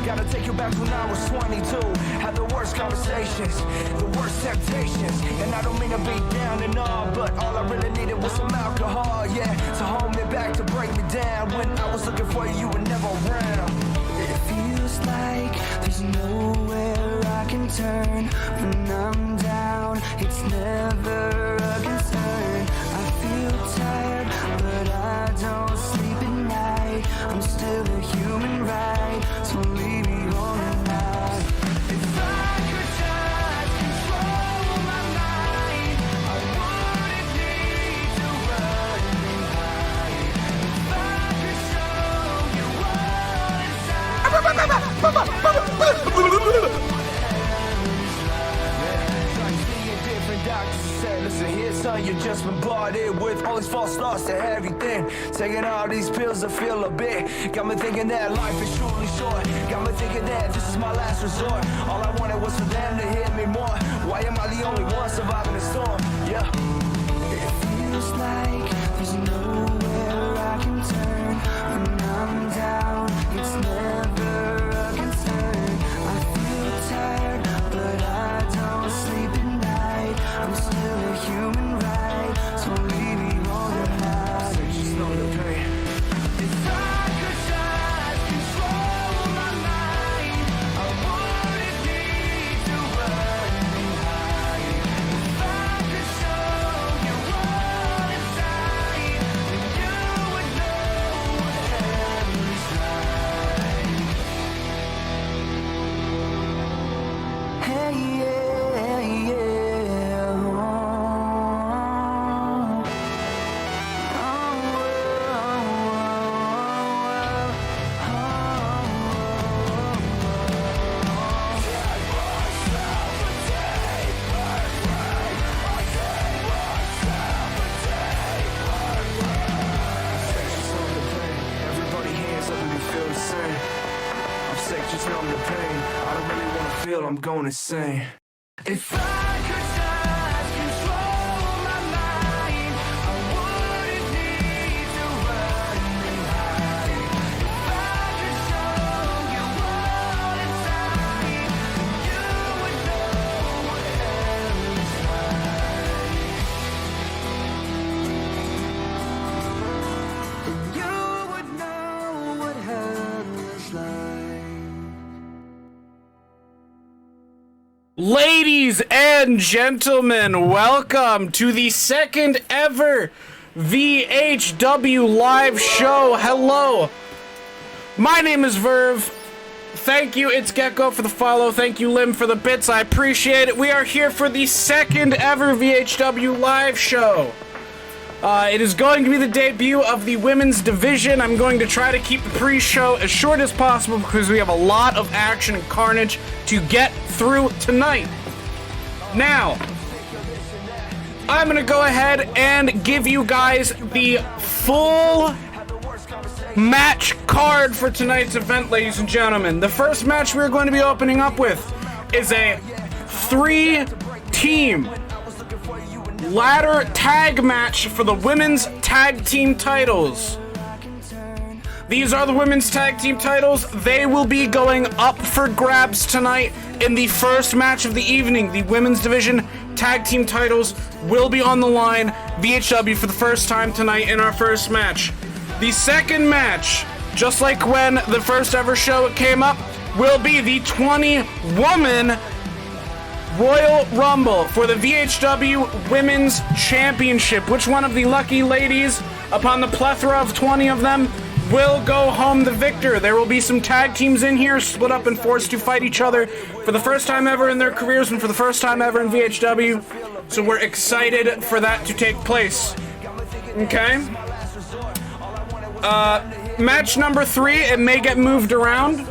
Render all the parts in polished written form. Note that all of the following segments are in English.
Gotta take you back to when I was 22. Had the worst conversations, the worst temptations. And I don't mean to be down and all, but all I really needed was some alcohol, yeah. To hold me back, to break me down. When I was looking for you, you were never around. It feels like there's nowhere I can turn. When I'm down, it's never a concern. I feel tired, but I don't sleep at night. I'm still a human, right? So leave me on tonight. If I could just control my mind, I wouldn't need to run and hide. If I could show you what inside. Listen here, son, you just bombarded with all these false thoughts and everything. Taking all these pills to feel a bit. Got me thinking that life is truly short. Got me thinking that this is my last resort. All I wanted was for them to hit me more. Why am I the only one surviving the storm? Yeah. It feels like there's nowhere I can turn. When I'm down, it's never a concern. I feel tired, but I don't sleep at night. I'm still a human, right? So leave me on tonight. Just know the pain. If I could just control my mind, I wouldn't need to run and hide. If I could show you what inside, then you would know what hell is like. Hey, yeah, yeah. Everybody hands up and you feel the same. I'm sick, just numb the pain. I don't really want to feel, I'm going insane. If I could just control my mind, I wouldn't need to run and hide. If I could show you what inside, you would know what hell is like. You would know what hell is like. Ladies and gentlemen, welcome to the second ever VHW live show. Hello, my name is Verve. Thank you, It's Gecko, for the follow. Thank you, Lim, for the bits. I appreciate it. We are here for the second ever VHW live show. It is going to be the debut of the women's division. I'm going to try to keep the pre-show as short as possible because we have a lot of action and carnage to get through tonight. Now, I'm going to go ahead and give you guys the full match card for tonight's event, ladies and gentlemen. The first match we're going to be opening up with is a 3-team ladder tag match for the women's tag team titles. These are the women's tag team titles. They will be going up for grabs tonight in the first match of the evening. The women's division tag team titles will be on the line. VHW for the first time tonight in our first match. The second match, just like when the first ever show came up, will be the 20-woman Royal Rumble for the VHW Women's Championship. Which one of the lucky ladies, upon the plethora of 20 of them, will go home the victor? There will be some tag teams in here, split up and forced to fight each other for the first time ever in their careers and for the first time ever in VHW. So we're excited for that to take place. Okay? match number 3, it may get moved around.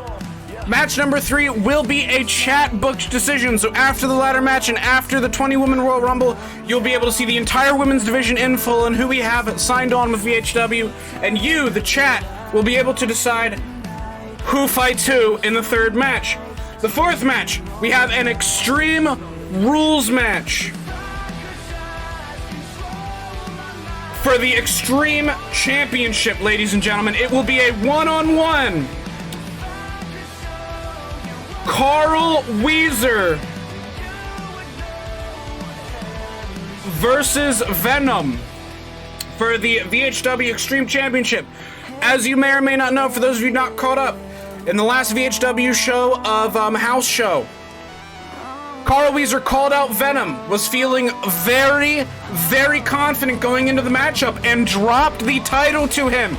Match number 3 will be a chat booked decision. So after the ladder match and after the 20-woman Royal Rumble, you'll be able to see the entire women's division in full and who we have signed on with VHW. And you, the chat, will be able to decide who fights who in the 3rd match. The 4th match, we have an Extreme Rules match for the Extreme Championship, ladies and gentlemen. It will be a one-on-one. Wheezer versus Venom for the VHW Extreme Championship. As you may or may not know, for those of you not caught up, in the last VHW show of House Show, Wheezer called out Venom, was feeling very, very confident going into the matchup, and dropped the title to him.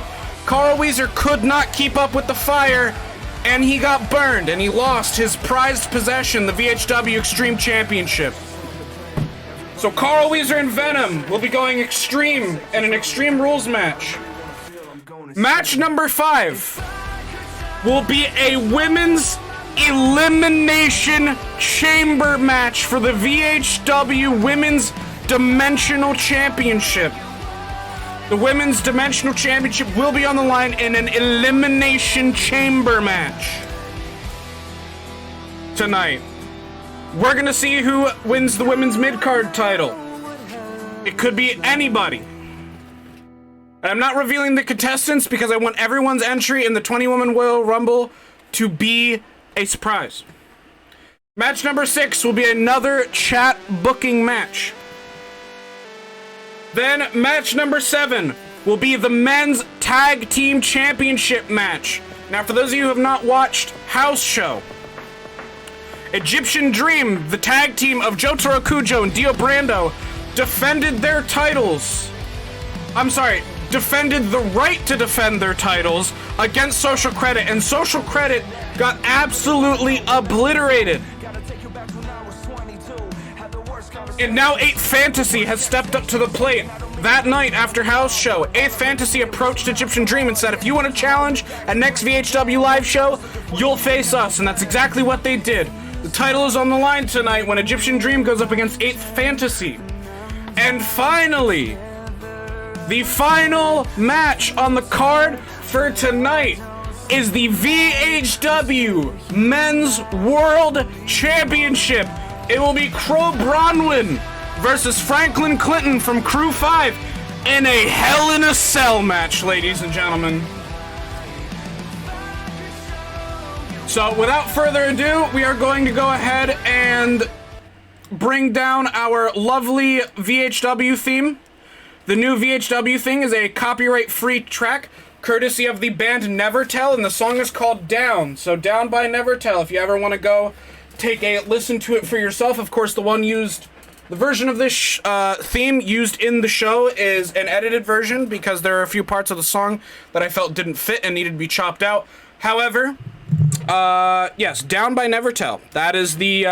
Wheezer could not keep up with the fire, and he got burned, and he lost his prized possession, the VHW Extreme Championship. So Wheezer and Venom will be going Extreme in an Extreme Rules match. Match number 5 will be a women's Elimination Chamber match for the VHW Women's Dimensional Championship. The Women's Dimensional Championship will be on the line in an Elimination Chamber match tonight. We're gonna see who wins the women's mid-card title. It could be anybody. And I'm not revealing the contestants because I want everyone's entry in the 20-woman Royal Rumble to be a surprise. Match number 6 will be another chat booking match. Then match number 7 will be the Men's Tag Team Championship match. Now, for those of you who have not watched House Show, Egyptian Dream, the tag team of Jotaro Kujo and Dio Brando, defended their titles. Defended the right to defend their titles against Social Credit, and Social Credit got absolutely obliterated. And now 8th Fantasy has stepped up to the plate. That night after House Show, 8th Fantasy approached Egyptian Dream and said, if you want to challenge at next VHW live show, you'll face us. And that's exactly what they did. The title is on the line tonight when Egyptian Dream goes up against 8th Fantasy. And finally, the final match on the card for tonight is the VHW Men's World Championship. It will be Branwen versus Franklin Clinton from Crew 5 in a Hell in a Cell match, ladies and gentlemen. So, without further ado, we are going to go ahead and bring down our lovely VHW theme. The new VHW thing is a copyright-free track, courtesy of the band Nevertell, and the song is called Down. So, Down by Nevertell, if you ever want to go take a listen to it for yourself. Of course, the version of this theme used in the show is an edited version because there are a few parts of the song that I felt didn't fit and needed to be chopped out. However, yes, Down by Nevertell. That is the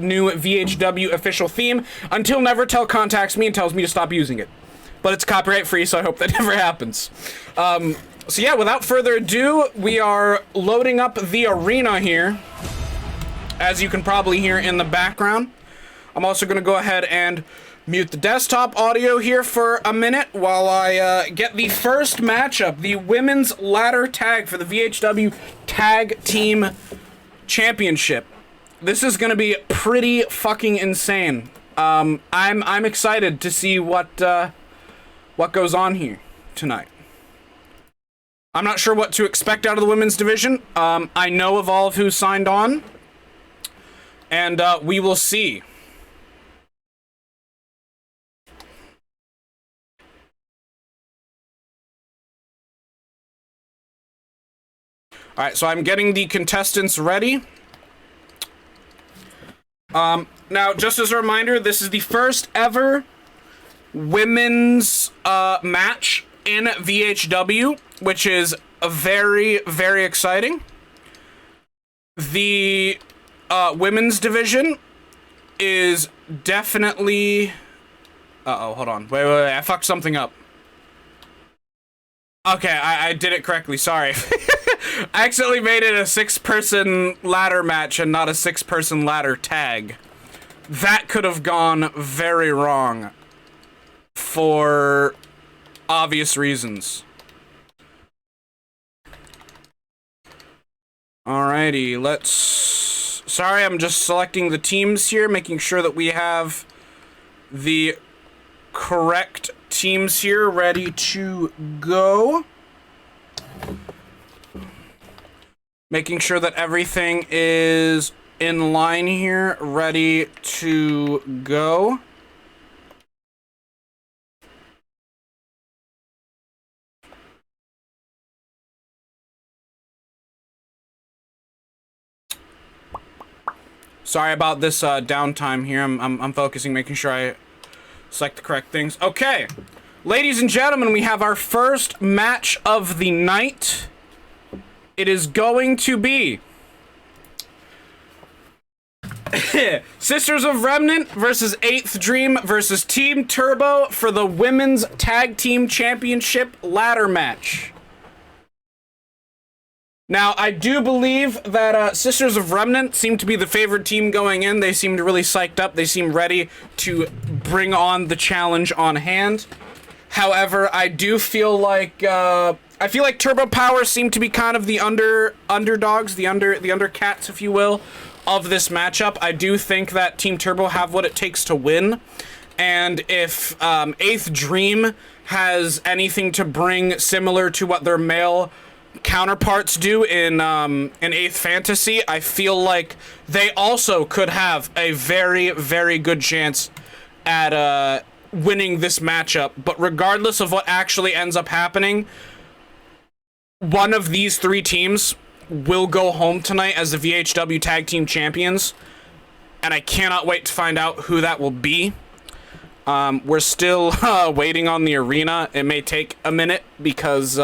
new VHW official theme until Nevertell contacts me and tells me to stop using it. But it's copyright free, so I hope that never happens. So yeah, without further ado, we are loading up the arena here, as you can probably hear in the background. I'm also going to go ahead and mute the desktop audio here for a minute while I get the first matchup, the women's ladder tag for the VHW Tag Team Championship. This is going to be pretty fucking insane. I'm excited to see what goes on here tonight. I'm not sure what to expect out of the women's division. I know of all of who signed on, and we will see. Alright, so I'm getting the contestants ready. Now, just as a reminder, this is the first ever women's match in VHW, which is very, very exciting. The women's division is definitely... Uh-oh, hold on. Wait, I fucked something up. Okay, I did it correctly, sorry. I accidentally made it a 6-person ladder match and not a 6-person ladder tag. That could have gone very wrong for obvious reasons. Alrighty, let's... Sorry, I'm just selecting the teams here, making sure that we have the correct teams here ready to go. Making sure that everything is in line here, ready to go. Sorry about this downtime here. I'm focusing, making sure I select the correct things. Okay, ladies and gentlemen, we have our first match of the night. It is going to be Sisters of Remnant versus 8th versus Team Turbo for the Women's Tag Team Championship ladder match. Now, I do believe that Sisters of Remnant seem to be the favored team going in. They seemed really psyched up. They seem ready to bring on the challenge on hand. However, I do feel like I feel like Turbo Power seem to be kind of the underdogs, the undercats, if you will, of this matchup. I do think that Team Turbo have what it takes to win, and if 8th has anything to bring similar to what their male counterparts do in 8th Fantasy, I feel like they also could have a very, very good chance at winning this matchup. But regardless of what actually ends up happening, one of these 3 teams will go home tonight as the VHW Tag Team Champions, and I cannot wait to find out who that will be. We're still waiting on the arena. It may take a minute because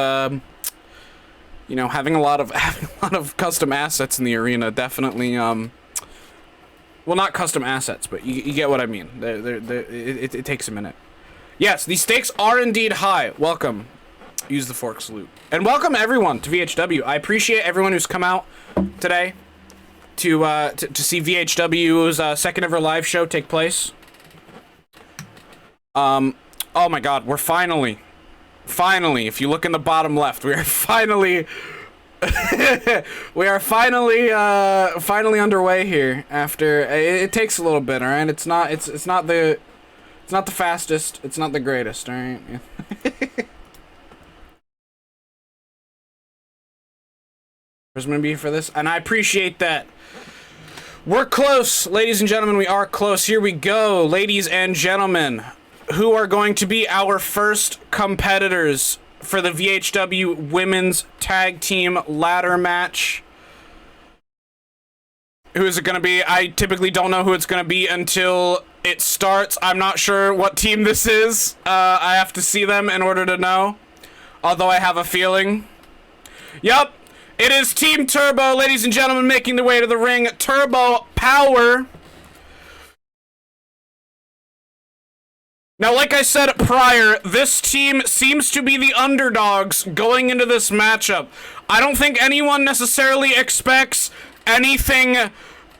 you know, having a lot of custom assets in the arena definitely, well, not custom assets, but you get what I mean. It takes a minute. Yes, the stakes are indeed high. Welcome. Use the fork salute. And welcome everyone to VHW. I appreciate everyone who's come out today to see VHW's second ever live show take place. Oh my god, we're finally, if you look in the bottom left, we are finally finally underway here after it takes a little bit, all right? It's not the fastest, it's not the greatest, all right? There's gonna be for this, and I appreciate that. We're close, ladies and gentlemen, we are close. Here we go, ladies and gentlemen. Who are going to be our first competitors for the VHW Women's Tag Team Ladder Match? Who is it going to be? I typically don't know who it's going to be until it starts. I'm not sure what team this is. I have to see them in order to know. Although I have a feeling. Yup, it is Team Turbo, ladies and gentlemen, making their way to the ring. Turbo Power. Now, like I said prior, this team seems to be the underdogs going into this matchup. I don't think anyone necessarily expects anything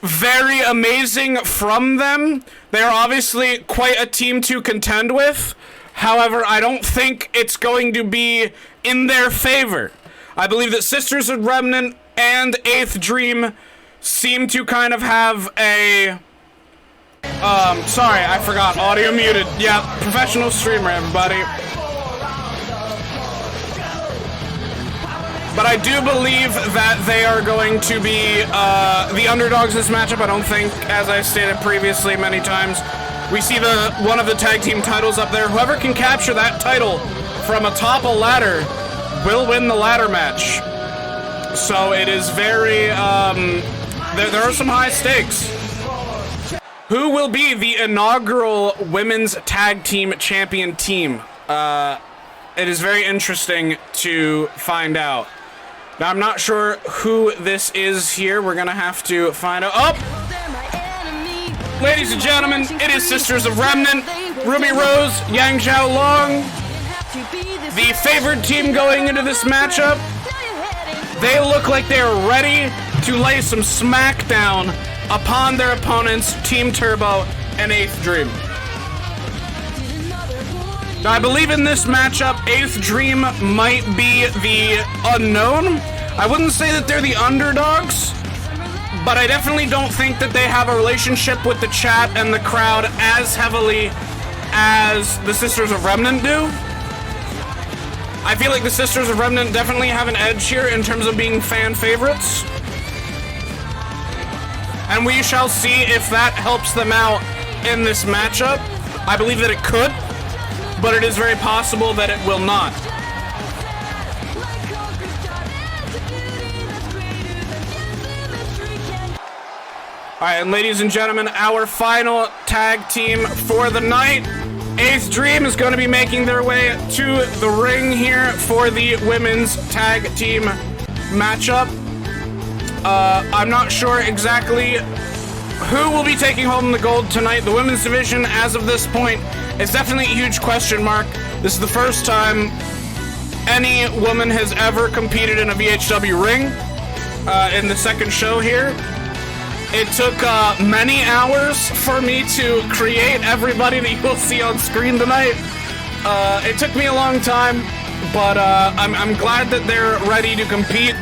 very amazing from them. They are obviously quite a team to contend with. However, I don't think it's going to be in their favor. I believe that Sisters of Remnant and 8th seem to kind of have a... sorry, I forgot. Audio muted. Yeah, professional streamer, everybody. But I do believe that they are going to be the underdogs in this matchup. I don't think, as I stated previously many times, we see one of the tag team titles up there. Whoever can capture that title from atop a ladder will win the ladder match. So it is very, there are some high stakes. Who will be the inaugural Women's Tag Team Champion team? It is very interesting to find out. Now, I'm not sure who this is here. We're gonna have to find out. Oh! Ladies and gentlemen, it is Sisters of Remnant, Ruby Rose, Yang Xiao Long, the favored team going into this matchup. They look like they're ready to lay some smackdown upon their opponents, Team Turbo and 8th Dream. Now, I believe in this matchup, 8th Dream might be the unknown. I wouldn't say that they're the underdogs, but I definitely don't think that they have a relationship with the chat and the crowd as heavily as the Sisters of Remnant do. I feel like the Sisters of Remnant definitely have an edge here in terms of being fan favorites. And we shall see if that helps them out in this matchup. I believe that it could, but it is very possible that it will not. Alright, and ladies and gentlemen, our final tag team for the night. 8th Dream is going to be making their way to the ring here for the women's tag team matchup. I'm not sure exactly who will be taking home the gold tonight. The women's division, as of this point, is definitely a huge question mark. This is the first time any woman has ever competed in a VHW ring in the second show here. It took many hours for me to create everybody that you will see on screen tonight. It took me a long time, but I'm glad that they're ready to compete.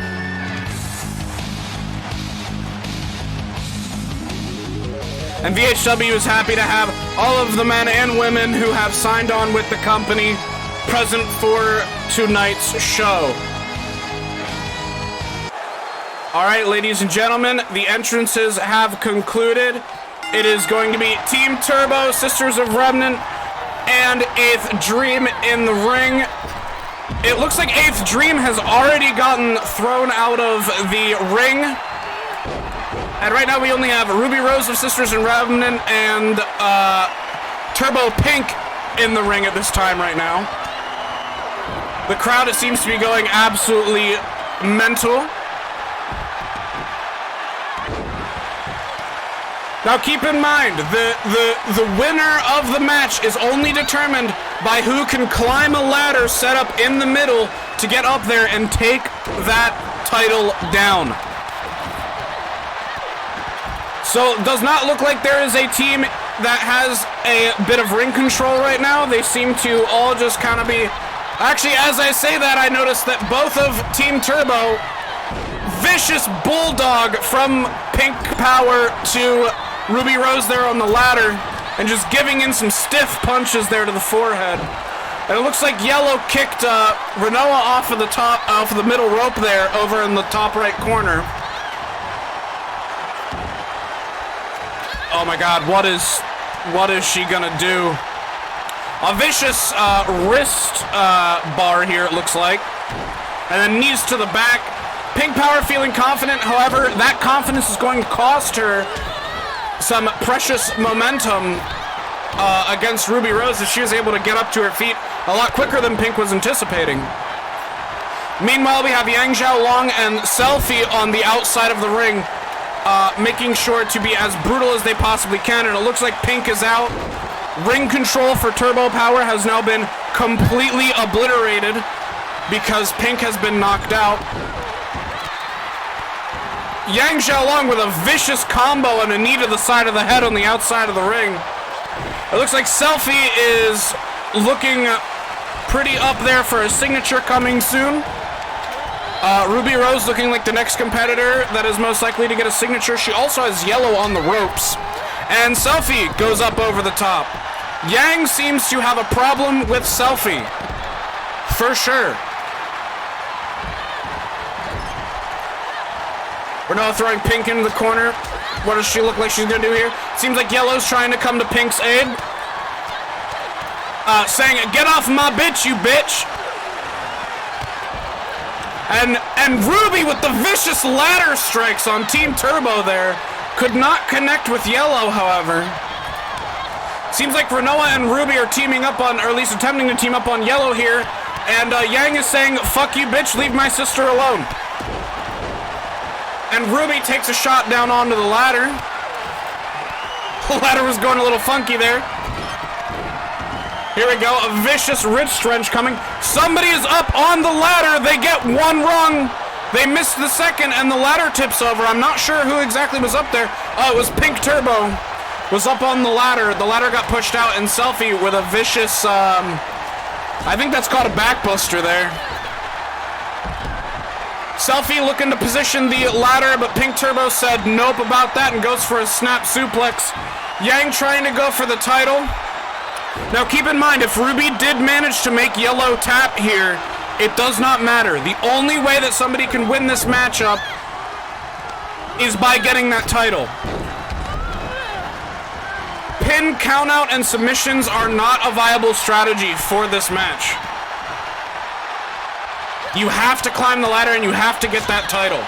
And VHW is happy to have all of the men and women who have signed on with the company present for tonight's show. Alright, ladies and gentlemen, the entrances have concluded. It is going to be Team Turbo, Sisters of Remnant, and 8th Dream in the ring. It looks like 8th Dream has already gotten thrown out of the ring. And right now we only have Ruby Rose of Sisters of Remnant and Turbo Pink in the ring at this time right now. The crowd, it seems to be going absolutely mental. Now keep in mind, the winner of the match is only determined by who can climb a ladder set up in the middle to get up there and take that title down. So it does not look like there is a team that has a bit of ring control right now. They seem to all just kind of be... Actually, as I say that, I noticed that both of Team Turbo, vicious bulldog from Pink Power to Ruby Rose there on the ladder, and just giving in some stiff punches there to the forehead. And it looks like Yellow kicked Renoa off of the top, off of the middle rope there, over in the top right corner. Oh my God, what is she gonna do? A vicious wrist bar here, it looks like. And then knees to the back. Pink Power feeling confident, however, that confidence is going to cost her some precious momentum against Ruby Rose, as she was able to get up to her feet a lot quicker than Pink was anticipating. Meanwhile, we have Yang Xiaolong and Selfie on the outside of the ring, making sure to be as brutal as they possibly can, and it looks like Pink is out. Ring control for Turbo Power has now been completely obliterated because Pink has been knocked out. Yang Xiaolong with a vicious combo and a knee to the side of the head on the outside of the ring. It looks like Selfie is looking pretty up there for a signature coming soon. Ruby Rose looking like the next competitor that is most likely to get a signature. She also has Yellow on the ropes. And Selfie goes up over the top. Yang seems to have a problem with Selfie. For sure. Renoa throwing Pink into the corner. What does she look like she's going to do here? Seems like Yellow's trying to come to Pink's aid. Saying, "Get off my bitch, you bitch." And Ruby with the vicious ladder strikes on Team Turbo there. Could not connect with Yellow, however. Seems like Renoa and Ruby are teaming up on, or at least attempting to team up on Yellow here. And Yang is saying, "Fuck you, bitch, leave my sister alone." And Ruby takes a shot down onto the ladder. The ladder was going a little funky there. Here we go, a vicious wrist wrench coming. Somebody is up on the ladder. They get one rung. They missed the second, and the ladder tips over. I'm not sure who exactly was up there. Oh, it was Pink Turbo. Was up on the ladder. The ladder got pushed out, and Selfie with a vicious, I think that's called a backbuster there. Selfie looking to position the ladder, but Pink Turbo said nope about that and goes for a snap suplex. Yang trying to go for the title. Now keep in mind, if Ruby did manage to make Yellow tap here, it does not matter. The only way that somebody can win this matchup is by getting that title. Pin, countout, and submissions are not a viable strategy for this match. You have to climb the ladder and you have to get that title.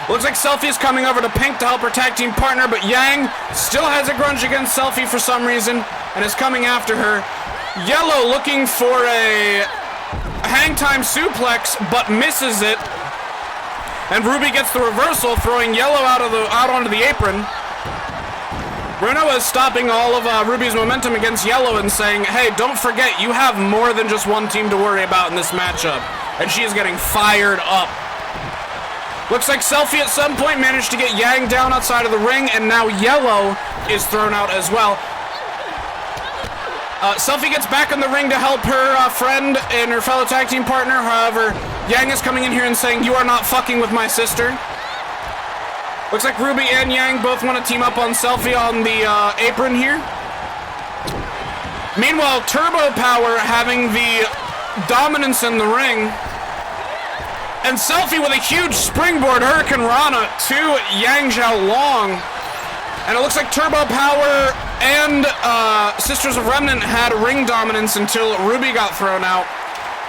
Looks like Selfie is coming over to Pink to help her tag team partner, but Yang still has a grudge against Selfie for some reason and is coming after her. Yellow looking for a hang time suplex, but misses it. And Ruby gets the reversal, throwing Yellow out onto the apron. Bruno is stopping all of Ruby's momentum against Yellow and saying, hey, don't forget, you have more than just one team to worry about in this matchup. And she is getting fired up. Looks like Selfie at some point managed to get Yang down outside of the ring, and now Yellow is thrown out as well. Selfie gets back in the ring to help her friend and her fellow tag team partner. However, Yang is coming in here and saying, you are not fucking with my sister. Looks like Ruby and Yang both want to team up on Selfie on the apron here. Meanwhile, Turbo Power having the dominance in the ring. And Selfie with a huge springboard Hurricane Rana to Yang Xiaolong. And it looks like Turbo Power and Sisters of Remnant had ring dominance until Ruby got thrown out.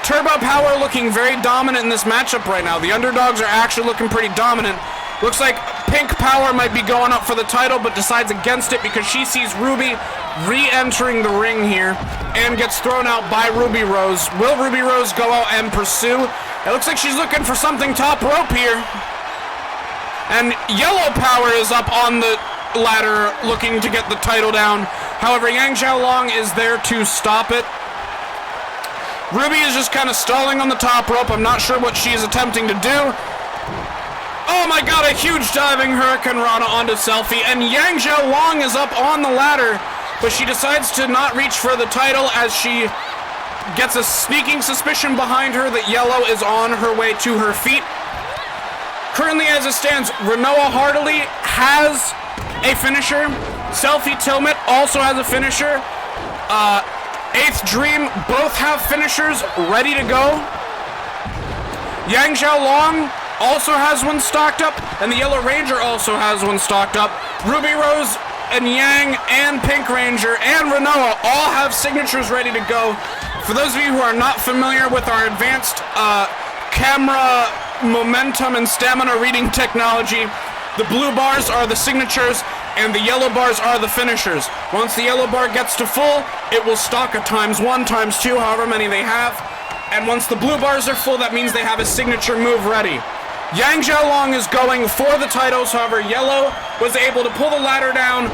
Turbo Power looking very dominant in this matchup right now. The underdogs are actually looking pretty dominant. Looks like Pink Power might be going up for the title, but decides against it because she sees Ruby re-entering the ring here and gets thrown out by Ruby Rose. Will Ruby Rose go out and pursue? It looks like she's looking for something top rope here. And Yellow Power is up on the ladder looking to get the title down. However, Yang Xiaolong is there to stop it. Ruby is just kind of stalling on the top rope. I'm not sure what she is attempting to do. Oh my god, a huge diving Hurricane Rana onto Selfie, and Yang Xiaolong is up on the ladder, but she decides to not reach for the title as she gets a sneaking suspicion behind her that Yellow is on her way to her feet. Currently as it stands, Renoa Hardily has a finisher. Selfie Tilmet also has a finisher. Eighth Dream both have finishers ready to go. Yang Xiaolong also has one stocked up, and the Yellow Ranger also has one stocked up. Ruby Rose and Yang and Pink Ranger and Renoa all have signatures ready to go. For those of you who are not familiar with our advanced camera momentum and stamina reading technology, the blue bars are the signatures and the yellow bars are the finishers. Once the yellow bar gets to full, it will stock a ×1, ×2, however many they have. And once the blue bars are full, that means they have a signature move ready. Yang Xiaolong is going for the titles, however, Yellow was able to pull the ladder down.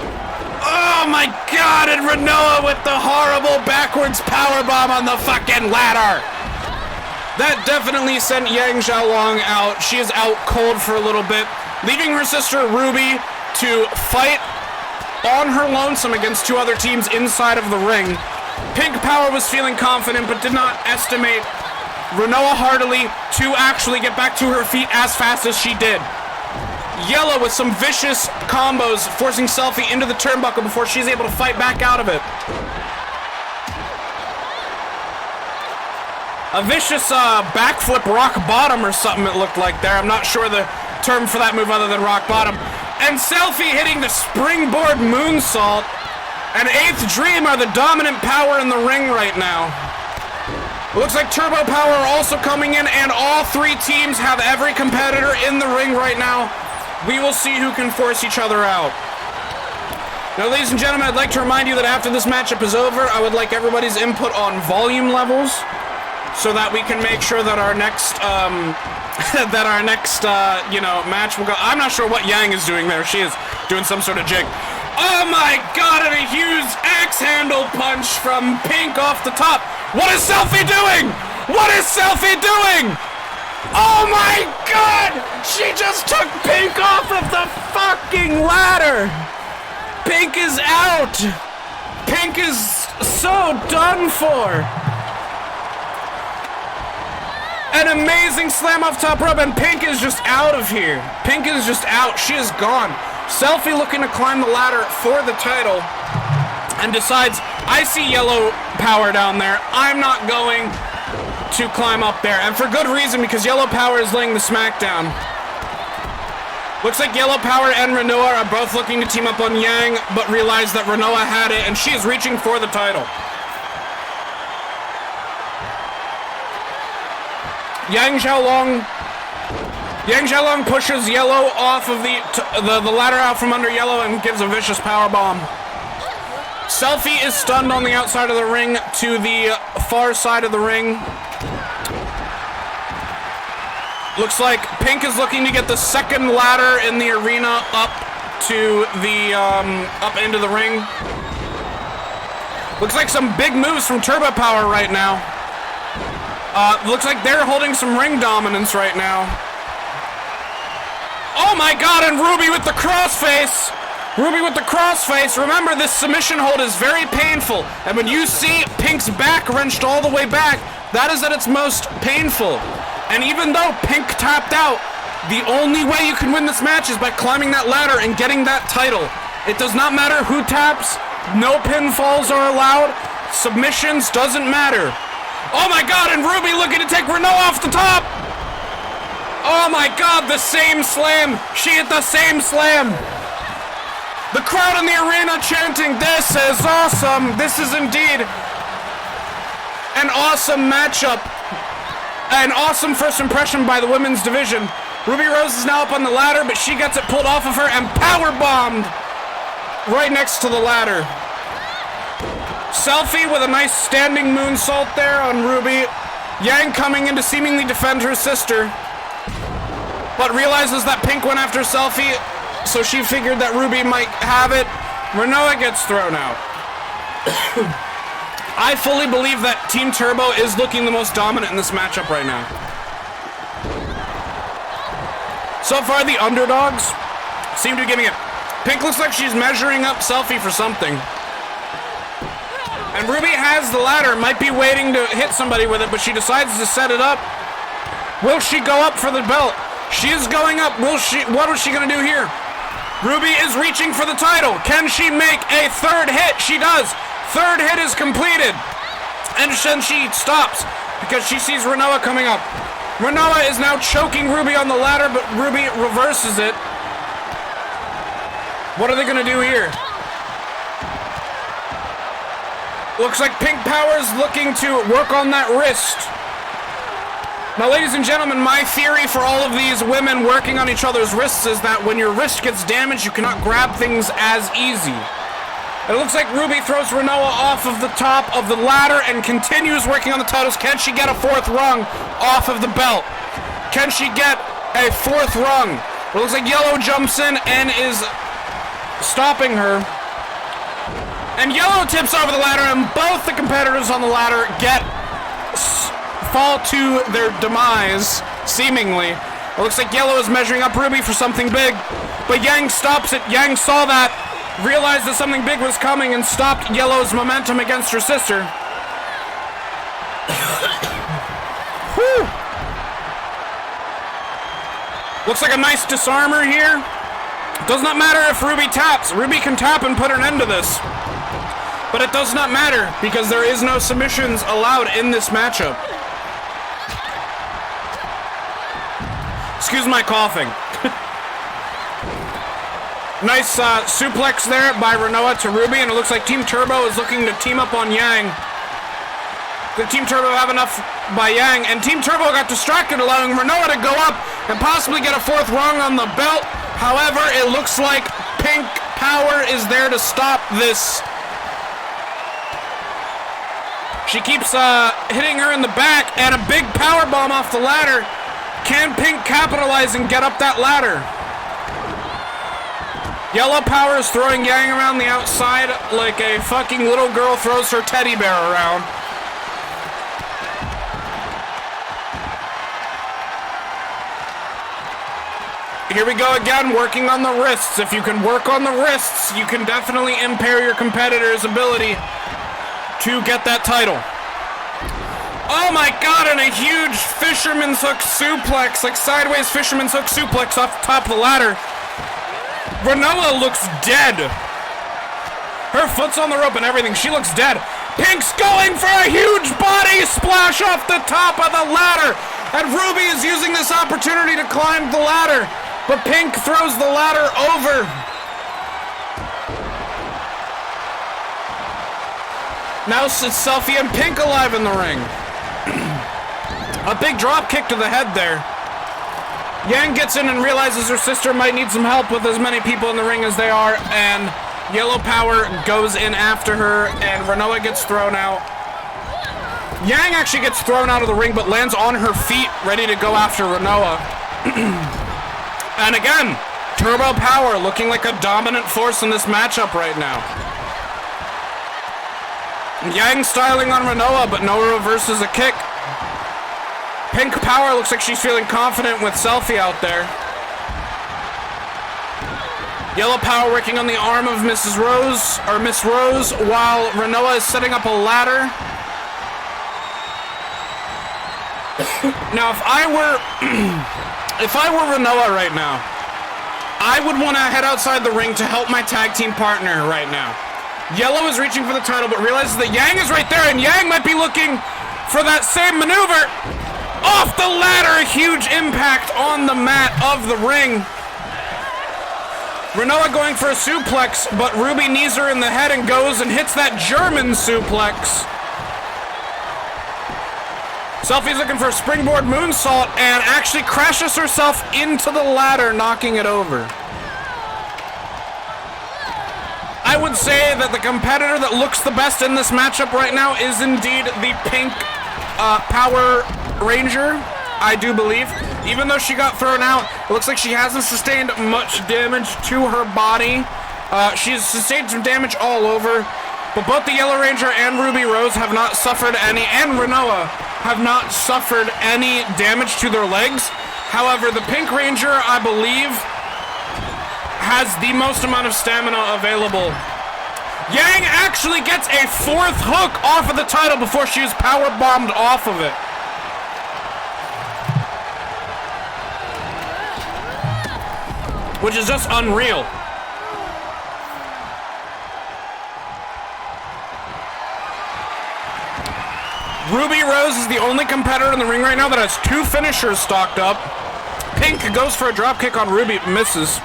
Oh my god, and Renoa with the horrible backwards powerbomb on the fucking ladder. That definitely sent Yang Xiaolong out. She is out cold for a little bit, leaving her sister Ruby to fight on her lonesome against two other teams inside of the ring. Pink Power was feeling confident, but did not estimate Renoa Hardily to actually get back to her feet as fast as she did. Yellow with some vicious combos, forcing Selfie into the turnbuckle before she's able to fight back out of it. A vicious backflip rock bottom or something it looked like there. I'm not sure the term for that move other than rock bottom. And Selfie hitting the springboard moonsault. And Eighth Dream are the dominant power in the ring right now. It looks like Turbo Power also coming in, and all three teams have every competitor in the ring right now. We will see who can force each other out. Now, ladies and gentlemen, I'd like to remind you that after this matchup is over, I would like everybody's input on volume levels so that we can make sure that our next, match will go. I'm not sure what Yang is doing there. She is doing some sort of jig. Oh my god, and a huge axe handle punch from Pink off the top. What is Selfie doing? What is Selfie doing? Oh my god! She just took Pink off of the fucking ladder! Pink is out! Pink is so done for! An amazing slam off top rope, and Pink is just out of here. Pink is just out. She is gone. Selfie looking to climb the ladder for the title, and decides, I see yellow power down there. I'm not going to climb up there, and for good reason, because yellow power is laying the smackdown. Looks like yellow power and Renoa are both looking to team up on Yang, but realize that Renoa had it, and she is reaching for the title. Yang Xiaolong pushes yellow off of the ladder out from under yellow and gives a vicious power bomb. Selfie is stunned on the outside of the ring to the far side of the ring. Looks like Pink is looking to get the second ladder in the arena up to the up into the ring. Looks like some big moves from Turbo Power right now. Looks like they're holding some ring dominance right now. Oh my god, and Ruby with the crossface! Ruby with the crossface. Remember, this submission hold is very painful. And when you see Pink's back wrenched all the way back, that is at its most painful. And even though Pink tapped out, the only way you can win this match is by climbing that ladder and getting that title. It does not matter who taps. No pinfalls are allowed. Submissions doesn't matter. Oh my god, and Ruby looking to take Renault off the top! Oh my god, the same slam! She hit the same slam! The crowd in the arena chanting, "This is awesome! This is indeed an awesome matchup!" An awesome first impression by the women's division. Ruby Rose is now up on the ladder, but she gets it pulled off of her and powerbombed right next to the ladder. Selfie with a nice standing moonsault there on Ruby. Yang coming in to seemingly defend her sister, but realizes that Pink went after Selfie, so she figured that Ruby might have it. Renoa gets thrown out. I fully believe that Team Turbo is looking the most dominant in this matchup right now. So far, the underdogs seem to be giving it. Pink looks like she's measuring up Selfie for something. And Ruby has the ladder, might be waiting to hit somebody with it, but she decides to set it up. Will she go up for the belt? She is going up. Will she? What is she going to do here? Ruby is reaching for the title. Can she make a third hit? She does. Third hit is completed. And then she stops because she sees Renoa coming up. Renoa is now choking Ruby on the ladder, but Ruby reverses it. What are they going to do here? Looks like Pink Power's looking to work on that wrist. Now, ladies and gentlemen, my theory for all of these women working on each other's wrists is that when your wrist gets damaged, you cannot grab things as easy. It looks like Ruby throws Renoa off of the top of the ladder and continues working on the titles. Can she get a fourth rung off of the belt? Can she get a fourth rung? It looks like Yellow jumps in and is stopping her. And Yellow tips over the ladder, and both the competitors on the ladder fall to their demise, seemingly. It looks like Yellow is measuring up Ruby for something big, but Yang stops it. Yang saw that, realized that something big was coming, and stopped Yellow's momentum against her sister. Whew. Looks like a nice disarmer here. Does not matter if Ruby taps. Ruby can tap and put an end to this. But it does not matter because there is no submissions allowed in this matchup. Excuse my coughing. Nice suplex there by Renoa to Ruby, and it looks like Team Turbo is looking to team up on Yang. Did Team Turbo have enough by Yang? And Team Turbo got distracted, allowing Renoa to go up and possibly get a fourth rung on the belt. However, it looks like Pink Power is there to stop this. She keeps hitting her in the back, and a big power bomb off the ladder. Can Pink capitalize and get up that ladder? Yellow Power is throwing Yang around the outside like a fucking little girl throws her teddy bear around. Here we go again, working on the wrists. If you can work on the wrists, you can definitely impair your competitor's ability to get that title. Oh my god, and a huge fisherman's hook suplex, like sideways fisherman's hook suplex off the top of the ladder. Renoa looks dead. Her foot's on the rope and everything. She looks dead. Pink's going for a huge body splash off the top of the ladder. And Ruby is using this opportunity to climb the ladder. But Pink throws the ladder over. Now it's Selfie and Pink alive in the ring. A big drop kick to the head there. Yang gets in and realizes her sister might need some help with as many people in the ring as they are, and Yellow Power goes in after her, and Renoa gets thrown out. Yang actually gets thrown out of the ring, but lands on her feet, ready to go after Renoa. And again, Turbo Power looking like a dominant force in this matchup right now. Yang styling on Renoa, but Noah reverses a kick. Pink Power looks like she's feeling confident with Selfie out there. Yellow Power working on the arm of Miss Rose, while Renoa is setting up a ladder. Now, if I were Renoa right now, I would want to head outside the ring to help my tag team partner right now. Yellow is reaching for the title, but realizes that Yang is right there, and Yang might be looking for that same maneuver. Off the ladder, a huge impact on the mat of the ring. Renoa going for a suplex, but Ruby knees her in the head and goes and hits that German suplex. Selfie's looking for a springboard moonsault and actually crashes herself into the ladder, knocking it over. I would say that the competitor that looks the best in this matchup right now is indeed the Pink Power Ranger, I do believe. Even though she got thrown out, it looks like she hasn't sustained much damage to her body. She's sustained some damage all over, but both the Yellow Ranger and Ruby Rose have not suffered any, and Renoa have not suffered any damage to their legs. However, the Pink Ranger, I believe, has the most amount of stamina available. Yang actually gets a fourth hook off of the title before she is power bombed off of it. Which is just unreal. Ruby Rose is the only competitor in the ring right now that has two finishers stocked up. Pink goes for a dropkick on Ruby, misses.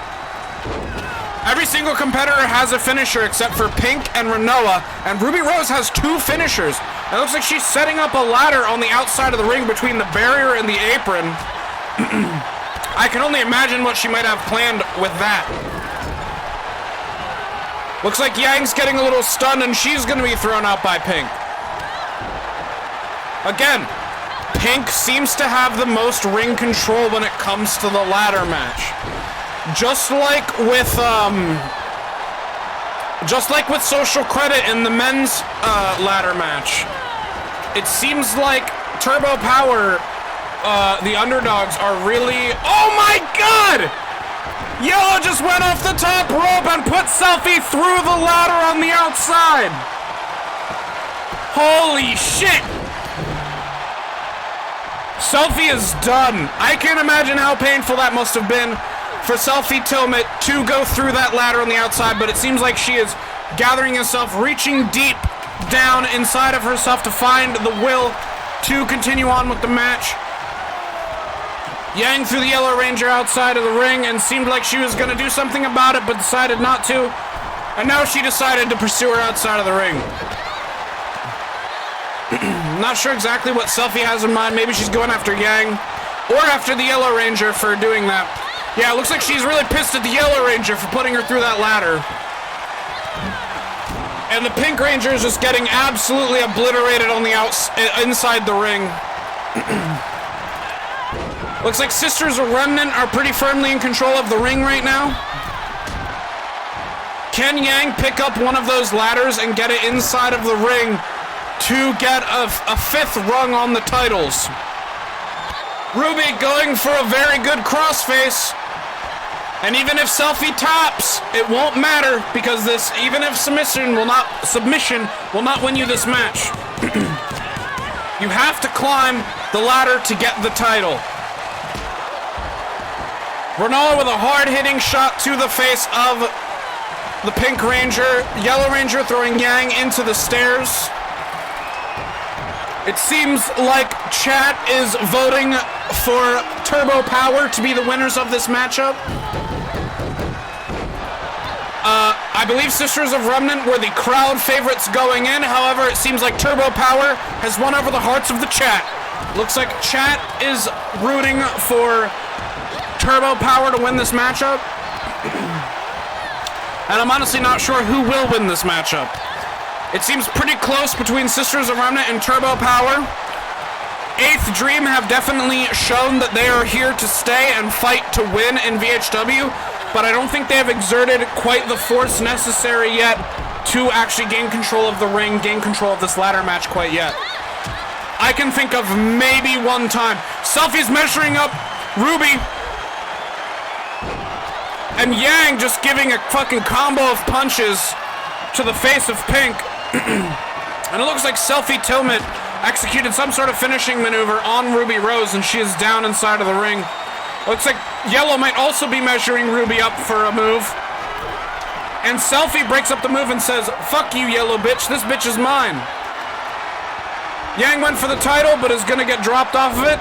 Every single competitor has a finisher except for Pink and Renoa, and Ruby Rose has two finishers. It looks like she's setting up a ladder on the outside of the ring between the barrier and the apron. I can only imagine what she might have planned with that. Looks like Yang's getting a little stunned and she's going to be thrown out by Pink. Again, Pink seems to have the most ring control when it comes to the ladder match. Just like with Social Credit in the men's ladder match, it seems like Turbo Power, the underdogs, are really... Oh my god! Yellow just went off the top rope and put Selfie through the ladder on the outside. Holy shit! Selfie is done. I can't imagine how painful that must have been for Selfie Tilmit to go through that ladder on the outside, but it seems like she is gathering herself, reaching deep down inside of herself to find the will to continue on with the match. Yang threw the Yellow Ranger outside of the ring and seemed like she was going to do something about it, but decided not to. And now she decided to pursue her outside of the ring. Not sure exactly what Selfie has in mind. Maybe she's going after Yang or after the Yellow Ranger for doing that. Yeah, it looks like she's really pissed at the Yellow Ranger for putting her through that ladder. And the Pink Ranger is just getting absolutely obliterated on the inside the ring. Looks like Sisters of Remnant are pretty firmly in control of the ring right now. Can Yang pick up one of those ladders and get it inside of the ring to get a fifth rung on the titles? Ruby going for a very good crossface. And even if Selfie taps, it won't matter because this, even if submission will not win you this match. You have to climb the ladder to get the title. Renoa with a hard-hitting shot to the face of the Pink Ranger. Yellow Ranger throwing Yang into the stairs. It seems like chat is voting for Turbo Power to be the winners of this matchup. I believe Sisters of Remnant were the crowd favorites going in. However, it seems like Turbo Power has won over the hearts of the chat. Looks like chat is rooting for Turbo Power to win this matchup. And I'm honestly not sure who will win this matchup. It seems pretty close between Sisters of Remnant and Turbo Power. Xtreme have definitely shown that they are here to stay and fight to win in VHW, but I don't think they have exerted quite the force necessary yet to actually gain control of the ring, gain control of this ladder match quite yet. I can think of maybe one time. Selfie's measuring up Ruby, and Yang just giving a fucking combo of punches to the face of Pink. And it looks like Selfie Tillman executed some sort of finishing maneuver on Ruby Rose, and she is down inside of the ring. Looks like Yellow might also be measuring Ruby up for a move. And Selfie breaks up the move and says, "Fuck you, yellow bitch, this bitch is mine." Yang went for the title, but is gonna get dropped off of it.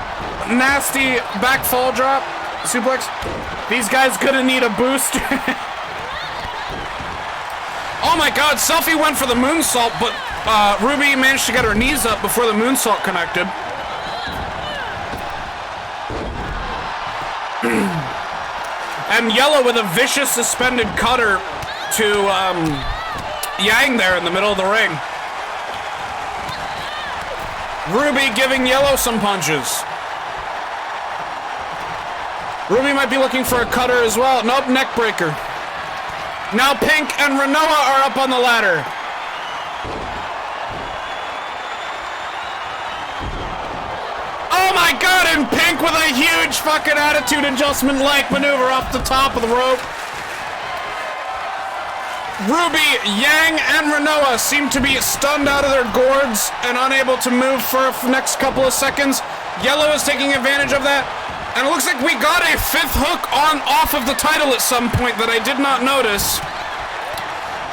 Nasty back fall drop, suplex. These guys gonna need a boost. Oh my god, Selfie went for the moonsault, but Ruby managed to get her knees up before the moonsault connected. And Yellow with a vicious suspended cutter to Yang there in the middle of the ring. Ruby giving Yellow some punches. Ruby might be looking for a cutter as well. Nope, neck breaker. Now Pink and Renoa are up on the ladder. Oh my god, and Pink with a huge fucking attitude adjustment leg maneuver off the top of the rope. Ruby, Yang, and Renoa seem to be stunned out of their gourds and unable to move for the next couple of seconds. Yellow is taking advantage of that. And it looks like we got a fifth hook off of the title at some point that I did not notice.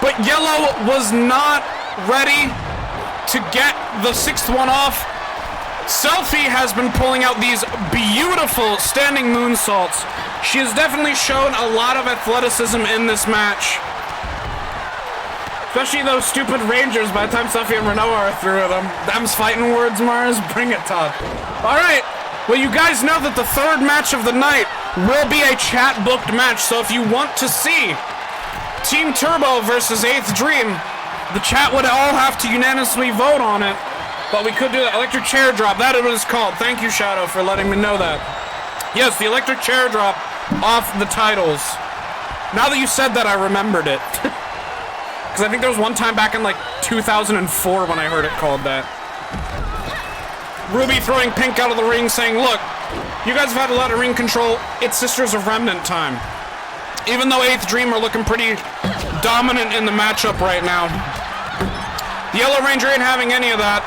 But Yellow was not ready to get the sixth one off. Selfie has been pulling out these beautiful standing moonsaults. She has definitely shown a lot of athleticism in this match. Especially those stupid Rangers by the time Selfie and Renoa are through with them. Them's fighting words, Mars. Bring it, Todd. Alright. Well, you guys know that the third match of the night will be a chat-booked match, so if you want to see Team Turbo versus Xtreme, the chat would all have to unanimously vote on it, but we could do the electric chair drop. That is what it's called. Thank you, Shadow, for letting me know that. Yes, the electric chair drop off the titles. Now that you said that, I remembered it. Because I think there was one time back in, like, 2004 when I heard it called that. Ruby throwing Pink out of the ring saying, look, you guys have had a lot of ring control. It's Sisters of Remnant time. Even though Xtreme are looking pretty dominant in the matchup right now. The Yellow Ranger ain't having any of that.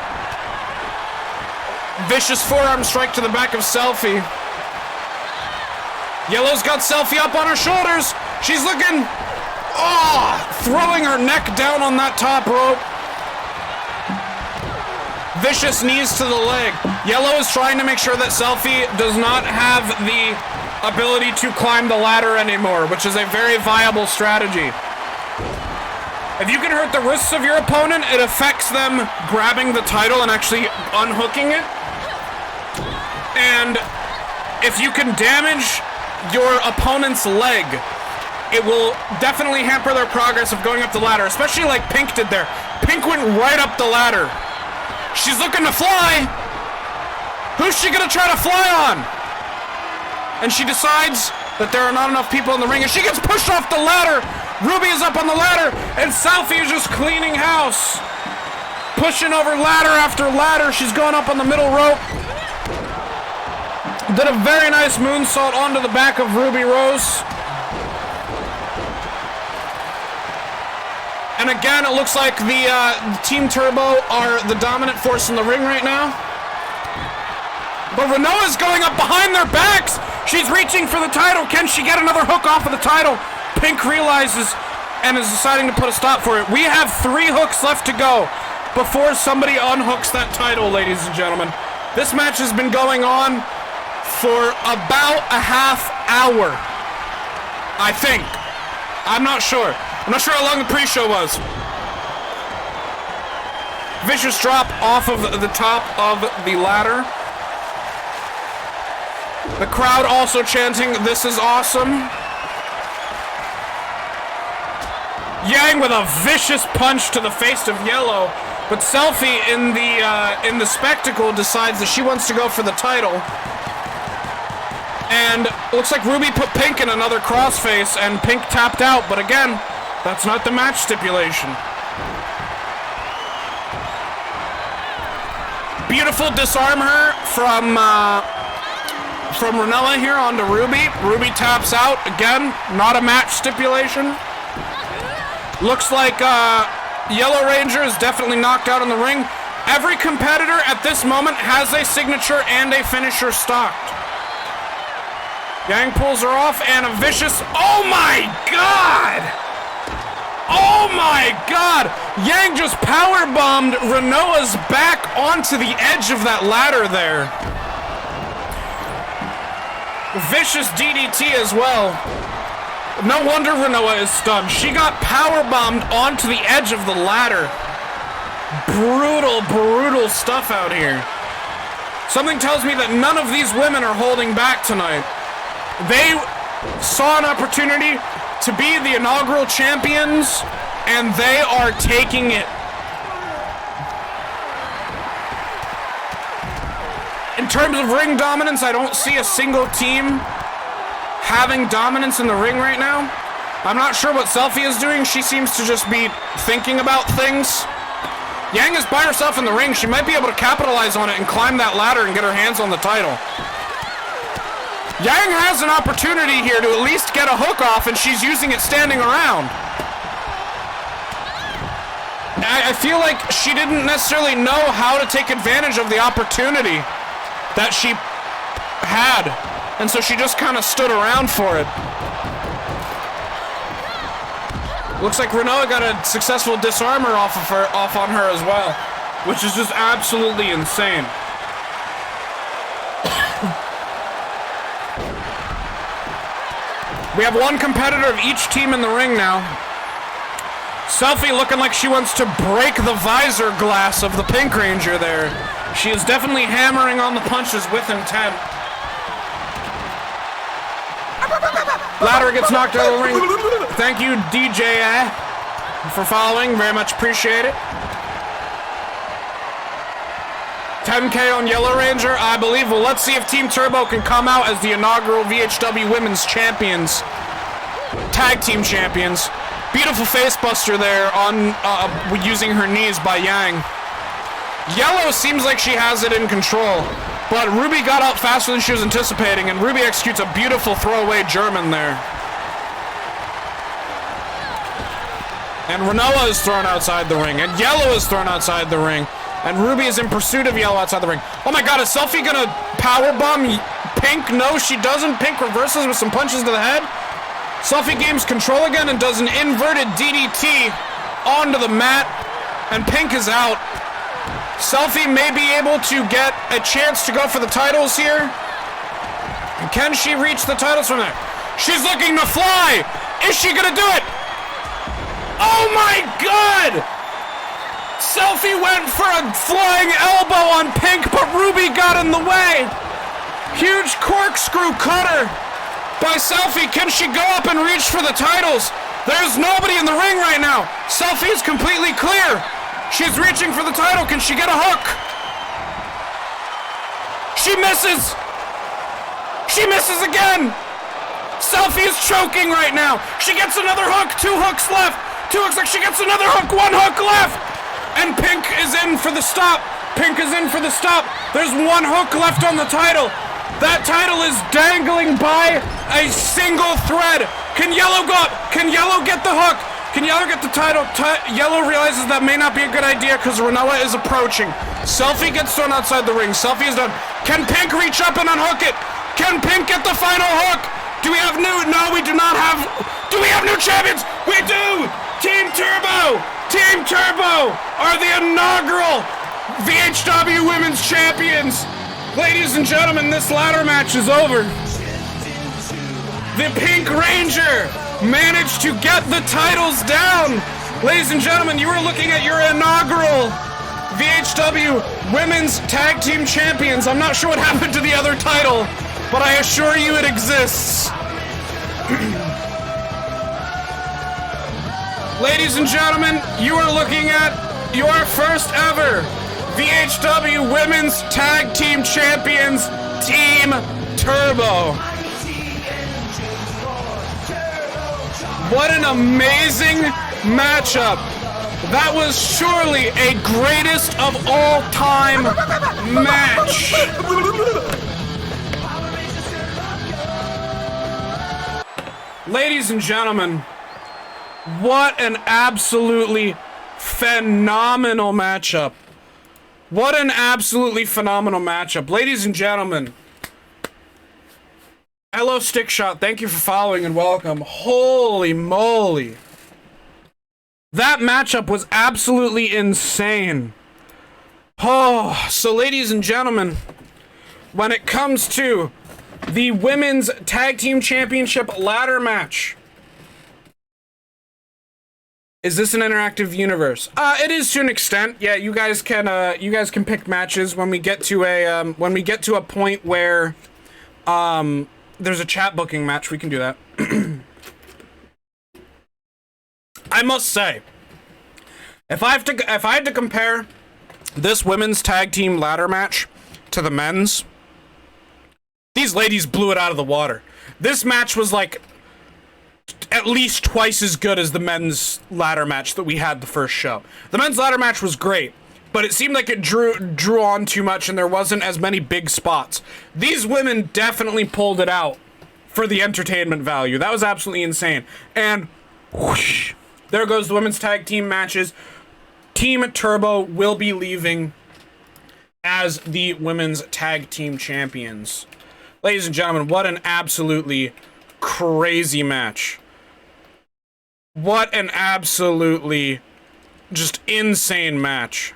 Vicious forearm strike to the back of Selfie. Yellow's got Selfie up on her shoulders. She's looking, throwing her neck down on that top rope. Vicious knees to the leg. Yellow is trying to make sure that Selfie does not have the ability to climb the ladder anymore, which is a very viable strategy. If you can hurt the wrists of your opponent, it affects them grabbing the title and actually unhooking it. And if you can damage your opponent's leg, it will definitely hamper their progress of going up the ladder, especially like Pink did there. Pink went right up the ladder. She's looking to fly. Who's she gonna try to fly on? And she decides that there are not enough people in the ring, and she gets pushed off the ladder Ruby is up on the ladder, and Selfie is just cleaning house. Pushing over ladder after ladder. She's going up on the middle rope. Did a very nice moonsault onto the back of Ruby Rose. And again, it looks like the Team Turbo are the dominant force in the ring right now. But Renoa's going up behind their backs. She's reaching for the title. Can she get another hook off of the title? Pink realizes and is deciding to put a stop for it. We have 3 hooks left to go before somebody unhooks that title, ladies and gentlemen. This match has been going on for about a half hour, I think. I'm not sure. I'm not sure how long the pre-show was. Vicious drop off of the top of the ladder. The crowd also chanting, "This is awesome." Yang with a vicious punch to the face of Yellow, but Selfie in the spectacle decides that she wants to go for the title. And looks like Ruby put Pink in another crossface, and Pink tapped out, but again, that's not the match stipulation. Beautiful disarm her from Renoa here onto Ruby. Ruby taps out, again, not a match stipulation. Looks like Yellow Ranger is definitely knocked out in the ring. Every competitor at this moment has a signature and a finisher stocked. Yang pulls her off, and a vicious, oh my god! Oh my god! Yang just powerbombed Renoa's back onto the edge of that ladder there. Vicious DDT as well. No wonder Renoa is stunned. She got powerbombed onto the edge of the ladder. Brutal, brutal stuff out here. Something tells me that none of these women are holding back tonight. They saw an opportunity to be the inaugural champions, and they are taking it. In terms of ring dominance, I don't see a single team having dominance in the ring right now. I'm not sure what Selfie is doing. She seems to just be thinking about things. Yang is by herself in the ring. She might be able to capitalize on it and climb that ladder and get her hands on the title. Yang has an opportunity here to at least get a hook off, and she's using it standing around. I feel like she didn't necessarily know how to take advantage of the opportunity that she had, and so she just kind of stood around for it. Looks like Renoa got a successful disarmer off on her as well, which is just absolutely insane. We have one competitor of each team in the ring now. Selfie looking like she wants to break the visor glass of the Pink Ranger there. She is definitely hammering on the punches with intent. Ladder gets knocked out of the ring. Thank you, DJ, for following. Very much appreciate it. 10K on Yellow Ranger, I believe. Well, let's see if Team Turbo can come out as the inaugural VHW Women's Champions. Tag Team Champions. Beautiful facebuster there on using her knees by Yang. Yellow seems like she has it in control, but Ruby got out faster than she was anticipating, and Ruby executes a beautiful throwaway German there. And Renoa is thrown outside the ring, and Yellow is thrown outside the ring. And Ruby is in pursuit of Yellow outside the ring. Oh my god, is Selfie gonna powerbomb Pink? No, she doesn't. Pink reverses with some punches to the head. Selfie gains control again and does an inverted DDT onto the mat. And Pink is out. Selfie may be able to get a chance to go for the titles here. And can she reach the titles from there? She's looking to fly. Is she gonna do it? Oh my god! Selfie went for a flying elbow on Pink, but Ruby got in the way. Huge corkscrew cutter by Selfie. Can she go up and reach for the titles? There's nobody in the ring right now. Selfie is completely clear. She's reaching for the title. Can she get a hook? She misses. She misses again. Selfie is choking right now. She gets another hook. 2 hooks left. 2 hooks left. She gets another hook. 1 hook left. And Pink is in for the stop. Pink is in for the stop. There's 1 hook left on the title. That title is dangling by a single thread. Can Yellow go up? Can Yellow get the hook? Can Yellow get the title? Yellow realizes that may not be a good idea because Renoa is approaching. Selfie gets thrown outside the ring. Selfie is done. Can Pink reach up and unhook it? Can Pink get the final hook? Do we have new? No, we do not have. Do we have new champions? We do! Team Turbo! Team Turbo are the inaugural VHW Women's Champions. Ladies and gentlemen, this ladder match is over. The Pink Ranger managed to get the titles down. Ladies and gentlemen, you are looking at your inaugural VHW Women's Tag Team Champions. I'm not sure what happened to the other title, but I assure you it exists. Ladies and gentlemen, you are looking at your first ever VHW Women's Tag Team Champions, Team Turbo. What an amazing matchup. That was surely a greatest of all time match. Ladies and gentlemen, what an absolutely phenomenal matchup. What an absolutely phenomenal matchup. Ladies and gentlemen, hello Stickshot, thank you for following and welcome. Holy moly. That matchup was absolutely insane. Oh, so ladies and gentlemen, when it comes to the Women's Tag Team Championship ladder match, is this an interactive universe? It is to an extent. Yeah, you guys can pick matches when we get to a point where there's a chat booking match. We can do that. I must say, if I had to compare this women's tag team ladder match to the men's, these ladies blew it out of the water. This match was like at least twice as good as the men's ladder match that we had the first show. The men's ladder match was great, but it seemed like it drew on too much and there wasn't as many big spots. These women definitely pulled it out for the entertainment value. That was absolutely insane. And whoosh, there goes the women's tag team matches. Team Turbo will be leaving as the women's tag team champions. Ladies and gentlemen, what an absolutely crazy match. What an absolutely just insane match.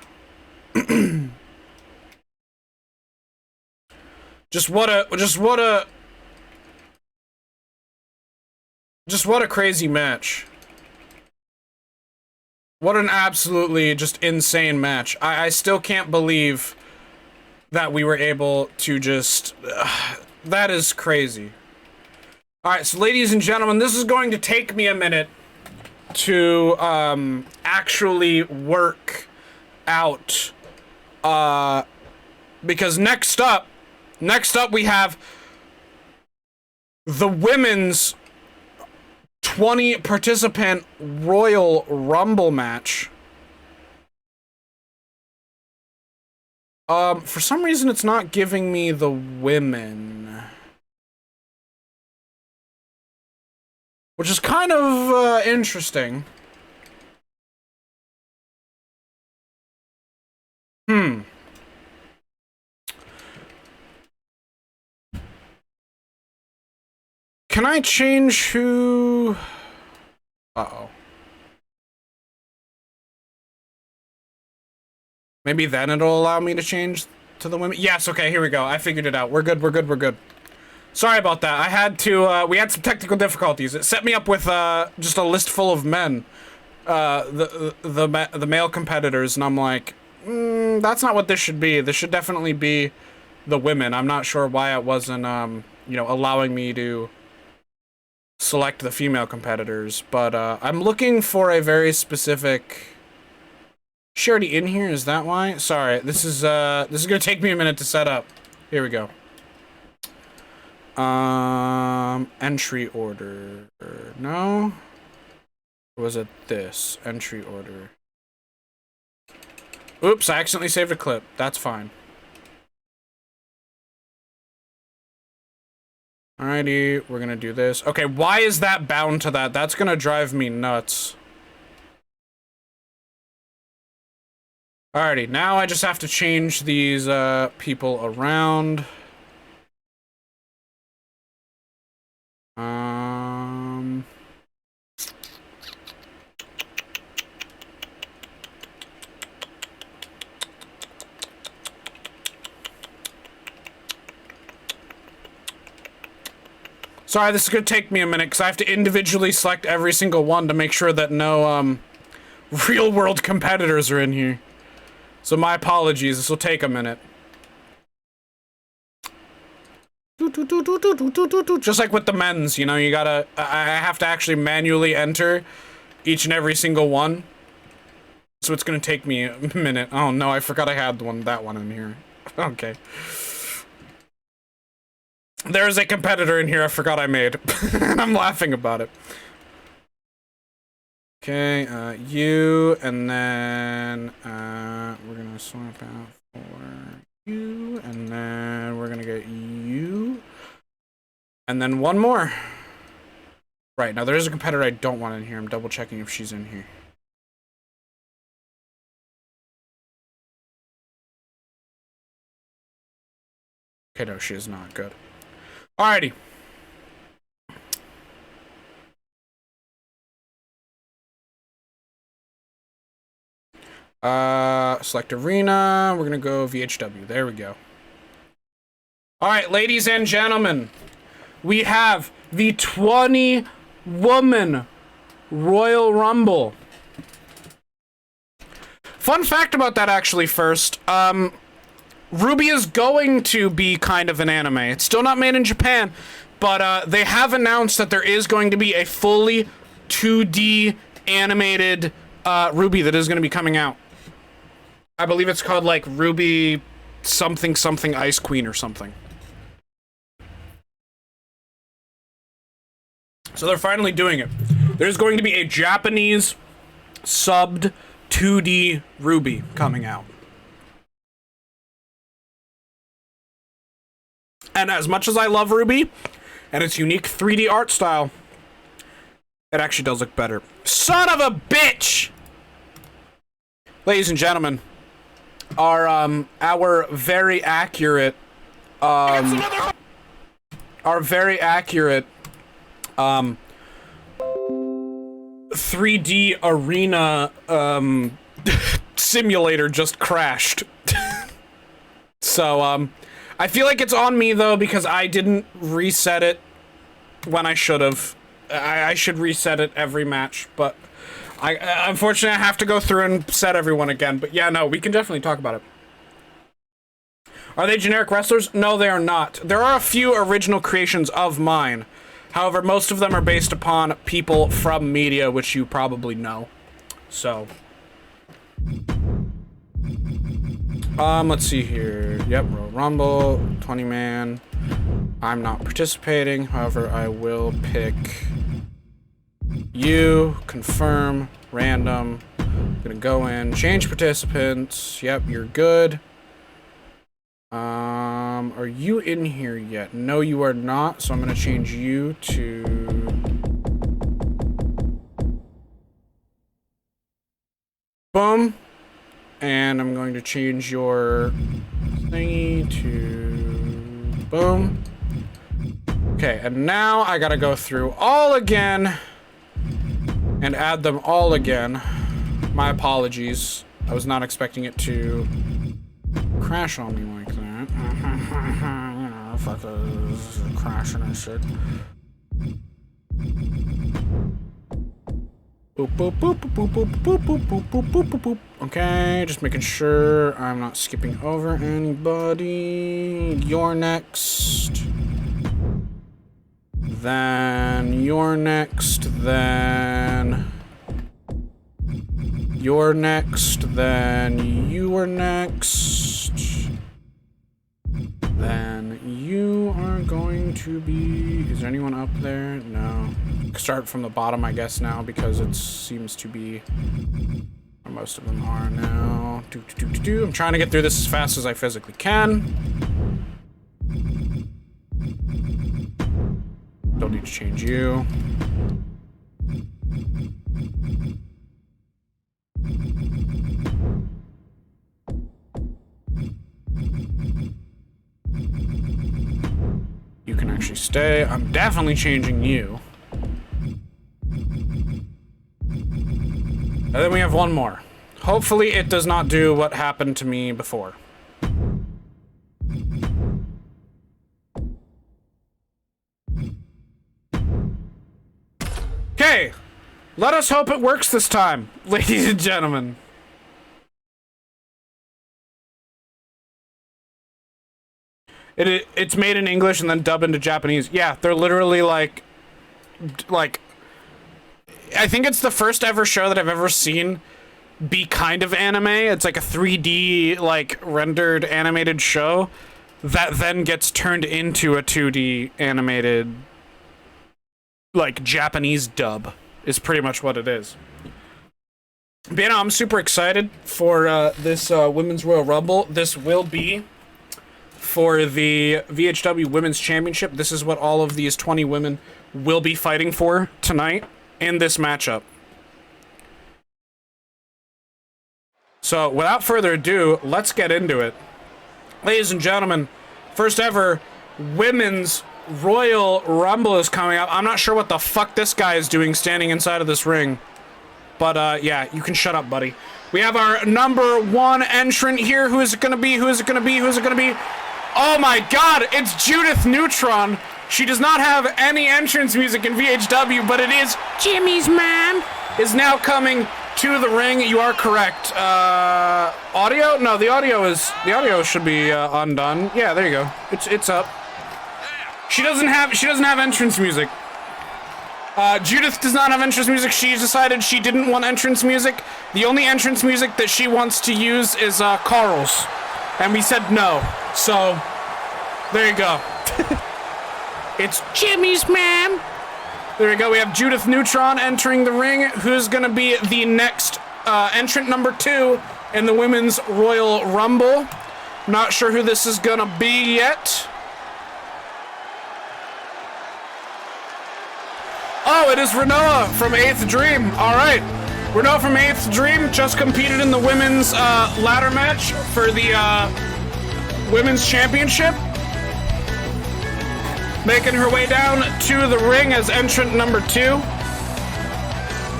Just what a crazy match. What an absolutely just insane match. I still can't believe that we were able to just that is crazy. Alright, so ladies and gentlemen, this is going to take me a minute to actually work out because next up we have the women's 20 participant Royal Rumble match. For some reason it's not giving me the women, which is kind of interesting. Can I change who? Uh-oh. Maybe then it'll allow me to change to the women. Yes, okay, here we go. I figured it out. We're good. Sorry about that. I had to, we had some technical difficulties. It set me up with, just a list full of men. The male competitors, and I'm like, that's not what this should be. This should definitely be the women. I'm not sure why it wasn't, you know, allowing me to select the female competitors, but I'm looking for a very specific. She already in here? Is that why? Sorry, this is gonna take me a minute to set up. Here we go. Entry order. No? Or was it this? Entry order. Oops, I accidentally saved a clip. That's fine. Alrighty, we're gonna do this. Okay, why is that bound to that? That's gonna drive me nuts. Alrighty, now I just have to change these people around. Sorry, this is gonna take me a minute because I have to individually select every single one to make sure that no real world competitors are in here. So my apologies, this will take a minute. Just like with the men's, you know, you gotta, I have to actually manually enter each and every single one. So it's gonna take me a minute. Oh no, I forgot I had that one in here. Okay. There's a competitor in here I forgot I made. And I'm laughing about it. Okay, you, and then, we're gonna swap out for you, and then we're gonna get you, and then one more. Right, now there's a competitor I don't want in here. I'm double checking if she's in here. Okay, no, she is not. Good. Alrighty. Select arena. We're gonna go VHW. There we go. Alright, ladies and gentlemen. We have the 20-woman Royal Rumble. Fun fact about that, actually, first. Ruby is going to be kind of an anime. It's still not made in Japan, but they have announced that there is going to be a fully 2D animated Ruby that is going to be coming out. I believe it's called, like, Ruby something something Ice Queen or something. So they're finally doing it. There's going to be a Japanese subbed 2D Ruby coming out. And as much as I love Ruby and its unique 3D art style, it actually does look better. Son of a bitch! Ladies and gentlemen, our very accurate 3D arena simulator just crashed. So I feel like it's on me though because I didn't reset it when I should have. I should reset it every match, but unfortunately I have to go through and set everyone again. But yeah, no, we can definitely talk about it. Are they generic wrestlers? No, they are not. There are a few original creations of mine. However, most of them are based upon people from media, which you probably know. So, let's see here. Yep, Royal Rumble, 20-man. I'm not participating. However, I will pick you, confirm, random. I'm gonna go in, change participants. Yep, you're good. Are you in here yet? No, you are not, so I'm gonna change you to... Boom. And I'm going to change your thingy to... Boom. Okay, and now I gotta go through all again and add them all again. My apologies. I was not expecting it to crash on me like that. You know, fuckers crashing and shit. Boop, boop, boop, boop, boop, boop, boop, boop, boop, boop, boop, boop. Okay, just making sure I'm not skipping over anybody. You're next. Then you're next. Then you're next. Then you are next. Then you are going to be... Is there anyone up there? No. Start from the bottom, I guess, now, because it seems to be where most of them are now. I'm trying to get through this as fast as I physically can. Don't need to change you. You can actually stay. I'm definitely changing you. And then we have one more. Hopefully it does not do what happened to me before. Okay, let us hope it works this time, ladies and gentlemen. It's made in English and then dubbed into Japanese. Yeah, they're literally like, I think it's the first ever show that I've ever seen be kind of anime. It's like a 3D, like, rendered animated show that then gets turned into a 2D animated, like, Japanese dub is pretty much what it is. But, you know, I'm super excited for this Women's Royal Rumble. This will be for the VHW Women's Championship. This is what all of these 20 women will be fighting for tonight in this matchup. So, without further ado, let's get into it. Ladies and gentlemen, first ever Women's Royal Rumble is coming up. I'm not sure what the fuck this guy is doing standing inside of this ring. But, yeah, you can shut up, buddy. We have our number one entrant here. Who is it gonna be? Who is it gonna be? Who is it gonna be? Oh my god, it's Judith Neutron. She does not have any entrance music in VHW, but it is Jimmy's Man is now coming to the ring. You are correct. Audio? No, the audio should be undone. Yeah, there you go. It's up. She doesn't have entrance music. Judith does not have entrance music. She's decided she didn't want entrance music. The only entrance music that she wants to use is Carl's. And we said no. So, there you go. It's Jimmy's Man. There we go. We have Judith Neutron entering the ring. Who's going to be the next entrant number 2 in the Women's Royal Rumble? Not sure who this is going to be yet. Oh, it is Renoa from 8th Dream. All right. Renoa from 8th Dream just competed in the women's ladder match for the Women's Championship. Making her way down to the ring as entrant number 2.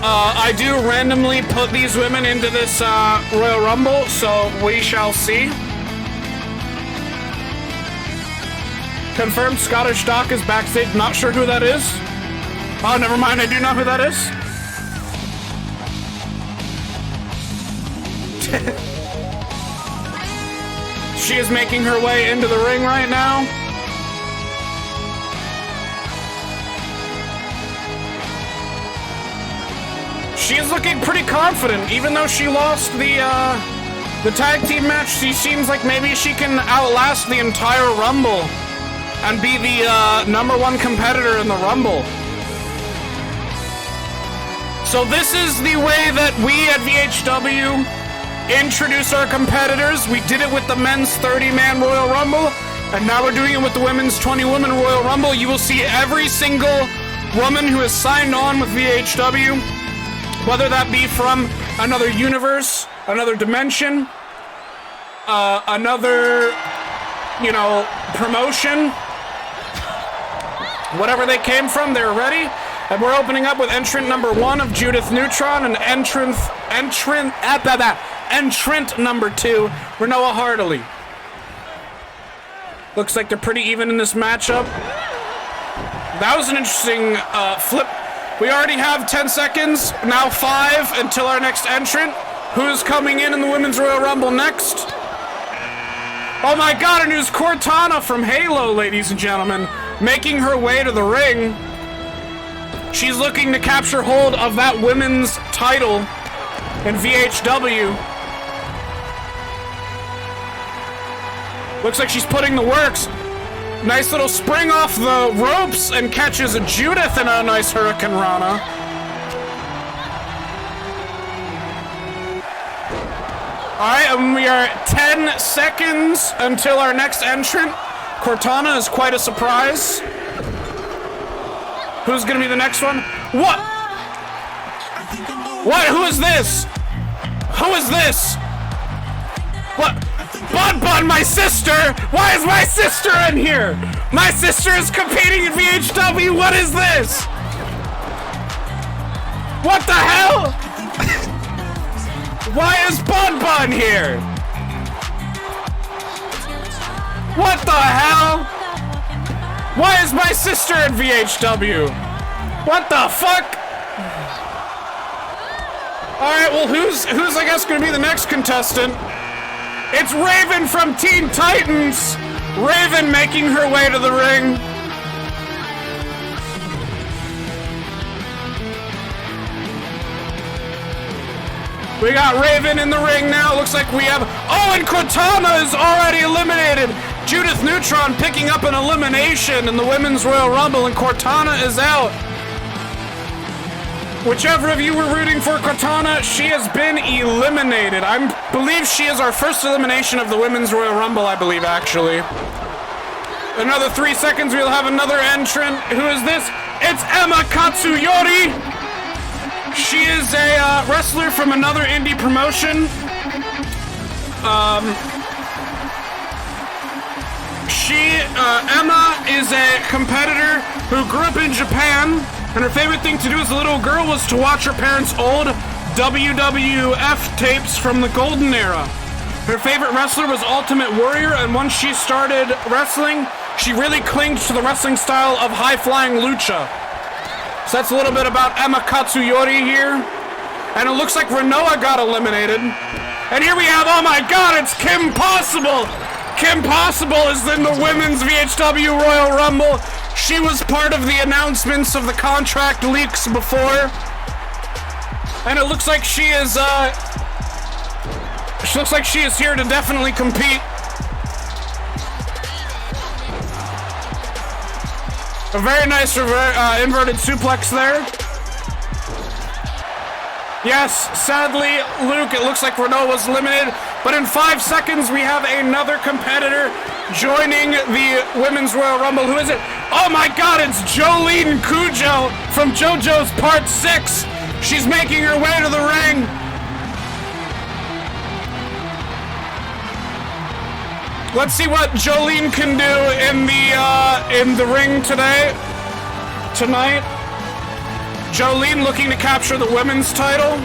I do randomly put these women into this Royal Rumble, so we shall see. Confirmed Scottish Doc is backstage. Not sure who that is. Oh, never mind. I do know who that is. She is making her way into the ring right now. She is looking pretty confident, even though she lost the tag team match. She seems like maybe she can outlast the entire Rumble and be the number 1 competitor in the Rumble. So this is the way that we at VHW introduce our competitors. We did it with the men's 30-man Royal Rumble, and now we're doing it with the women's 20-woman Royal Rumble. You will see every single woman who has signed on with VHW, whether that be from another universe, another dimension, another, you know, promotion, whatever they came from, they're ready. And we're opening up with entrant number 1 of Judith Neutron and entrant number 2, Renoa Hartley. Looks like they're pretty even in this matchup. That was an interesting flip. We already have 10 seconds, now 5 until our next entrant. Who's coming in the Women's Royal Rumble next? Oh my god, and it was Cortana from Halo, ladies and gentlemen, making her way to the ring. She's looking to capture hold of that women's title in VHW. Looks like she's putting the works. Nice little spring off the ropes and catches Judith in a nice Hurricane Rana. Alright, and we are 10 seconds until our next entrant. Cortana is quite a surprise. Who's gonna be the next one? What? What? Who is this? Who is this? What? Bunn, my sister! Why is my sister in here? My sister is competing in VHW. What is this? What the hell? Why is Bunn here? What the hell? Why is my sister in VHW? What the fuck? Alright, well, who's I guess gonna be the next contestant? It's Raven from Teen Titans! Raven making her way to the ring. We got Raven in the ring now. Looks like we have... Oh, and Cortana is already eliminated! Judith Neutron picking up an elimination in the Women's Royal Rumble, and Cortana is out. Whichever of you were rooting for Cortana, she has been eliminated. I believe she is our first elimination of the Women's Royal Rumble, I believe, actually. Another 3 seconds, we'll have another entrant. Who is this? It's Emma Katsuyori! She is a wrestler from another indie promotion. Emma is a competitor who grew up in Japan. And her favorite thing to do as a little girl was to watch her parents' old WWF tapes from the golden era. Her favorite wrestler was Ultimate Warrior, and once she started wrestling, she really clinged to the wrestling style of high-flying lucha. So that's a little bit about Emma Katsuyori here. And it looks like Renoa got eliminated. And here we have, oh my god, it's Kim Possible! Kim Possible is in the Women's VHW Royal Rumble. She was part of the announcements of the contract leaks before. And it looks like she is here to definitely compete. A very nice inverted suplex there. Yes, sadly, Luke, it looks like Renault was eliminated. But in 5 seconds, we have another competitor joining the Women's Royal Rumble. Who is it? Oh my god, it's Jolene Cujo from JoJo's Part 6. She's making her way to the ring. Let's see what Jolene can do in the ring tonight. Jolene looking to capture the women's title.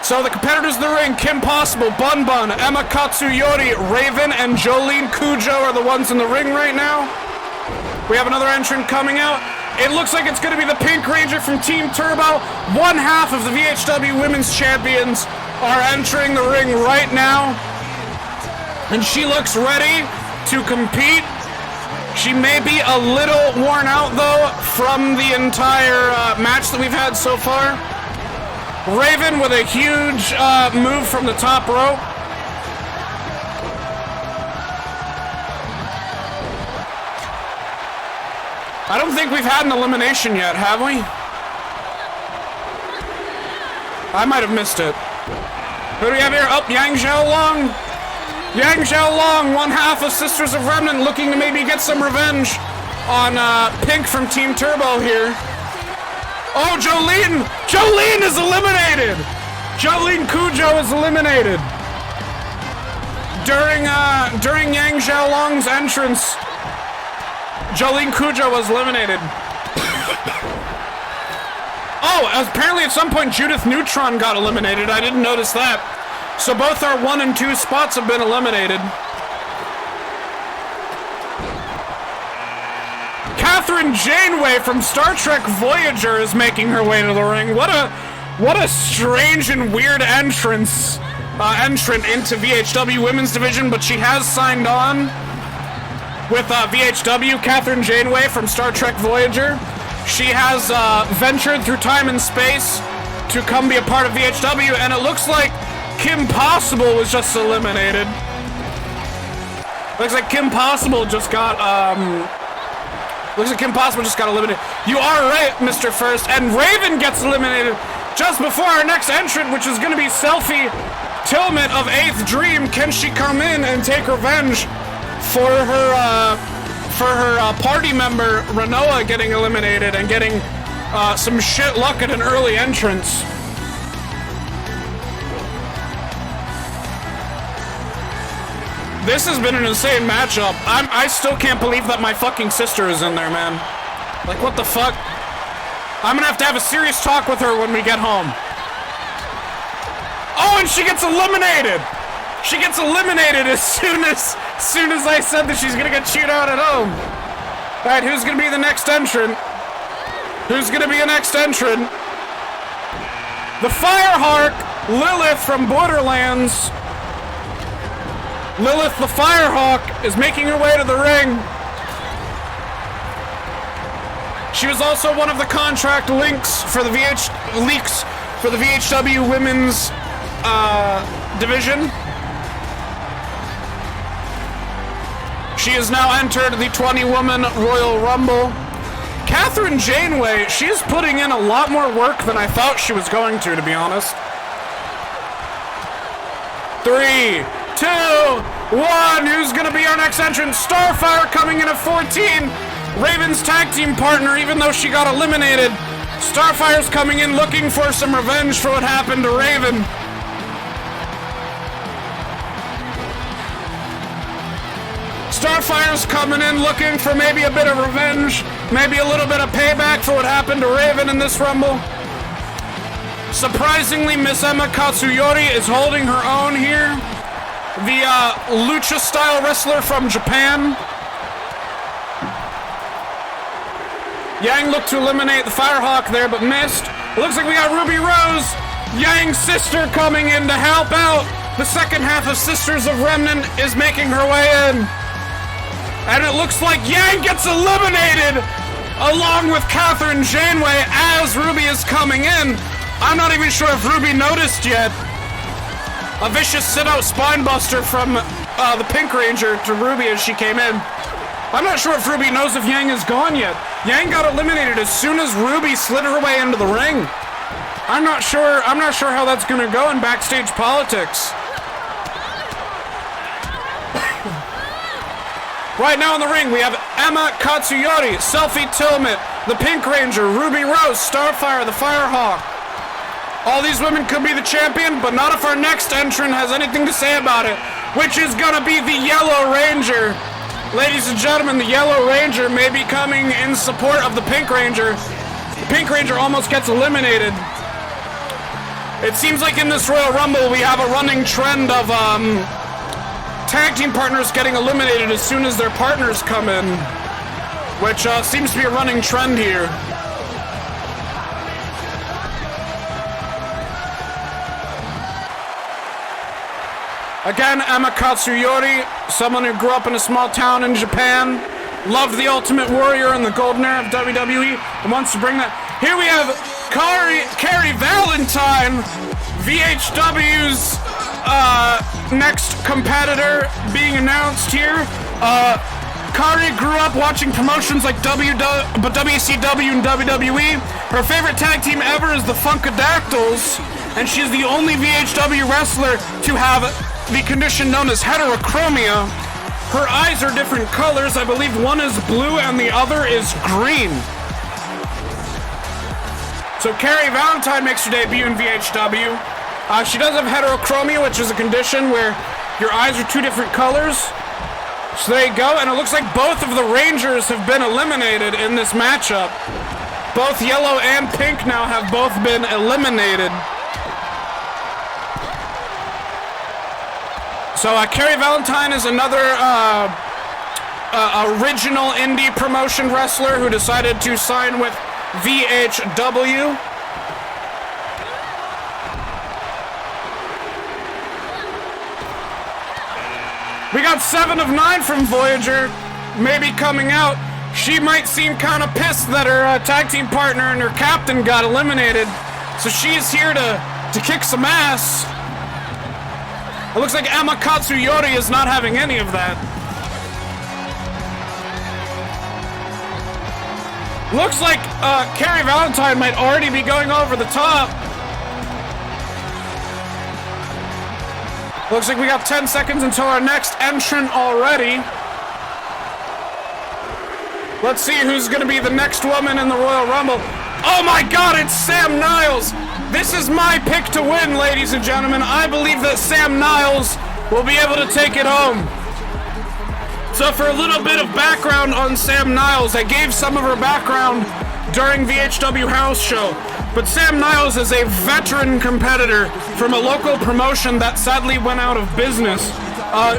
So the competitors in the ring, Kim Possible, Bunn, Emma Katsuyori, Raven, and Jolene Cujo are the ones in the ring right now. We have another entrant coming out. It looks like it's going to be the Pink Ranger from Team Turbo. One half of the VHW Women's Champions are entering the ring right now. And she looks ready to compete. She may be a little worn out, though, from the entire match that we've had so far. Raven with a huge move from the top rope. I don't think we've had an elimination yet, have we? I might have missed it. Who do we have here? Oh, Yang Xiaolong. Yang Xiaolong, one half of Sisters of Remnant, looking to maybe get some revenge on Pink from Team Turbo here. Oh, Jolene! Jolene is eliminated! Jolene Cujo is eliminated. During Yang Xiaolong's entrance, Jolene Cujo was eliminated. Oh, apparently at some point Judith Neutron got eliminated. I didn't notice that. So both our 1 and 2 spots have been eliminated. Kathryn Janeway from Star Trek Voyager is making her way to the ring. What a strange and weird entrant into VHW Women's Division, but she has signed on with VHW. Kathryn Janeway from Star Trek Voyager. She has ventured through time and space to come be a part of VHW, and it looks like Kim Possible was just eliminated. Looks like Kim Possible just got, eliminated. You are right, Mr. First. And Raven gets eliminated just before our next entrant, which is going to be Selfie Tillman of 8th Dream. Can she come in and take revenge for her party member, Renoa, getting eliminated and getting some shit luck at an early entrance? This has been an insane matchup. I still can't believe that my fucking sister is in there, man. Like, what the fuck? I'm gonna have to have a serious talk with her when we get home. Oh, and she gets eliminated! She gets eliminated as soon as I said that she's gonna get chewed out at home. Alright, who's gonna be the next entrant? Who's gonna be the next entrant? The Firehawk, Lilith from Borderlands. Lilith the Firehawk is making her way to the ring. She was also one of the contract leaks for the VHW women's division. She has now entered the 20-woman Royal Rumble. Kathryn Janeway, she's putting in a lot more work than I thought she was going to be honest. 3, 2, 1. Who's gonna be our next entrant? Starfire coming in at 14. Raven's tag team partner, even though she got eliminated. Starfire's coming in looking for some revenge for what happened to Raven. Starfire's coming in looking for maybe a bit of revenge, maybe a little bit of payback for what happened to Raven in this Rumble. Surprisingly, Miss Emma Katsuyori is holding her own here. The lucha-style wrestler from Japan. Yang looked to eliminate the Firehawk there, but missed. It looks like we got Ruby Rose, Yang's sister, coming in to help out. The second half of Sisters of Remnant is making her way in. And it looks like Yang gets eliminated along with Kathryn Janeway as Ruby is coming in. I'm not even sure if Ruby noticed yet. A vicious sit-out spinebuster from the Pink Ranger to Ruby as she came in. I'm not sure if Ruby knows if Yang is gone yet. Yang got eliminated as soon as Ruby slid her way into the ring. I'm not sure how that's gonna go in backstage politics. Right now in the ring, we have Emma Katsuyori, Selfie Tillman, the Pink Ranger, Ruby Rose, Starfire, the Firehawk. All these women could be the champion, but not if our next entrant has anything to say about it, which is gonna be the Yellow Ranger. Ladies and gentlemen, the Yellow Ranger may be coming in support of the Pink Ranger. The Pink Ranger almost gets eliminated. It seems like in this Royal Rumble, we have a running trend of tag team partners getting eliminated as soon as their partners come in, which seems to be a running trend here. Again, Emma Katsuyori, someone who grew up in a small town in Japan, loved the Ultimate Warrior and the golden era of WWE, and wants to bring that. Here we have Carrie Valentine, VHW's next competitor being announced here. Kari grew up watching promotions like WCW and WWE. Her favorite tag team ever is the Funkadactyls, and she's the only VHW wrestler to have the condition known as heterochromia. Her eyes are different colors. I believe one is blue and the other is green. So Carrie Valentine makes her debut in VHW. She does have heterochromia, which is a condition where your eyes are two different colors. So there you go, and it looks like both of the Rangers have been eliminated in this matchup. Both Yellow and Pink now have both been eliminated. So Carrie Valentine is another original indie promotion wrestler who decided to sign with VHW. We got 7 of 9 from Voyager, maybe coming out. She might seem kind of pissed that her tag team partner and her captain got eliminated. So she's here to kick some ass. It looks like Emma Katsuyori is not having any of that. Looks like Carrie Valentine might already be going over the top. Looks like we got 10 seconds until our next entrant already. Let's see who's gonna be the next woman in the Royal Rumble. Oh my God, it's Sam Niles! This is my pick to win, ladies and gentlemen. I believe that Sam Niles will be able to take it home. So for a little bit of background on Sam Niles, I gave some of her background during VHW House Show. But Sam Niles is a veteran competitor from a local promotion that sadly went out of business.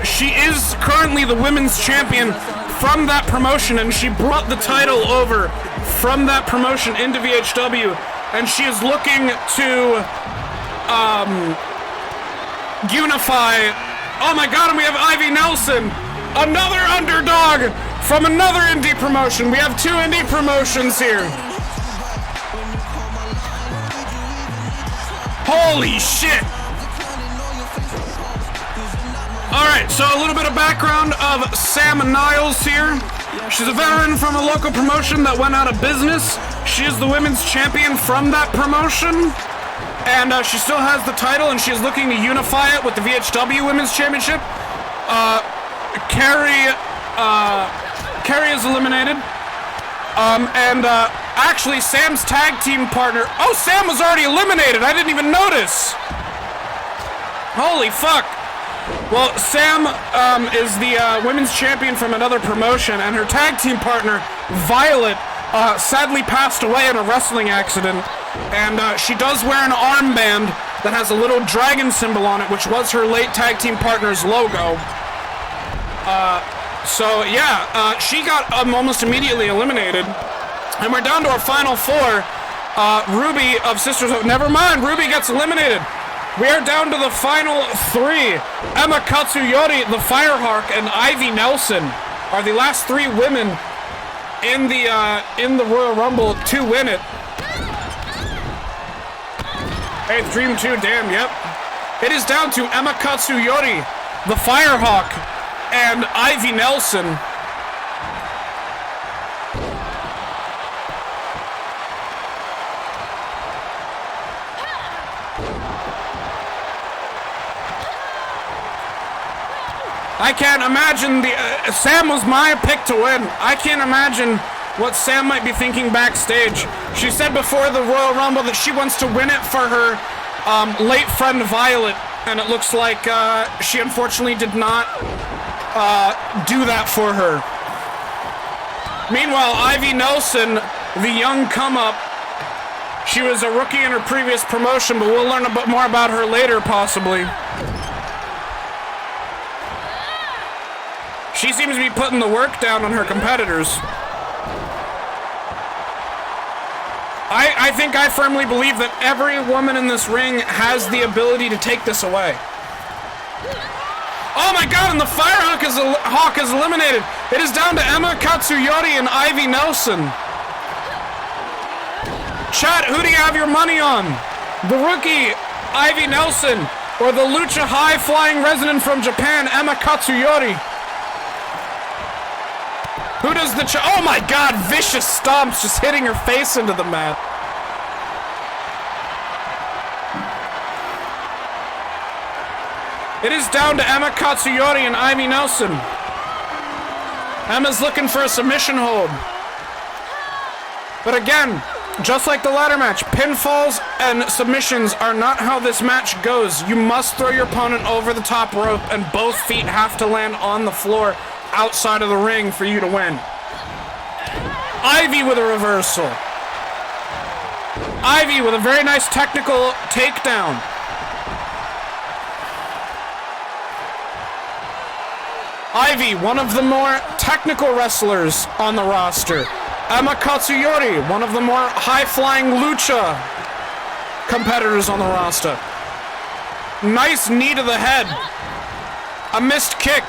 She is currently the women's champion from that promotion, and she brought the title over from that promotion into VHW, and she is looking to unify. Oh my God, and we have Ivy Nelson, another underdog from another indie promotion. We have two indie promotions here. Holy shit! Alright, so a little bit of background of Sam Niles here. She's a veteran from a local promotion that went out of business. She is the women's champion from that promotion. And she still has the title, and she is looking to unify it with the VHW Women's Championship. Carrie is eliminated. Actually, Sam's tag team partner... Oh, Sam was already eliminated! I didn't even notice! Holy fuck! Well, Sam is the women's champion from another promotion, and her tag team partner, Violet, sadly passed away in a wrestling accident. And she does wear an armband that has a little dragon symbol on it, which was her late tag team partner's logo. She got almost immediately eliminated. And we're down to our final four. Ruby of Sisters of... Never mind, Ruby gets eliminated. We are down to the final three. Emma Katsuyori, the Firehawk, and Ivy Nelson are the last three women in the Royal Rumble to win it. Hey, Dream 2, damn, yep. It is down to Emma Katsuyori, the Firehawk, and Ivy Nelson. I can't imagine Sam was my pick to win. I can't imagine what Sam might be thinking backstage. She said before the Royal Rumble that she wants to win it for her late friend Violet, and it looks like she unfortunately did not do that for her. Meanwhile, Ivy Nelson, the young come-up, she was a rookie in her previous promotion, but we'll learn a bit more about her later, possibly. She seems to be putting the work down on her competitors. I firmly believe that every woman in this ring has the ability to take this away. Oh my God, and the Firehawk is eliminated. It is down to Emma Katsuyori and Ivy Nelson. Chat, who do you have your money on? The rookie, Ivy Nelson, or the Lucha high-flying resident from Japan, Emma Katsuyori? Who does the oh my God, vicious stomps just hitting her face into the mat. It is down to Emma Katsuyori and Ivy Nelson. Emma's looking for a submission hold. But again, just like the ladder match, pinfalls and submissions are not how this match goes. You must throw your opponent over the top rope, and both feet have to land on the floor outside of the ring for you to win. Ivy with a reversal. Ivy with a very nice technical takedown. Ivy, one of the more technical wrestlers on the roster. Emma Katsuyori, one of the more high-flying lucha competitors on the roster. Nice knee to the head. A missed kick.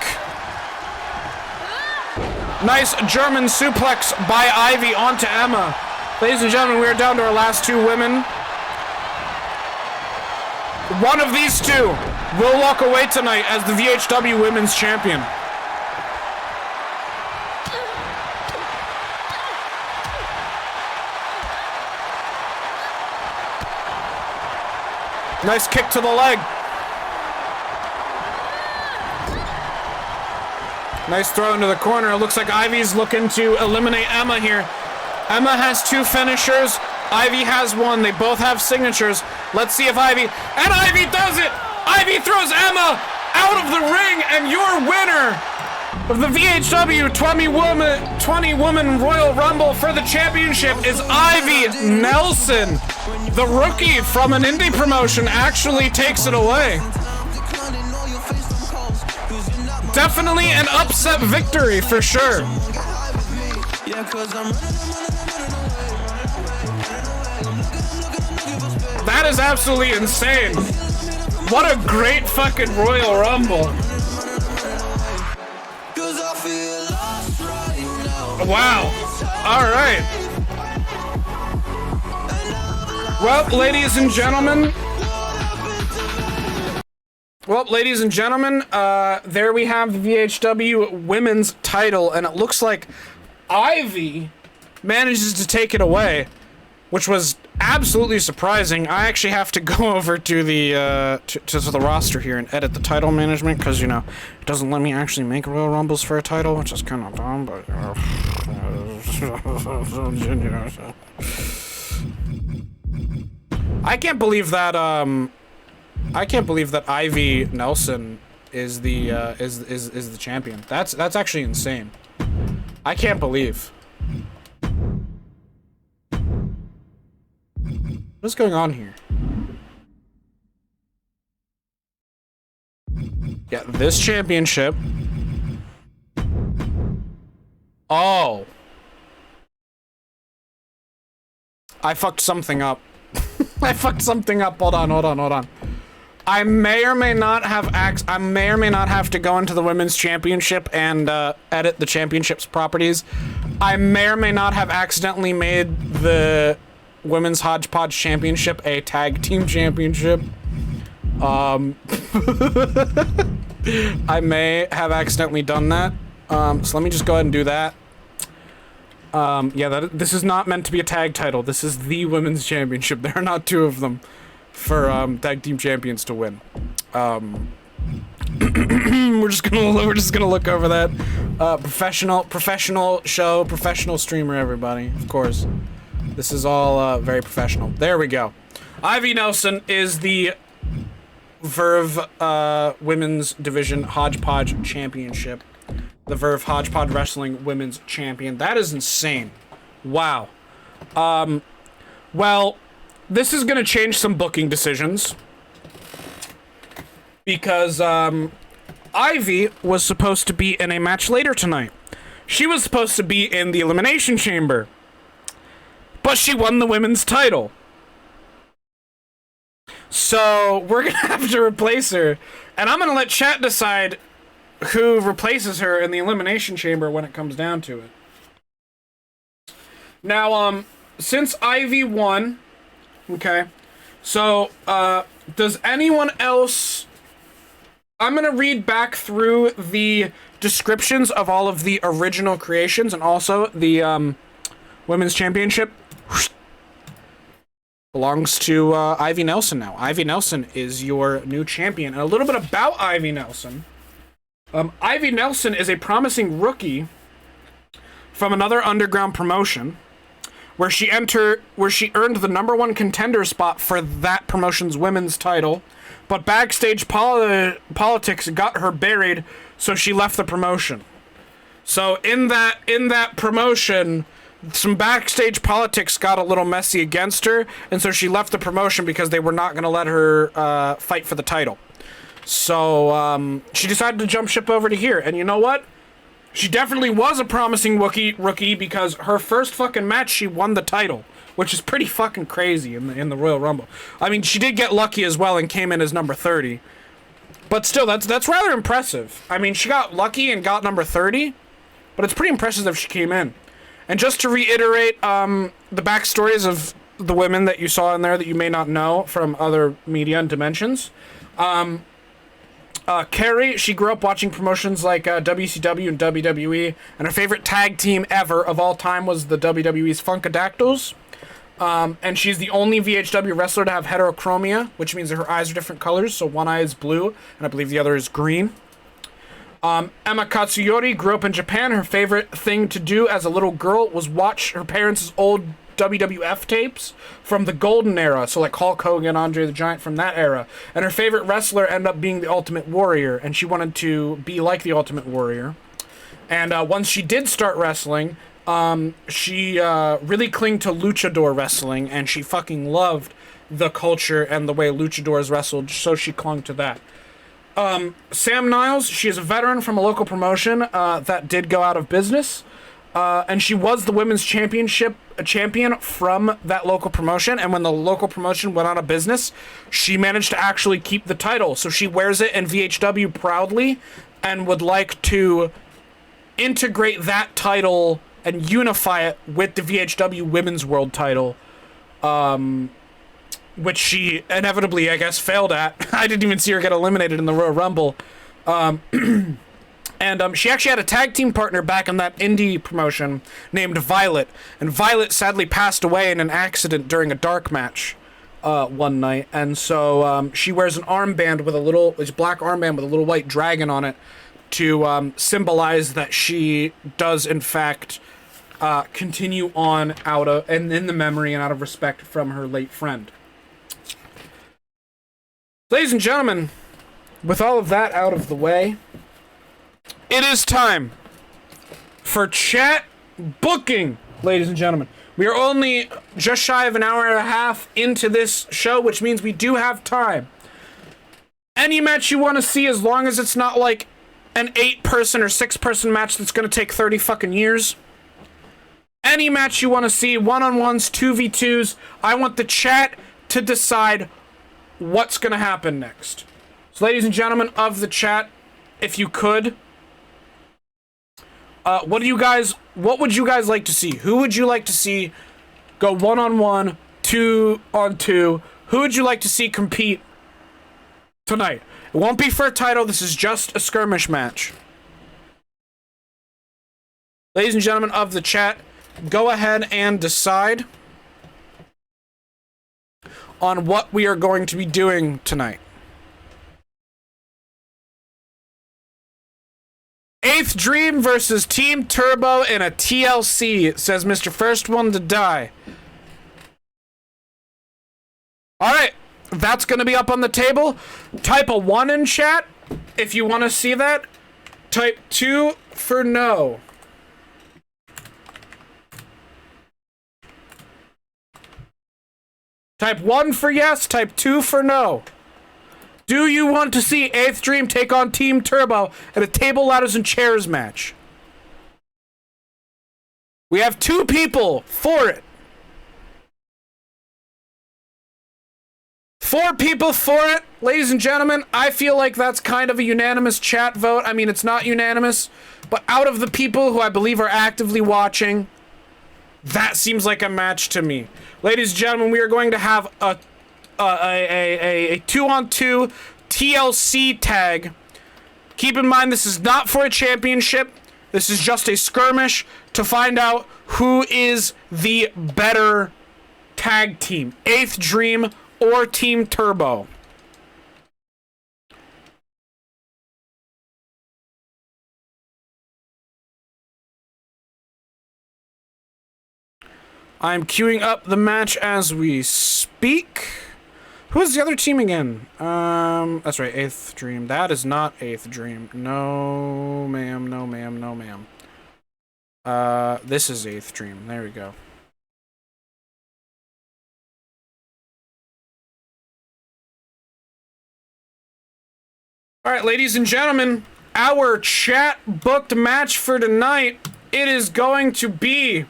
Nice German suplex by Ivy onto Emma. Ladies and gentlemen, we are down to our last two women. One of these two will walk away tonight as the VHW Women's Champion. Nice kick to the leg. Nice throw into the corner. It looks like Ivy's looking to eliminate Emma here. Emma has 2 finishers. Ivy has 1. They both have signatures. Let's see if Ivy... And Ivy does it! Ivy throws Emma out of the ring, and your winner of the VHW 20-woman Royal Rumble for the championship is Ivy Nelson. The rookie from an indie promotion actually takes it away. Definitely an upset victory for sure. That is absolutely insane. What a great fucking Royal Rumble. Wow. All right. Well, ladies and gentlemen. There we have the VHW Women's title, and it looks like Ivy manages to take it away, which was absolutely surprising. I actually have to go over to the to the roster here and edit the title management, because, you know, it doesn't let me actually make Royal Rumbles for a title, which is kind of dumb, but... I can't believe that, Ivy Nelson is the champion. That's actually insane. I can't believe. What's going on here? Yeah, this championship. Oh. I fucked something up. I fucked something up. Hold on. I may or may not have to go into the women's championship and edit the championship's properties. I may or may not have accidentally made the women's hodgepodge championship a tag team championship. I may have accidentally done that. So let me just go ahead and do that. Yeah, this is not meant to be a tag title. This is the women's championship. There are not 2 of them for tag team champions to win. We're just gonna look over that. Professional show, professional streamer, everybody. Of course, this is all very professional. There we go. Ivy Nelson is the Verve Women's Division Hodgepodge Championship. The Verve Hodgepodge Wrestling Women's Champion. That is insane. Wow. Well, this is gonna change some booking decisions, because Ivy was supposed to be in a match later tonight. She was supposed to be in the Elimination Chamber, but she won the women's title. So we're gonna have to replace her, and I'm gonna let chat decide who replaces her in the Elimination Chamber when it comes down to it. Now, since Ivy won, okay, so, does anyone else... I'm gonna read back through the descriptions of all of the original creations, and also the, Women's Championship belongs to, Ivy Nelson now. Ivy Nelson is your new champion. And a little bit about Ivy Nelson. Ivy Nelson is a promising rookie from another underground promotion, where she earned the #1 contender spot for that promotion's women's title, but backstage politics got her buried, so she left the promotion. So in that promotion, some backstage politics got a little messy against her, and so she left the promotion because they were not going to let her fight for the title. So she decided to jump ship over to here, and you know what? She definitely was a promising rookie, because her first fucking match, she won the title, which is pretty fucking crazy in the Royal Rumble. I mean, she did get lucky as well and came in as number 30. But still, that's rather impressive. I mean, she got lucky and got number 30, but it's pretty impressive if she came in. And just to reiterate the backstories of the women that you saw in there that you may not know from other media and dimensions, Carrie, she grew up watching promotions like WCW and WWE, and her favorite tag team ever of all time was the WWE's Funkadactyls. And she's the only VHW wrestler to have heterochromia, which means that her eyes are different colors, so one eye is blue, and I believe the other is green. Emma Katsuyori grew up in Japan. Her favorite thing to do as a little girl was watch her parents' old WWF tapes from the golden era, so like Hulk Hogan, Andre the Giant from that era. And her favorite wrestler ended up being the Ultimate Warrior, and she wanted to be like the Ultimate Warrior. And once she did start wrestling, she really clung to luchador wrestling, and she fucking loved the culture and the way luchadors wrestled, so she clung to that. Sam Niles, she is a veteran from a local promotion that did go out of business. And she was the women's championship champion from that local promotion. And when the local promotion went out of business, she managed to actually keep the title. So she wears it in VHW proudly and would like to integrate that title and unify it with the VHW Women's World title, which she inevitably, I guess, failed at. I didn't even see her get eliminated in the Royal Rumble. And she actually had a tag team partner back in that indie promotion named Violet. And Violet sadly passed away in an accident during a dark match one night. And so she wears an armband with it's a black armband with a little white dragon on it to symbolize that she does, in fact, continue on out of, and in the memory and out of respect from her late friend. Ladies and gentlemen, with all of that out of the way, it is time for chat booking, ladies and gentlemen. We are only just shy of an hour and a half into this show, which means we do have time. Any match you want to see, as long as it's not like an 8-person or 6-person match that's going to take 30 fucking years. Any match you want to see, one-on-ones, 2v2s, I want the chat to decide what's going to happen next. So, ladies and gentlemen of the chat, if you could, what would you guys like to see? Who would you like to see go 1-on-1, 2-on-2? Who would you like to see compete tonight? It won't be for a title. This is just a skirmish match. Ladies and gentlemen of the chat, go ahead and decide on what we are going to be doing tonight. 8th Dream versus Team Turbo in a TLC, says Mr. First One to Die. Alright, that's going to be up on the table. Type a 1 in chat if you want to see that. Type 2 for no. Type 1 for yes, type 2 for no. Do you want to see 8th Dream take on Team Turbo at a table, ladders, and chairs match? We have 2 people for it. 4 people for it. Ladies and gentlemen, I feel like that's kind of a unanimous chat vote. I mean, it's not unanimous, but out of the people who I believe are actively watching, that seems like a match to me. Ladies and gentlemen, we are going to have a 2-on-2 TLC tag. Keep in mind, this is not for a championship. This is just a skirmish to find out who is the better tag team, 8th Dream or Team Turbo. I'm queuing up the match as we speak. Who is the other team again? That's right, 8th Dream. That is not 8th Dream. No, ma'am, no, ma'am, no, ma'am. This is 8th Dream. There we go. Alright, ladies and gentlemen, our chat booked match for tonight, it is going to be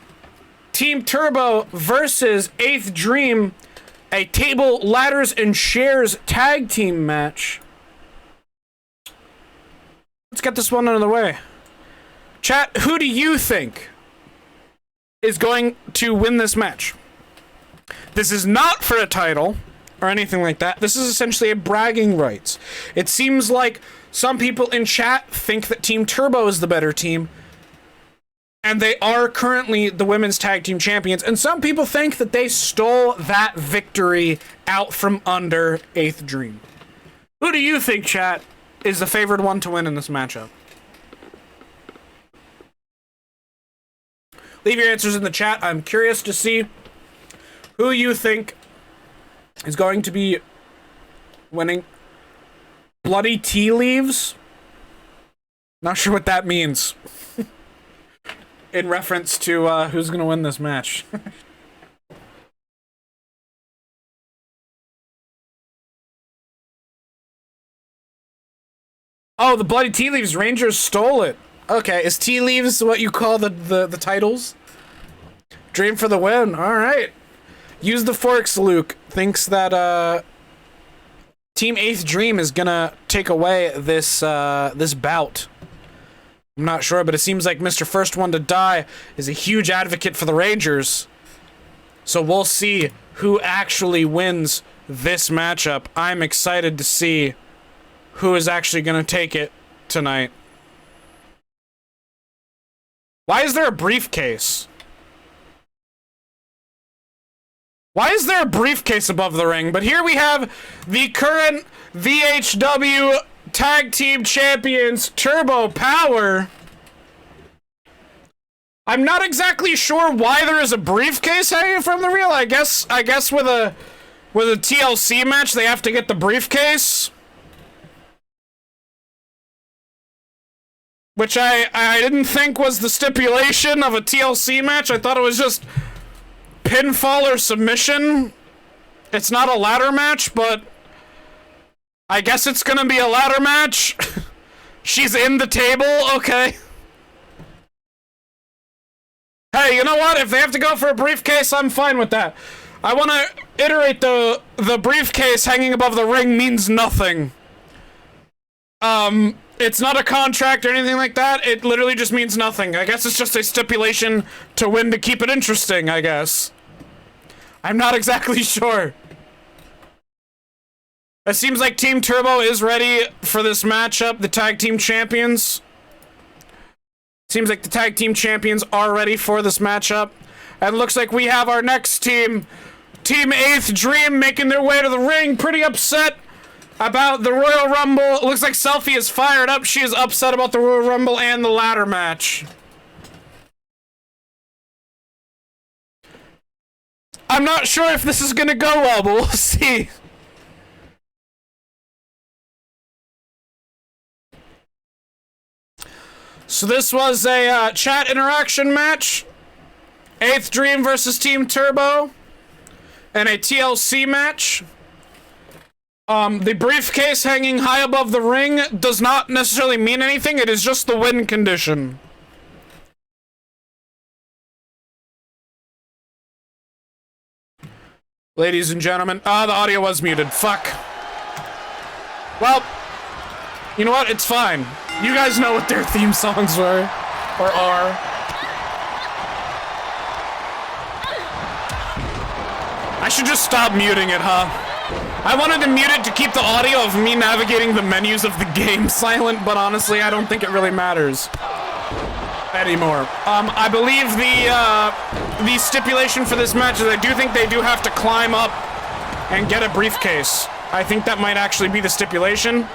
Team Turbo versus 8th Dream, a table, ladders, and chairs tag team match. Let's get this one out of the way. Chat, who do you think is going to win this match? This is not for a title or anything like that. This is essentially a bragging rights. It seems like Some people in chat think that Team Turbo is the better team, and they are currently the women's tag team champions, and some people think that they stole that victory out from under 8th Dream. Who do you think, chat, is the favored one to win in this matchup? Leave your answers in the chat. I'm curious to see who you think is going to be winning. Bloody tea leaves? Not sure what that means. In reference to who's going to win this match. Oh, the bloody tea leaves. Rangers stole it. Okay, is tea leaves what you call the titles? Dream for the win. All right. Use the forks, Luke. Thinks that Team 8th Dream is gonna take away this this bout. I'm not sure, but it seems like Mr. First One to Die is a huge advocate for the Rangers. So we'll see who actually wins this matchup. I'm excited to see who is actually gonna take it tonight. Why is there a briefcase? Why is there a briefcase above the ring? But here we have the current VHW Tag Team Champions, Turbo Power. I'm not exactly sure why there is a briefcase hanging from the reel. I guess with a TLC match they have to get the briefcase. Which I didn't think was the stipulation of a TLC match. I thought it was just pinfall or submission. It's not a ladder match, but I guess it's gonna be a ladder match. She's in the table, okay. Hey, you know what? If they have to go for a briefcase, I'm fine with that. I want to iterate the briefcase hanging above the ring means nothing. It's not a contract or anything like that. It literally just means nothing. I guess it's just a stipulation to win to keep it interesting, I guess. I'm not exactly sure. It seems like Team Turbo is ready for this matchup, the Tag Team Champions. Seems like the Tag Team Champions are ready for this matchup. And looks like we have our next team, Team 8th Dream, making their way to the ring. Pretty upset about the Royal Rumble. It looks like Selfie is fired up. She is upset about the Royal Rumble and the ladder match. I'm not sure if this is gonna go well, but we'll see. So this was a chat interaction match. 8th Dream versus Team Turbo. And a TLC match. The briefcase hanging high above the ring does not necessarily mean anything. It is just the win condition. Ladies and gentlemen. Ah, the audio was muted. Fuck. Well, you know what? It's fine. You guys know what their theme songs were. Or are. I should just stop muting it, huh? I wanted to mute it to keep the audio of me navigating the menus of the game silent, but honestly, I don't think it really matters anymore. I believe the stipulation for this match is I do think they do have to climb up and get a briefcase. I think that might actually be the stipulation.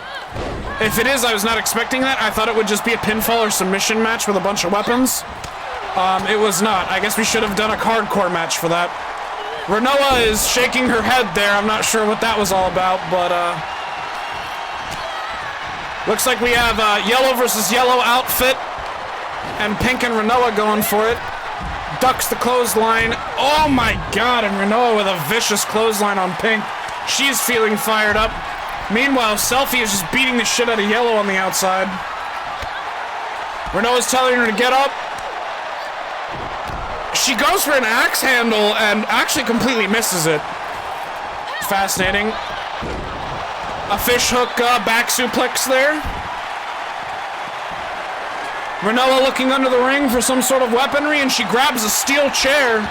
If it is, I was not expecting that. I thought it would just be a pinfall or submission match with a bunch of weapons. It was not. I guess we should have done a hardcore match for that. Renoa is shaking her head there. I'm not sure what that was all about, but looks like we have yellow versus yellow outfit, and Pink and Renoa going for it. Ducks the clothesline. Oh my god, and Renoa with a vicious clothesline on Pink. She's feeling fired up. Meanwhile, Selfie is just beating the shit out of Yellow on the outside. Renoa's telling her to get up. She goes for an axe handle and actually completely misses it. Fascinating. A fish hook back suplex there. Renoa looking under the ring for some sort of weaponry, and she grabs a steel chair.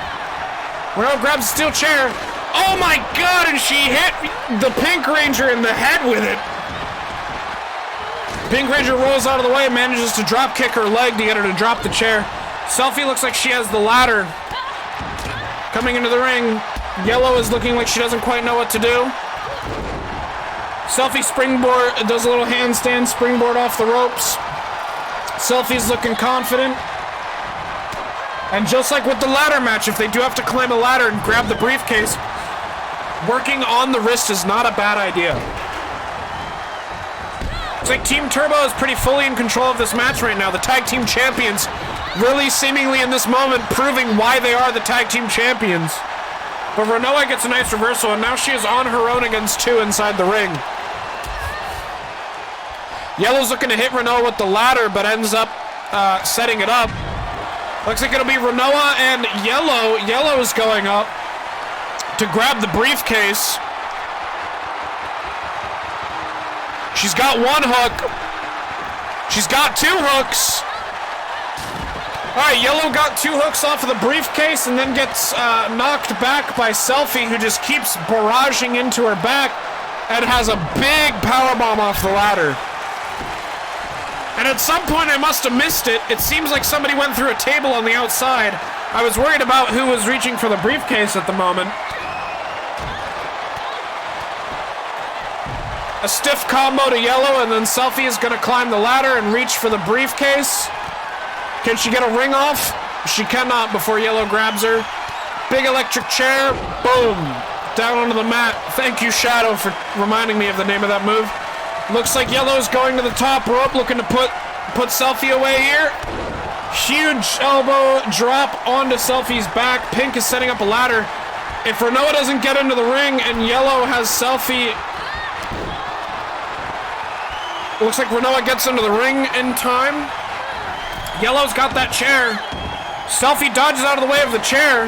Renoa grabs a steel chair. Oh my god, and she hit the Pink Ranger in the head with it. Pink Ranger rolls out of the way, manages to drop kick her leg to get her to drop the chair. Selfie looks like she has the ladder. Coming into the ring, Yellow is looking like she doesn't quite know what to do. Selfie springboard, does a little handstand springboard off the ropes. Selfie's looking confident. And just like with the ladder match, if they do have to climb a ladder and grab the briefcase, working on the wrist is not a bad idea. Looks like Team Turbo is pretty fully in control of this match right now. The tag team champions really seemingly in this moment proving why they are the tag team champions. But Renoa gets a nice reversal, and now she is on her own against two inside the ring. Yellow's looking to hit Renoa with the ladder, but ends up setting it up. Looks like it'll be Renoa and Yellow. Yellow is going up to grab the briefcase. She's got one hook. She's got two hooks. All right, Yellow got two hooks off of the briefcase and then gets knocked back by Selfie, who just keeps barraging into her back and has a big powerbomb off the ladder. And at some point, I must have missed it. It seems like somebody went through a table on the outside. I was worried about who was reaching for the briefcase at the moment. A stiff combo to Yellow, and then Selfie is going to climb the ladder and reach for the briefcase. Can she get a ring off? She cannot before Yellow grabs her. Big electric chair. Boom. Down onto the mat. Thank you, Shadow, for reminding me of the name of that move. Looks like Yellow's going to the top rope, looking to put Selfie away here. Huge elbow drop onto Selfie's back. Pink is setting up a ladder. If Renoa doesn't get into the ring and Yellow has Selfie... Looks like Renoa gets into the ring in time. Yellow's got that chair. Selfie dodges out of the way of the chair.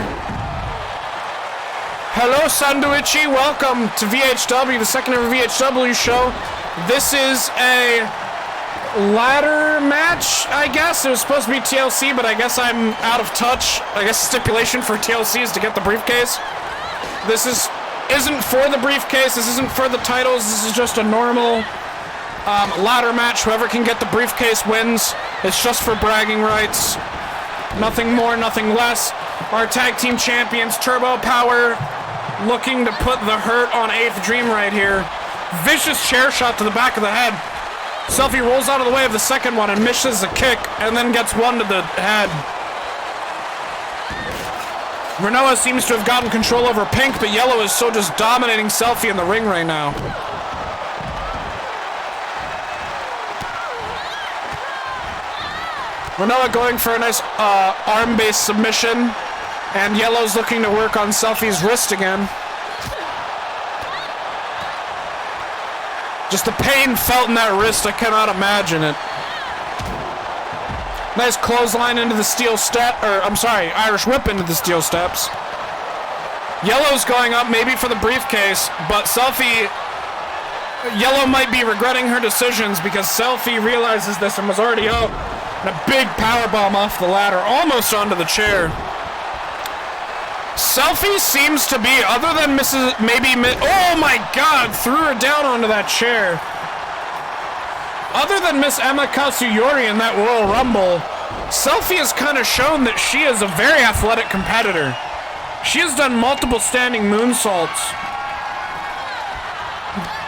Hello, Sanduichi. Welcome to VHW, the second ever VHW show. This is a ladder match, I guess. It was supposed to be TLC, but I guess I'm out of touch. I guess the stipulation for TLC is to get the briefcase. This isn't for the briefcase. This isn't for the titles. This is just a normal ladder match. Whoever can get the briefcase wins. It's just for bragging rights. Nothing more, nothing less. Our tag team champions, Turbo Power, looking to put the hurt on 8th Dream right here. Vicious chair shot to the back of the head. Selfie rolls out of the way of the second one and misses a kick and then gets one to the head. Renoa seems to have gotten control over Pink, but Yellow is so just dominating Selfie in the ring right now. Renoa going for a nice arm-based submission, and Yellow's looking to work on Selfie's wrist again. Just the pain felt in that wrist, I cannot imagine it. Nice clothesline into the steel step, Irish whip into the steel steps. Yellow's going up, maybe for the briefcase, but Yellow might be regretting her decisions because Selfie realizes this and was already up. And a big powerbomb off the ladder, almost onto the chair. Selfie seems to be, other than oh my God, threw her down onto that chair. Other than Miss Emma Katsuyori in that Royal Rumble, Selfie has kind of shown that she is a very athletic competitor. She has done multiple standing moonsaults.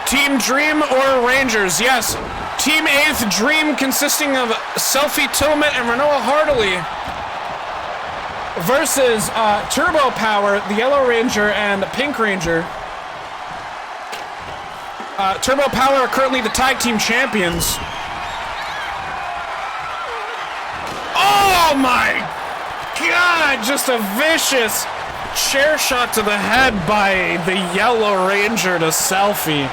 Team Dream or Rangers? Yes. Team 8th Dream consisting of Selfie Tillman and Renoa Hartley versus Turbo Power, the Yellow Ranger, and Pink Ranger. Turbo Power are currently the tag team champions. Oh my God! Just a vicious chair shot to the head by the Yellow Ranger to Selfie.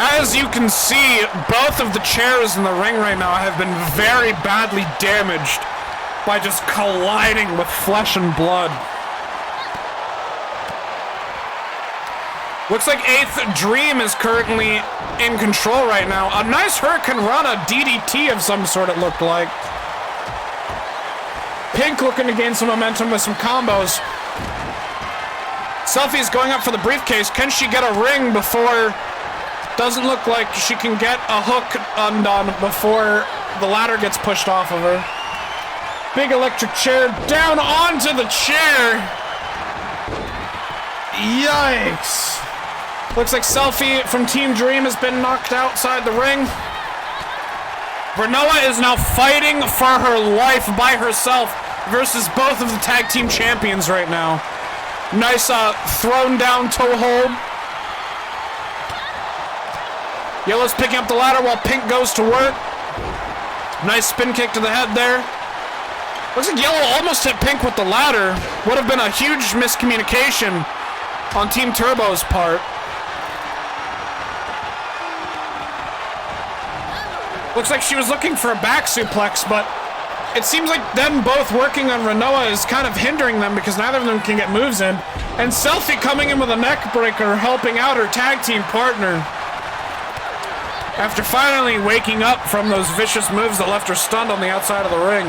As you can see, both of the chairs in the ring right now have been very badly damaged by just colliding with flesh and blood. Looks like 8th Dream is currently in control right now. A nice Hurricane Rana DDT of some sort, it looked like. Pink looking to gain some momentum with some combos. Selfie's going up for the briefcase. Can she get a ring before Doesn't look like she can get a hook undone before the ladder gets pushed off of her. Big electric chair down onto the chair. Yikes. Looks like Selfie from Team Dream has been knocked outside the ring. Renoa is now fighting for her life by herself versus both of the tag team champions right now. Nice thrown down toe hold. Yellow's picking up the ladder while Pink goes to work. Nice spin kick to the head there. Looks like Yellow almost hit Pink with the ladder. Would have been a huge miscommunication on Team Turbo's part. Looks like she was looking for a back suplex, but it seems like them both working on Renoa is kind of hindering them because neither of them can get moves in. And Selfie coming in with a neck breaker, helping out her tag team partner. After finally waking up from those vicious moves that left her stunned on the outside of the ring.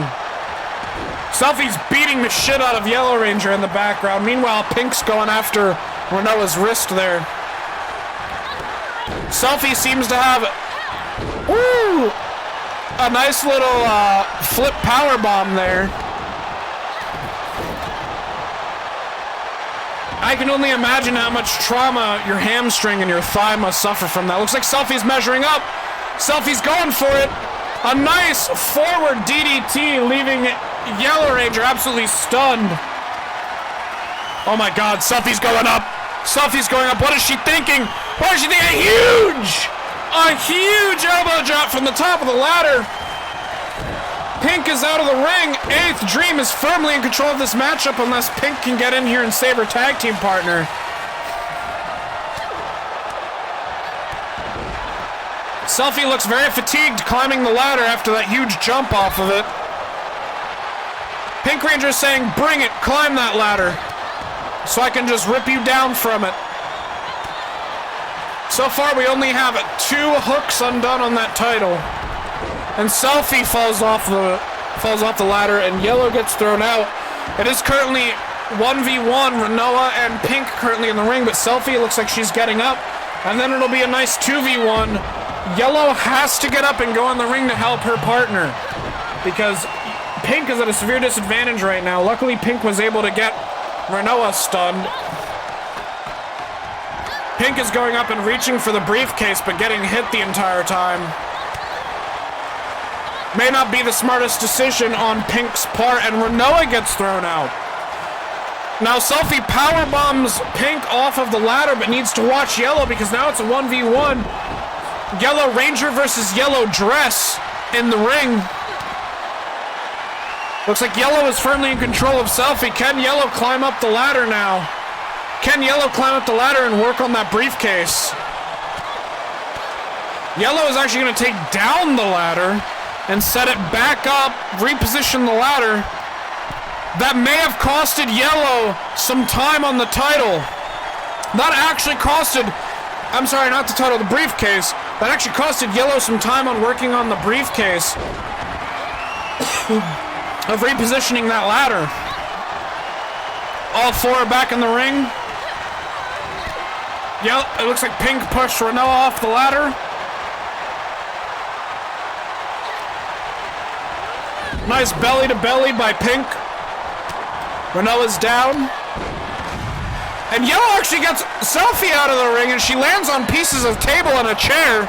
Selfie's beating the shit out of Yellow Ranger in the background. Meanwhile, Pink's going after Renoa's wrist there. Selfie seems to have a nice little flip power bomb there. I can only imagine how much trauma your hamstring and your thigh must suffer from that. Looks like Selfie's measuring up. Selfie's going for it. A nice forward DDT, leaving Yellow Ranger absolutely stunned. Oh my God, Selfie's going up. Selfie's going up. What is she thinking? What is she thinking? A huge elbow drop from the top of the ladder. Pink is out of the ring. 8th Dream is firmly in control of this matchup unless Pink can get in here and save her tag team partner. Selfie looks very fatigued climbing the ladder after that huge jump off of it. Pink Ranger is saying, bring it, climb that ladder, so I can just rip you down from it. So far, we only have 2 hooks undone on that title. And Selfie falls off the ladder, and Yellow gets thrown out. It is currently 1v1, Renoa and Pink currently in the ring, but Selfie looks like she's getting up. And then it'll be a nice 2v1. Yellow has to get up and go in the ring to help her partner, because Pink is at a severe disadvantage right now. Luckily, Pink was able to get Renoa stunned. Pink is going up and reaching for the briefcase, but getting hit the entire time. May not be the smartest decision on Pink's part, and Renoa gets thrown out. Now Selfie power bombs Pink off of the ladder, but needs to watch Yellow because now it's a 1v1. Yellow Ranger versus Yellow Dress in the ring. Looks like Yellow is firmly in control of Selfie. Can Yellow climb up the ladder now? Can Yellow climb up the ladder and work on that briefcase? Yellow is actually going to take down the ladder and set it back up, reposition the ladder. That may have costed Yellow some time on the title. That actually costed, I'm sorry, not the title, the briefcase. That actually costed Yellow some time on working on the briefcase of repositioning that ladder. All 4 are back in the ring. Yep, it looks like Pink pushed Renoa off the ladder. Nice belly to belly by Pink. Renoa's down. And Yellow actually gets Selfie out of the ring, and she lands on pieces of table and a chair.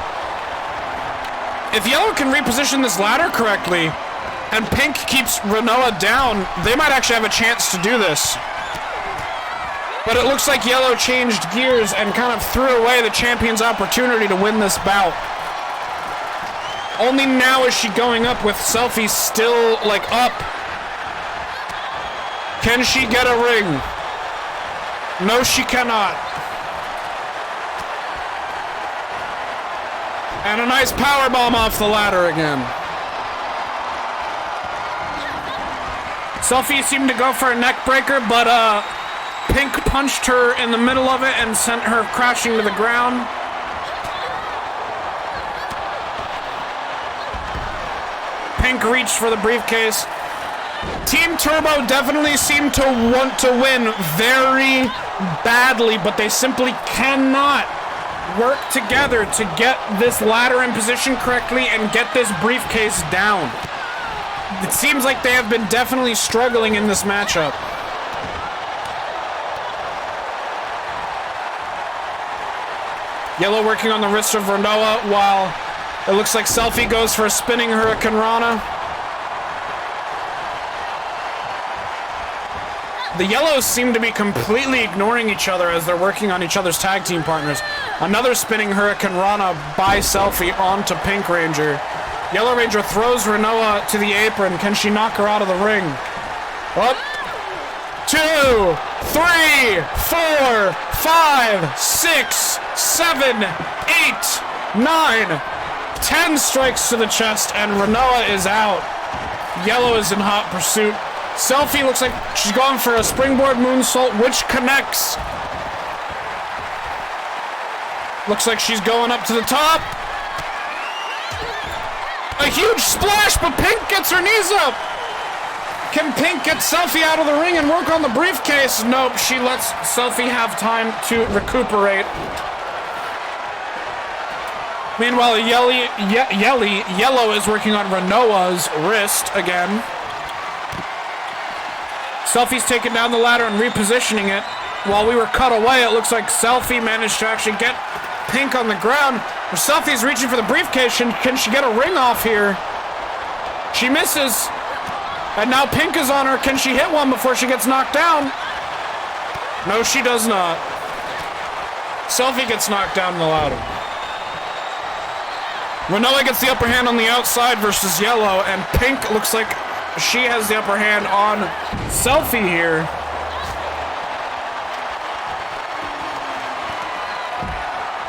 If Yellow can reposition this ladder correctly, and Pink keeps Renoa down, they might actually have a chance to do this. But it looks like Yellow changed gears and kind of threw away the champion's opportunity to win this bout. Only now is she going up with Selfie still, like, up. Can she get a ring? No, she cannot. And a nice powerbomb off the ladder again. Selfie seemed to go for a neck breaker, but Pink punched her in the middle of it and sent her crashing to the ground. Pink reached for the briefcase. Team Turbo definitely seemed to want to win very badly, but they simply cannot work together to get this ladder in position correctly and get this briefcase down. It seems like they have been definitely struggling in this matchup. Yellow working on the wrist of Renoa while it looks like Selfie goes for a spinning Hurricane Rana. The yellows seem to be completely ignoring each other as they're working on each other's tag team partners. Another spinning Hurricane Rana by Selfie onto Pink Ranger. Yellow Ranger throws Renoa to the apron. Can she knock her out of the ring? Up. 2, 3, 4, 5, 6, 7, 8, 9, 10 strikes to the chest, and Renoa is out. Yellow is in hot pursuit. Selfie looks like she's going for a springboard moonsault, which connects. Looks like she's going up to the top. A huge splash, but Pink gets her knees up. Can Pink get Selfie out of the ring and work on the briefcase? Nope, she lets Selfie have time to recuperate. Meanwhile, Yellow is working on Renoa's wrist again. Selfie's taking down the ladder and repositioning it. While we were cut away, it looks like Selfie managed to actually get Pink on the ground. Where Selfie's reaching for the briefcase. Can she get a ring off here? She misses. And now Pink is on her. Can she hit one before she gets knocked down? No, she does not. Selfie gets knocked down in the ladder. Renoa gets the upper hand on the outside versus Yellow, and Pink looks like she has the upper hand on Selfie here.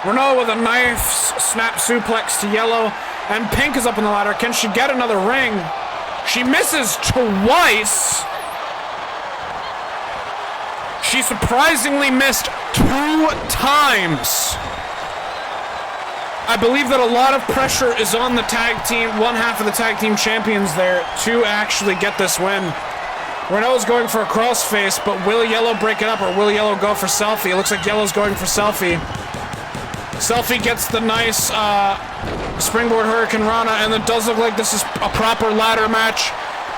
Renoa with a nice snap suplex to Yellow, and Pink is up on the ladder. Can she get another ring? She misses twice. She surprisingly missed 2 times. I believe that a lot of pressure is on the tag team, one half of the tag team champions there, to actually get this win. Renoa's going for a crossface, but will Yellow break it up, or will Yellow go for Selfie? It looks like Yellow's going for Selfie. Selfie gets the nice springboard Hurricane Rana, and it does look like this is a proper ladder match,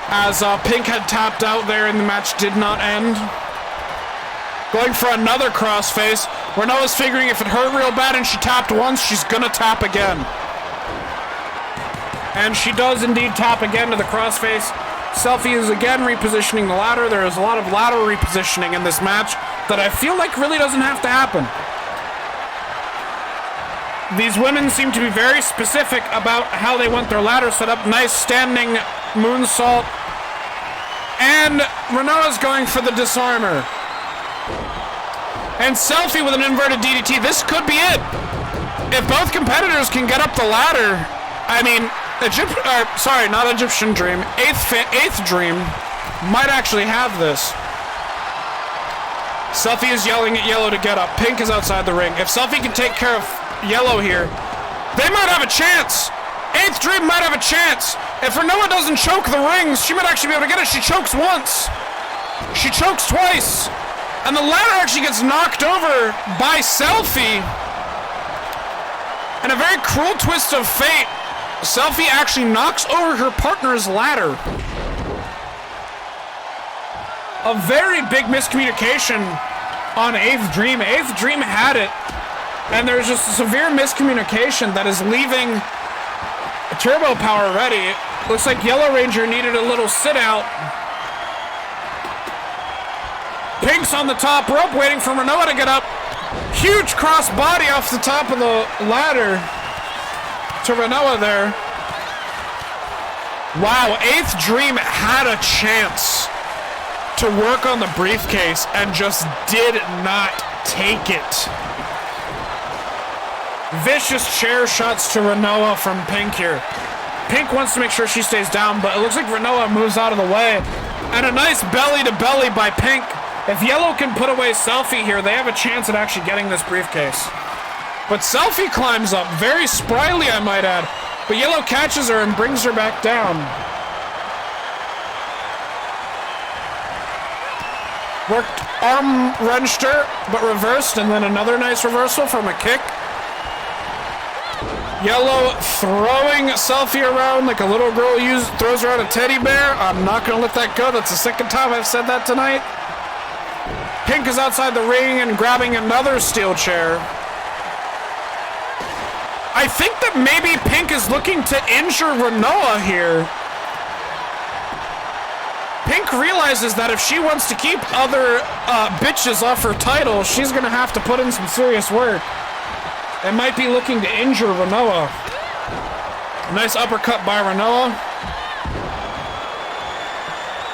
as Pink had tapped out there and the match did not end. Going for another crossface. Renoa's figuring if it hurt real bad and she tapped once, she's gonna tap again. And she does indeed tap again to the crossface. Selfie is again repositioning the ladder. There is a lot of ladder repositioning in this match that I feel like really doesn't have to happen. These women seem to be very specific about how they want their ladder set up. Nice standing moonsault. And Renoa's going for the disarmer. And Selfie with an inverted DDT. This could be it. If both competitors can get up the ladder, I mean, not Egyptian Dream. Eighth Dream might actually have this. Selfie is yelling at Yellow to get up. Pink is outside the ring. If Selfie can take care of Yellow here, they might have a chance. Eighth Dream might have a chance. If Renoa doesn't choke the rings, she might actually be able to get it. She chokes once. She chokes twice. And the ladder actually gets knocked over by Selfie. And a very cruel twist of fate, Selfie actually knocks over her partner's ladder. A very big miscommunication on Eighth Dream. Eighth Dream had it, and there's just a severe miscommunication that is leaving Turbo Power ready. Looks like Yellow Ranger needed a little sit out. Pink's on the top rope waiting for Renoa to get up. Huge cross body off the top of the ladder to Renoa there. Wow, Eighth Dream had a chance to work on the briefcase and just did not take it. Vicious chair shots to Renoa from Pink here. Pink wants to make sure she stays down, but it looks like Renoa moves out of the way. And a nice belly to belly by Pink. If Yellow can put away Selfie here, they have a chance at actually getting this briefcase. But Selfie climbs up, very spryly I might add. But Yellow catches her and brings her back down. Worked arm wrenched her, but reversed, and then another nice reversal from a kick. Yellow throwing Selfie around like a little girl throws around a teddy bear. I'm not going to let that go. That's the second time I've said that tonight. Pink is outside the ring and grabbing another steel chair. I think that maybe Pink is looking to injure Renoa here. Pink realizes that if she wants to keep other bitches off her title, she's going to have to put in some serious work. And might be looking to injure Renoa. Nice uppercut by Renoa.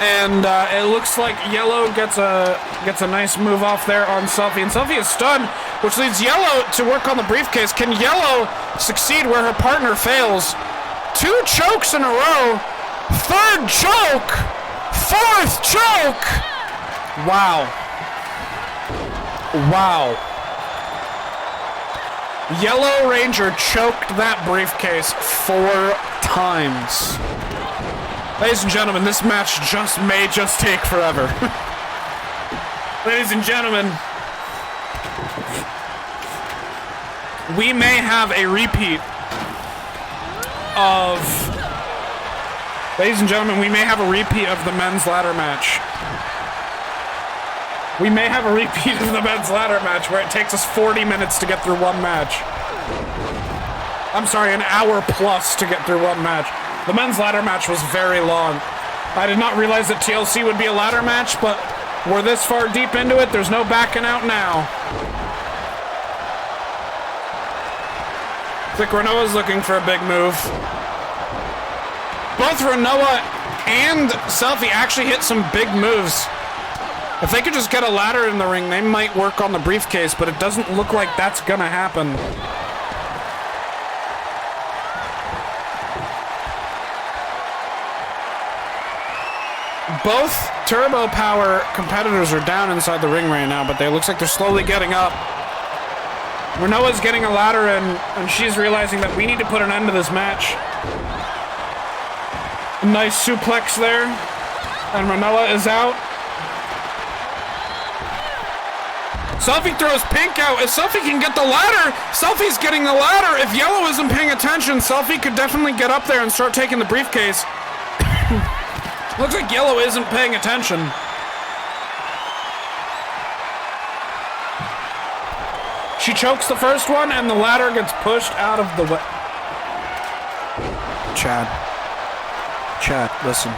And it looks like Yellow gets a nice move off there on Selfie. And Selfie is stunned, which leads Yellow to work on the briefcase. Can Yellow succeed where her partner fails? 2 chokes in a row. 3rd choke. 4th choke. Wow. Wow. Yellow Ranger choked that briefcase 4 times. Ladies and gentlemen, this match may just take forever. Ladies and gentlemen, we may have a repeat of... Ladies and gentlemen, we may have a repeat of the men's ladder match. We may have a repeat of the men's ladder match where it takes us 40 minutes to get through one match. I'm sorry, an hour plus to get through one match. The men's ladder match was very long. I did not realize that TLC would be a ladder match, but we're this far deep into it, there's no backing out now. I think Renoa's looking for a big move. Both Renoa and Selfie actually hit some big moves. If they could just get a ladder in the ring, they might work on the briefcase, but it doesn't look like that's gonna happen. Both Turbo Power competitors are down inside the ring right now, but it looks like they're slowly getting up. Renoa's getting a ladder in, and she's realizing that we need to put an end to this match. A nice suplex there, and Renoa is out. Selfie throws Pink out. If Selfie can get the ladder, Selfie's getting the ladder. If Yellow isn't paying attention, Selfie could definitely get up there and start taking the briefcase. Looks like Yellow isn't paying attention. She chokes the first one, and the ladder gets pushed out of the way. Chad, listen.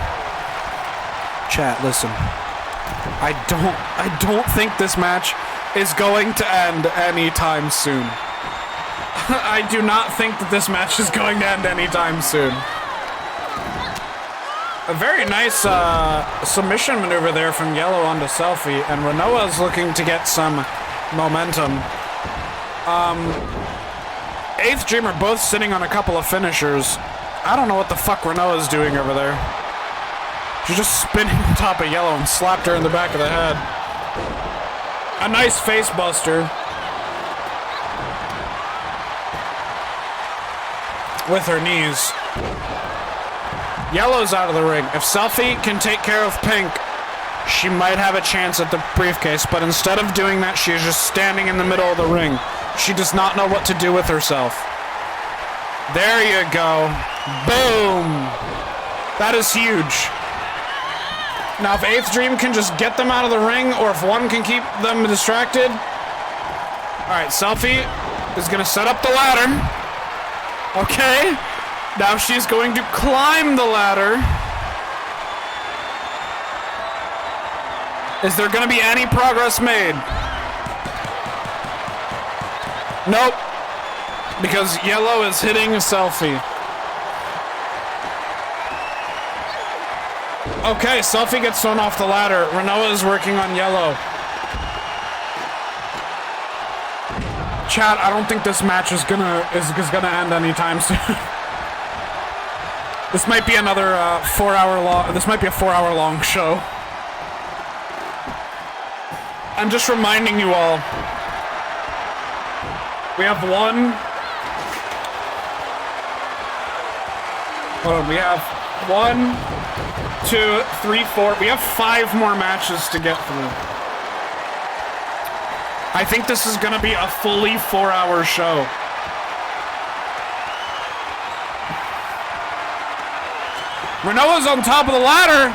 Chat, listen. I don't think this match is going to end anytime soon. I do not think that this match is going to end anytime soon. A very nice submission maneuver there from Yellow onto Selfie, and Renoa's looking to get some momentum. 8th Dream are both sitting on a couple of finishers. I don't know what the fuck Renoa's doing over there. She's just spinning on top of Yellow and slapped her in the back of the head. A nice face buster. With her knees. Yellow's out of the ring. If Selfie can take care of Pink, she might have a chance at the briefcase, but instead of doing that, she is just standing in the middle of the ring. She does not know what to do with herself. There you go. Boom. That is huge. Now, if 8th Dream can just get them out of the ring, or if one can keep them distracted. Alright, Selfie is going to set up the ladder. Okay. Now she's going to climb the ladder. Is there going to be any progress made? Nope. Because Yellow is hitting Selfie. Okay, Selfie gets thrown off the ladder. Renoa is working on Yellow. Chat, I don't think this match is gonna end anytime soon. This might be another 4-hour long. This might be a 4-hour long show. I'm just reminding you all. We have one. Hold on, we have 1, 2, 3, 4. We have 5 more matches to get through. I think this is gonna be a fully 4-hour show. Renoa's on top of the ladder.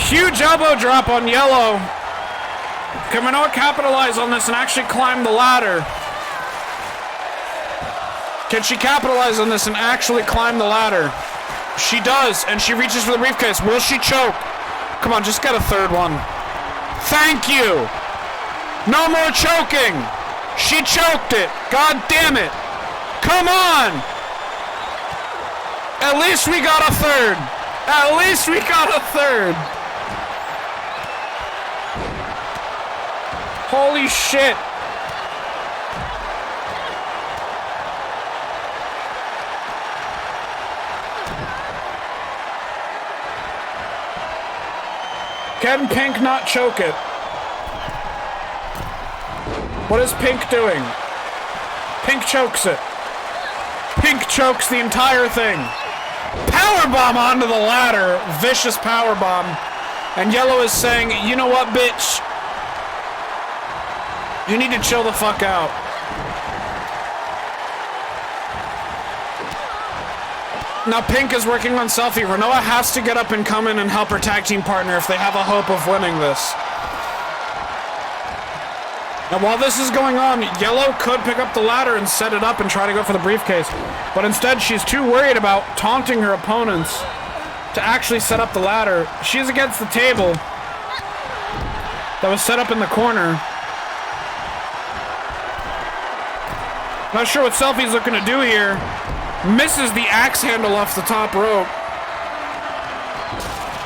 Huge elbow drop on Yellow. Can Renoa capitalize on this and actually climb the ladder? Can she capitalize on this and actually climb the ladder? She does, and she reaches for the briefcase. Will she choke? Come on, just get a third one. Thank you. No more choking. She choked it. God damn it. Come on. At least we got a third. At least we got a third. Holy shit. Can Pink not choke it? What is Pink doing? Pink chokes it. Pink chokes the entire thing. Powerbomb onto the ladder. Vicious powerbomb. And Yellow is saying, you know what, bitch? You need to chill the fuck out. Now Pink is working on Selfie. Renoa has to get up and come in and help her tag team partner if they have a hope of winning this. Now while this is going on, Yellow could pick up the ladder and set it up and try to go for the briefcase. But instead, she's too worried about taunting her opponents to actually set up the ladder. She's against the table that was set up in the corner. Not sure what Selfie's looking to do here. Misses the axe handle off the top rope.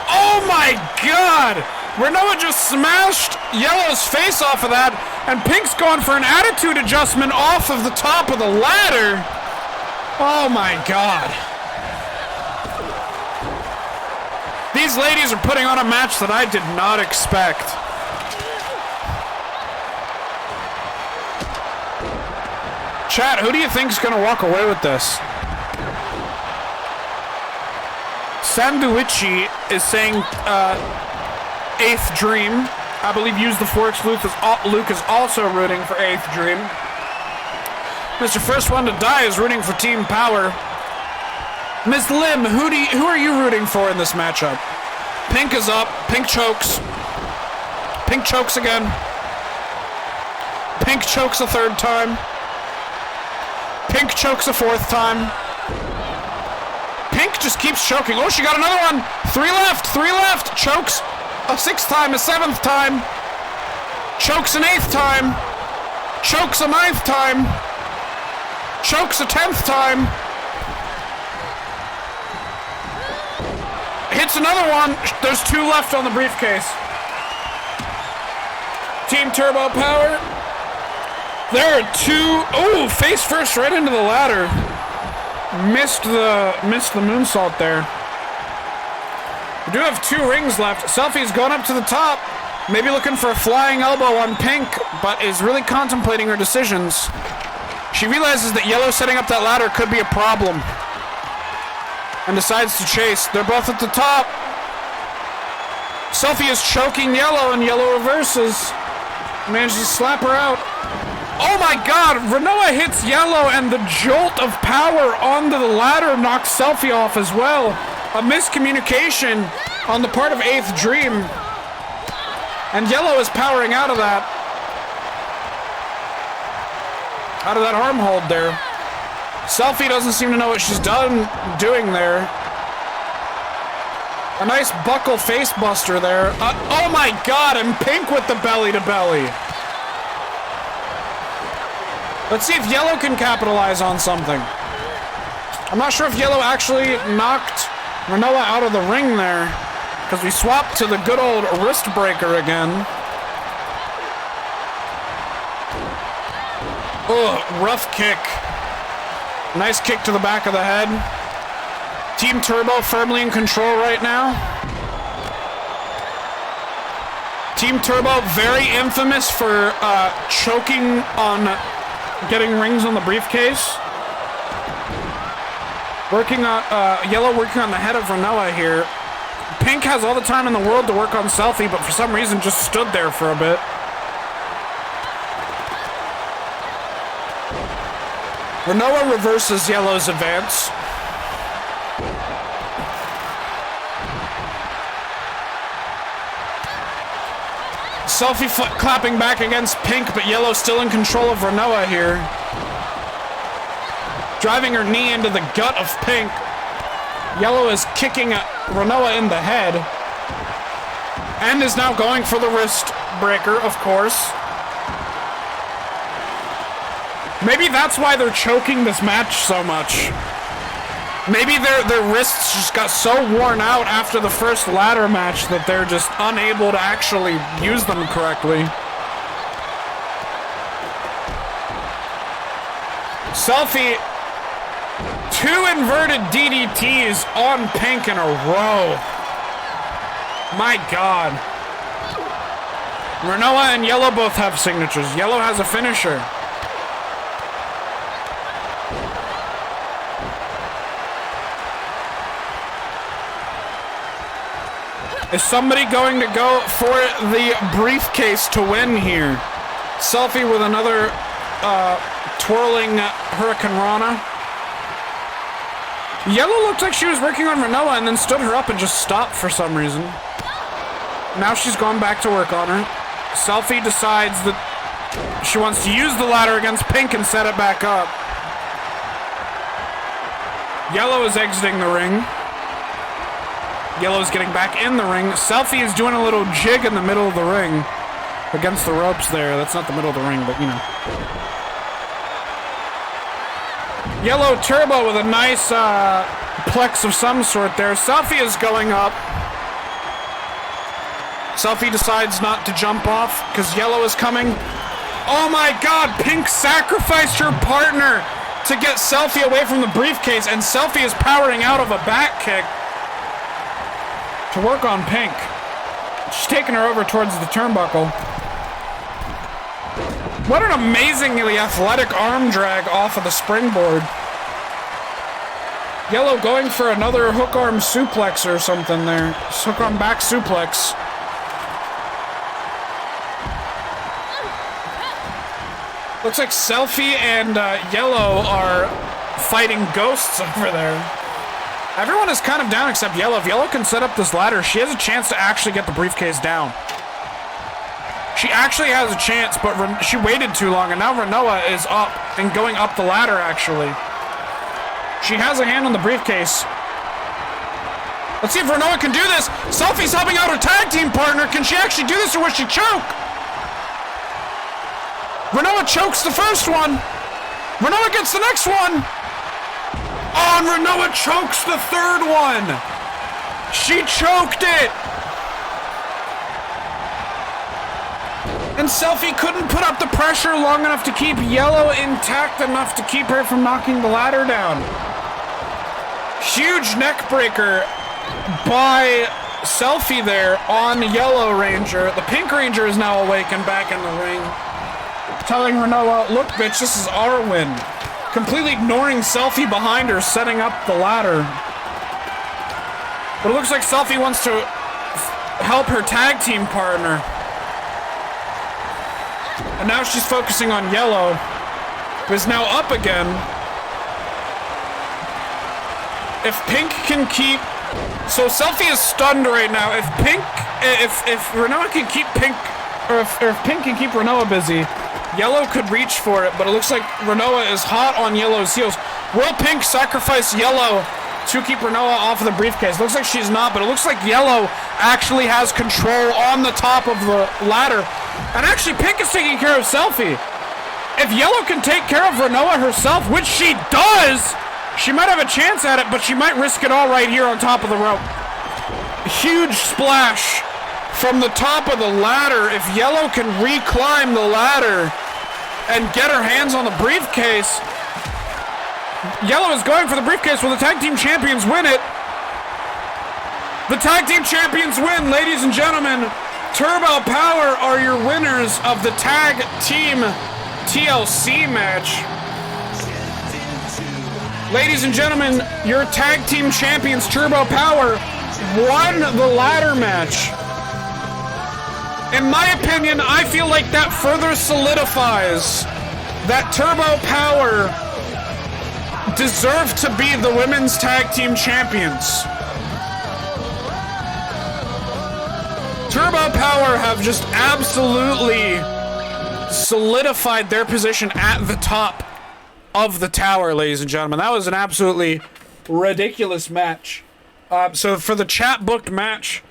Oh my god! Renoa just smashed Yellow's face off of that, and Pink's gone for an attitude adjustment off of the top of the ladder. Oh my god. These ladies are putting on a match that I did not expect. Chat, who do you think is going to walk away with this? Sanduichi is saying 8th Dream. I believe Use the Forks. Luke is also rooting for 8th Dream. Mr. First One to Die is rooting for Team Power. Ms. Lim, who are you rooting for in this matchup? Pink is up. Pink chokes. Pink chokes again. Pink chokes a third time. Pink chokes a fourth time. Pink just keeps choking. Oh, she got another one. 3 left. 3 left. Chokes a 6th time, a 7th time. Chokes an 8th time. Chokes a 9th time. Chokes a 10th time. Hits another one. There's 2 left on the briefcase. Team Turbo Power. There are 2. Oh, face first right into the ladder. Missed the moonsault there. We do have 2 rings left. Selfie's going up to the top. Maybe looking for a flying elbow on Pink, but is really contemplating her decisions. She realizes that Yellow setting up that ladder could be a problem. And decides to chase. They're both at the top. Selfie is choking Yellow, and Yellow reverses. Manages to slap her out. Oh my god, Renoa hits Yellow, and the jolt of power onto the ladder knocks Selfie off as well. A miscommunication on the part of 8th Dream. And Yellow is powering out of that. Out of that arm hold there. Selfie doesn't seem to know what she's doing there. A nice buckle face buster there. Oh my god, and Pink with the belly to belly. Let's see if Yellow can capitalize on something. I'm not sure if Yellow actually knocked Renoa out of the ring there, because we swapped to the good old wrist breaker again. Ugh, rough kick. Nice kick to the back of the head. Team Turbo firmly in control right now. Team Turbo very infamous for choking on getting rings on the briefcase. Working on Yellow working on the head of Renoa here. Pink has all the time in the world to work on Selfie, but for some reason just stood there for a bit. Renoa reverses Yellow's advance. Selfie clapping back against Pink, but Yellow still in control of Renoa here. Driving her knee into the gut of Pink. Yellow is kicking Renoa in the head. And is now going for the wrist breaker, of course. Maybe that's why they're choking this match so much. Maybe their wrists just got so worn out after the first ladder match that they're just unable to actually use them correctly. Selfie, 2 inverted DDTs on Pink in a row. My God. Renoa and Yellow both have signatures. Yellow has a finisher. Is somebody going to go for the briefcase to win here? Selfie with another twirling Hurricane Rana. Yellow looked like she was working on Renoa and then stood her up and just stopped for some reason. Now she's gone back to work on her. Selfie decides that she wants to use the ladder against Pink and set it back up. Yellow is exiting the ring. Yellow's getting back in the ring. Selfie is doing a little jig in the middle of the ring. Against the ropes there. That's not the middle of the ring, but you know. Yellow Turbo with a nice plex of some sort there. Selfie is going up. Selfie decides not to jump off because Yellow is coming. Oh my God, Pink sacrificed her partner to get Selfie away from the briefcase, and Selfie is powering out of a back kick to work on Pink. She's taking her over towards the turnbuckle. What an amazingly athletic arm drag off of the springboard. Yellow going for another hook arm suplex or something there. Hook arm back suplex. Looks like Selfie and Yellow are fighting ghosts over there. Everyone is kind of down except Yellow. If Yellow can set up this ladder, she has a chance to actually get the briefcase down. She actually has a chance, but she waited too long, and now Renoa is up and going up the ladder, actually. She has a hand on the briefcase. Let's see if Renoa can do this. Selfie's helping out her tag team partner. Can she actually do this, or will she choke? Renoa chokes the first one. Renoa gets the next one. Oh, and Renoa chokes the third one. She choked it. And Selfie couldn't put up the pressure long enough to keep Yellow intact enough to keep her from knocking the ladder down. Huge neck breaker by Selfie there on Yellow Ranger. The Pink Ranger is now awake and back in the ring, telling Renoa, look bitch, this is our win. Completely ignoring Selfie behind her, setting up the ladder. But it looks like Selfie wants to help her tag team partner. And now she's focusing on Yellow, who is now up again. If Pink can keep... So Selfie is stunned right now. If Renoa can keep Pink... Or if Pink can keep Renoa busy, Yellow could reach for it, but it looks like Renoa is hot on Yellow's heels. Will Pink sacrifice Yellow to keep Renoa off of the briefcase? Looks like she's not, but it looks like Yellow actually has control on the top of the ladder. And actually, Pink is taking care of Selfie. If Yellow can take care of Renoa herself, which she does, she might have a chance at it, but she might risk it all right here on top of the rope. Huge splash from the top of the ladder. If Yellow can reclimb the ladder and get her hands on the briefcase, Yellow is going for the briefcase. Will the tag team champions win it? The tag team champions win, ladies and gentlemen. Turbo Power are your winners of the tag team TLC match. Ladies and gentlemen, your tag team champions, Turbo Power, won the ladder match. In my opinion, I feel like that further solidifies that Turbo Power deserve to be the women's tag team champions. Turbo Power have just absolutely solidified their position at the top of the tower, ladies and gentlemen. That was an absolutely ridiculous match. So for the chat booked match,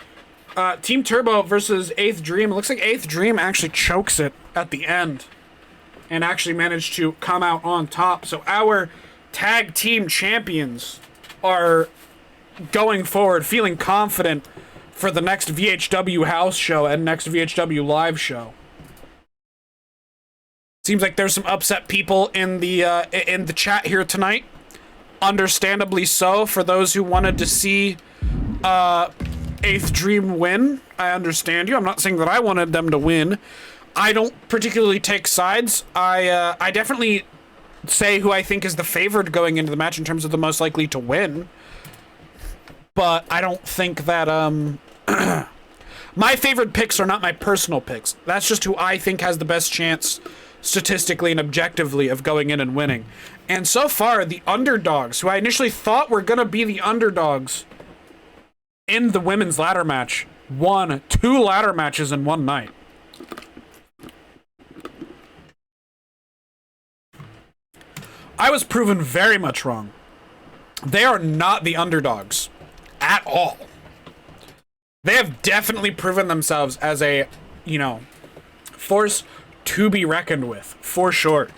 Team Turbo versus 8th Dream. It looks like 8th Dream actually chokes it at the end and actually managed to come out on top. So our tag team champions are going forward, feeling confident for the next VHW house show and next VHW live show. Seems like there's some upset people in the chat here tonight. Understandably so, for those who wanted to see 8th Dream win. I understand you. I'm not saying that I wanted them to win. I don't particularly take sides. I definitely say who I think is the favored going into the match in terms of the most likely to win. But I don't think that my favorite picks are not my personal picks. That's just who I think has the best chance statistically and objectively of going in and winning. And so far, the underdogs, who I initially thought were going to be the underdogs in the women's ladder match, won 2 ladder matches in one night. I was proven very much wrong. They are not the underdogs at all. They have definitely proven themselves as a, force to be reckoned with, for sure.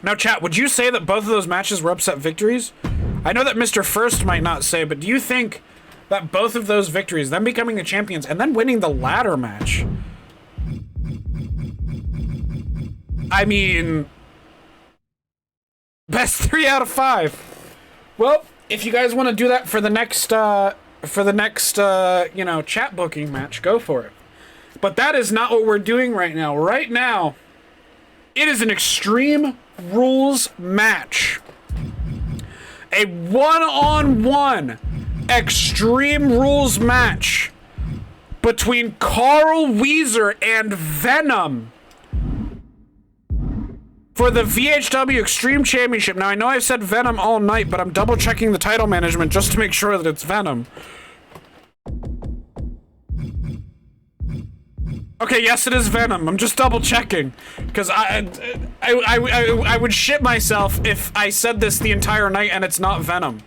Now, chat, would you say that both of those matches were upset victories? I know that Mr. First might not say, but do you think that both of those victories, them becoming the champions and then winning the ladder match, I mean, best 3 out of 5. Well, if you guys want to do that for the next, chat booking match, go for it. But that is not what we're doing right now. Right now, it is an Extreme Rules match. A one-on-one Extreme Rules match between Wheezer and Venom for the VHW Extreme Championship. Now, I know I've said Venom all night, but I'm double-checking the title management just to make sure that it's Venom. Okay, yes, it is Venom. I'm just double-checking, because I would shit myself if I said this the entire night and it's not Venom.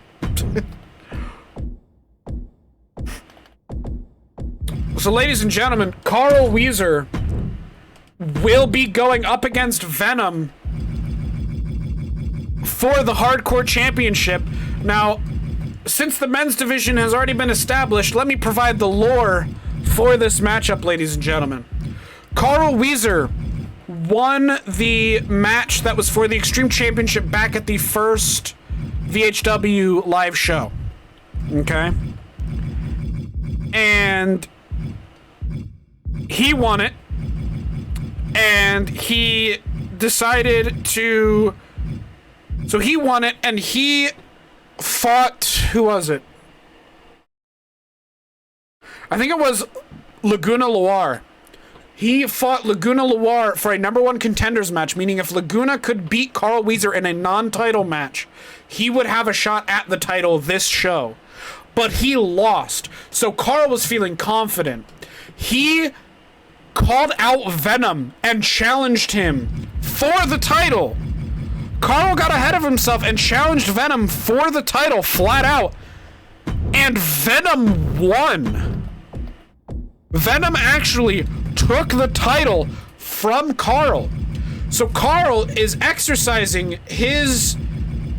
So, ladies and gentlemen, Wheezer will be going up against Venom for the Hardcore Championship. Now, since the men's division has already been established, let me provide the lore for this matchup, ladies and gentlemen. Wheezer won the match that was for the Extreme Championship back at the first VHW live show. Okay? And he won it. And he decided to... So he won it, and he fought... Who was it? I think it was Laguna Loire. He fought Laguna Loire for a #1 contenders match, meaning if Laguna could beat Wheezer in a non-title match, he would have a shot at the title this show. But he lost, so Carl was feeling confident. He called out Venom and challenged him for the title. Carl got ahead of himself and challenged Venom for the title flat out. And Venom won. Venom actually took the title from Carl. So Carl is exercising his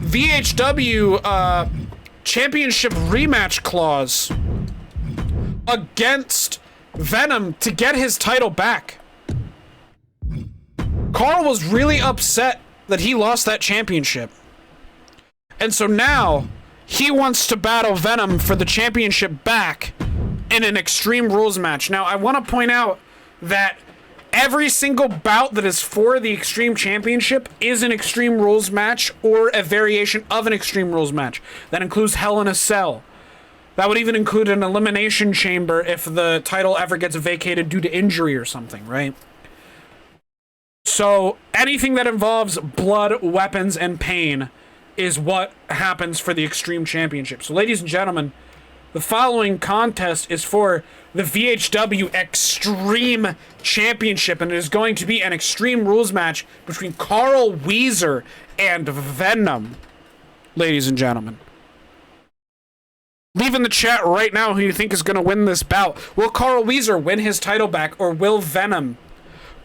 VHW championship rematch clause against Venom to get his title back. Carl was really upset that he lost that championship. And so now he wants to battle Venom for the championship back in an Extreme Rules match. Now, I want to point out that every single bout that is for the Extreme Championship is an Extreme Rules match or a variation of an Extreme Rules match. That includes Hell in a Cell. That would even include an Elimination Chamber if the title ever gets vacated due to injury or something, right? So anything that involves blood, weapons, and pain is what happens for the Extreme Championship. So, ladies and gentlemen, The following contest is for the VHW Xtreme Championship, and it is going to be an Extreme Rules match between Qrow, Wheezer, and Venom. Ladies and gentlemen. Leave in the chat right now who you think is going to win this bout. Will Qrow Wheezer win his title back, or will Venom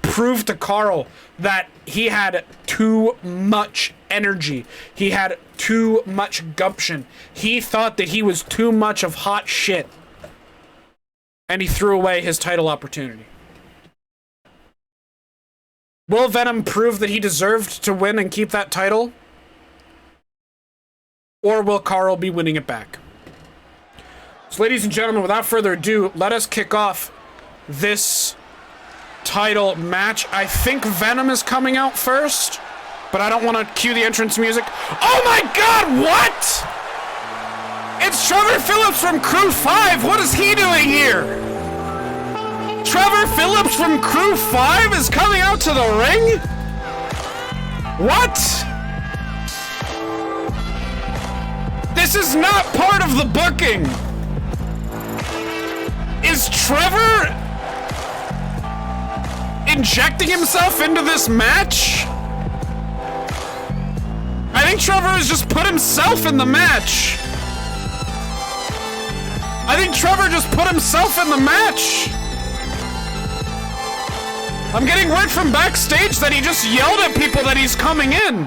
prove to Qrow that he had too much energy? He had too much gumption. He thought that he was too much of hot shit. And he threw away his title opportunity. Will Venom prove that he deserved to win and keep that title? Or will Qrow be winning it back? So ladies and gentlemen, without further ado, let us kick off this title match. I think Venom is coming out first, but I don't want to cue the entrance music. Oh my god, what?! It's Trevor Phillips from Crew 5! What is he doing here? Trevor Phillips from Crew 5 is coming out to the ring? What? This is not part of the booking! Is Trevor injecting himself into this match? I think Trevor has just put himself in the match. I think Trevor just put himself in the match. I'm getting word from backstage that he just yelled at people that he's coming in.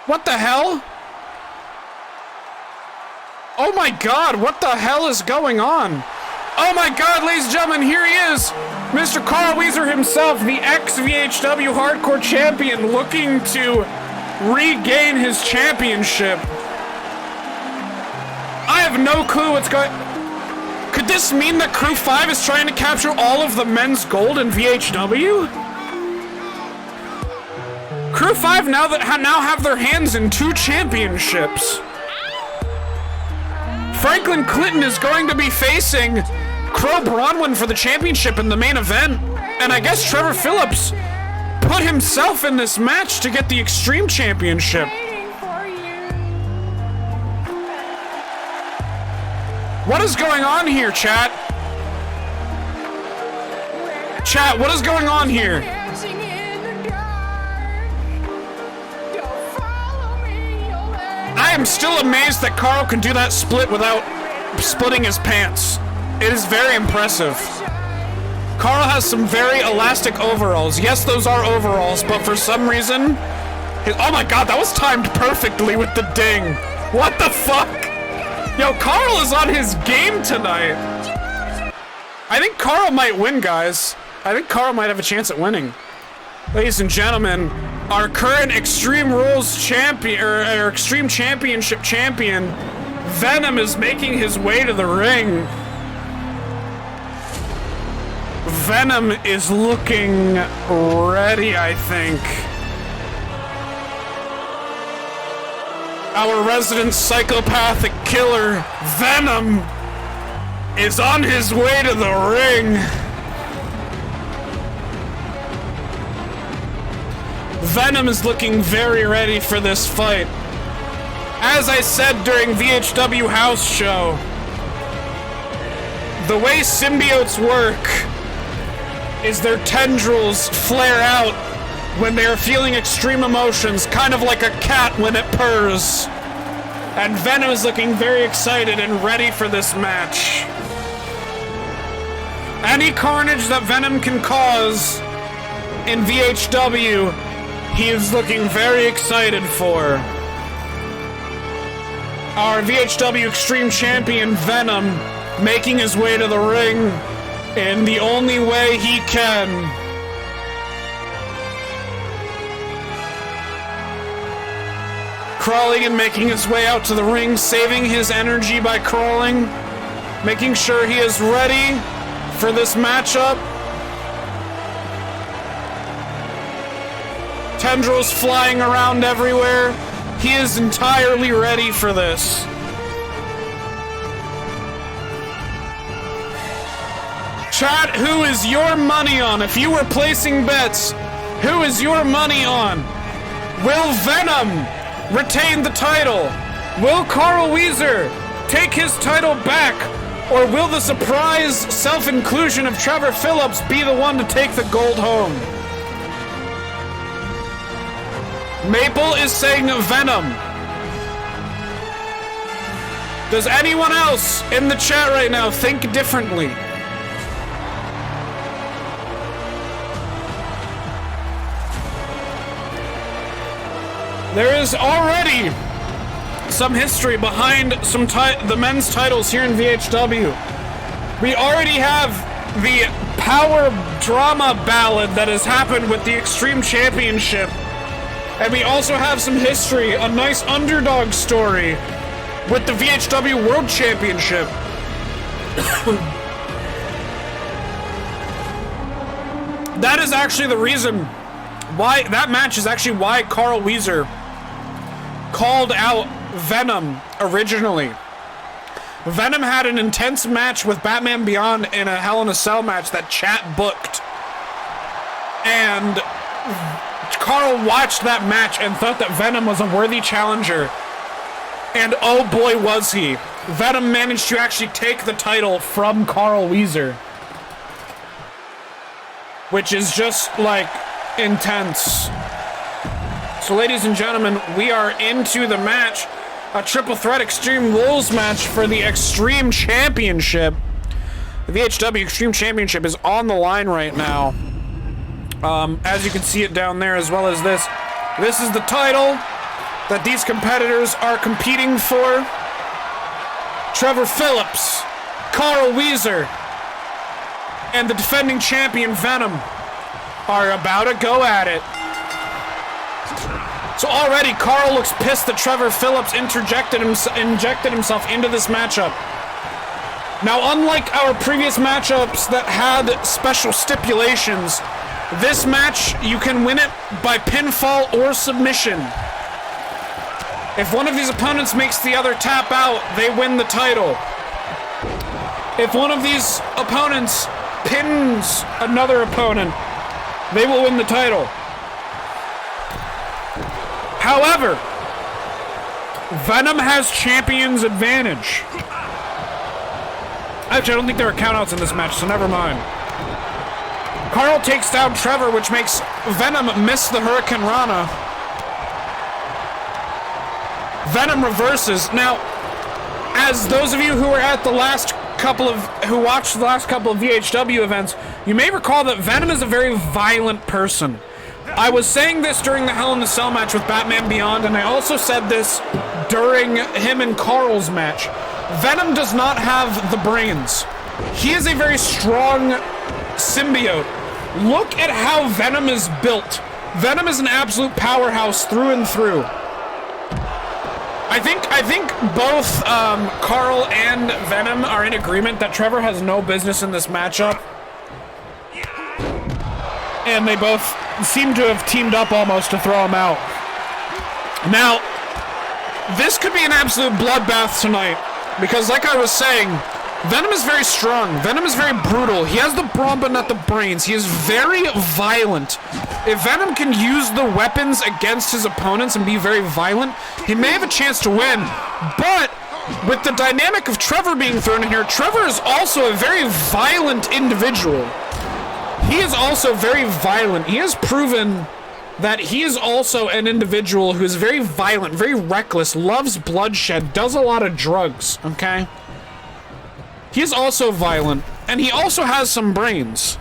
What the hell? Oh my god, what the hell is going on? Oh my god, ladies and gentlemen, here he is! Mr. Qrow Wheezer himself, the ex-VHW Hardcore Champion, looking to regain his championship. I have no clue what's going... Could this mean that Crew 5 is trying to capture all of the men's gold in VHW? Crew 5 now have their hands in 2 championships. Franklin Clinton is going to be facing Qrow Branwen for the championship in the main event. And I guess Trevor Phillips put himself in this match to get the Extreme Championship. What is going on here, chat? Chat, what is going on here? I am still amazed that Qrow can do that split without splitting his pants. It is very impressive. Qrow has some very elastic overalls. Yes, those are overalls, but for some reason... oh my god, that was timed perfectly with the ding. What the fuck? Yo, Qrow is on his game tonight. I think Qrow might win, guys. I think Qrow might have a chance at winning. Ladies and gentlemen, our current Extreme Rules champion, or Extreme Championship champion, Venom, is making his way to the ring. Venom is looking ready, I think. Our resident psychopathic killer, Venom, is on his way to the ring. Venom is looking very ready for this fight. As I said during VHW House Show, the way symbiotes work is their tendrils flare out when they are feeling extreme emotions, kind of like a cat when it purrs. And Venom is looking very excited and ready for this match. Any carnage that Venom can cause in VHW, he is looking very excited for. Our VHW Extreme Champion, Venom, making his way to the ring in the only way he can. Crawling and making his way out to the ring, saving his energy by crawling, making sure he is ready for this matchup. Tendrils flying around everywhere. He is entirely ready for this. Chat, who is your money on? If you were placing bets, who is your money on? Will Venom retain the title? Will Qrow Wheezer take his title back? Or will the surprise self-inclusion of Trevor Phillips be the one to take the gold home? Maple is saying Venom. Does anyone else in the chat right now think differently? There is already some history behind the men's titles here in VHW. We already have the power drama ballad that has happened with the Xtreme Championship. And we also have some history, a nice underdog story with the VHW World Championship. That is actually the reason why, that match is actually why Carl Wheezer called out Venom originally. Venom had an intense match with Batman Beyond in a Hell in a Cell match that chat booked. And Carl watched that match and thought that Venom was a worthy challenger. And oh boy was he. Venom managed to actually take the title from Carl Wheezer. Which is just, like, intense. So ladies and gentlemen, we are into the match. A triple threat Extreme Rules match for the Xtreme Championship. The VHW Extreme Championship is on the line right now. As you can see it down there, as well as this. This is the title that these competitors are competing for. Trevor Phillips, Carl Wheezer, and the defending champion Venom are about to go at it. So already Carl looks pissed that Trevor Phillips injected himself into this matchup. Now, unlike our previous matchups that had special stipulations, this match, you can win it by pinfall or submission. If one of these opponents makes the other tap out, they win the title. If one of these opponents pins another opponent, they will win the title. However, Venom has champion's advantage. Actually, I don't think there are countouts in this match, so never mind. Carl takes down Trevor, which makes Venom miss the Hurricane Rana. Venom reverses. Now, as those of you who were at the who watched the last couple of VHW events, you may recall that Venom is a very violent person. I was saying this during the Hell in a Cell match with Batman Beyond, and I also said this during him and Carl's match. Venom does not have the brains. He is a very strong symbiote. Look at how Venom is built. Venom is an absolute powerhouse through and through. I think both Carl and Venom are in agreement that Trevor has no business in this matchup. And they both seem to have teamed up almost to throw him out. Now, this could be an absolute bloodbath tonight, because like I was saying, Venom is very strong. Venom is very brutal. He has the brawn but not the brains. He is very violent. If Venom can use the weapons against his opponents and be very violent, he may have a chance to win. But with the dynamic of Trevor being thrown in here, Trevor is also a very violent individual. He is also very violent. He has proven that he is also an individual who is very violent, very reckless, loves bloodshed, does a lot of drugs, okay? He is also violent, and he also has some brains.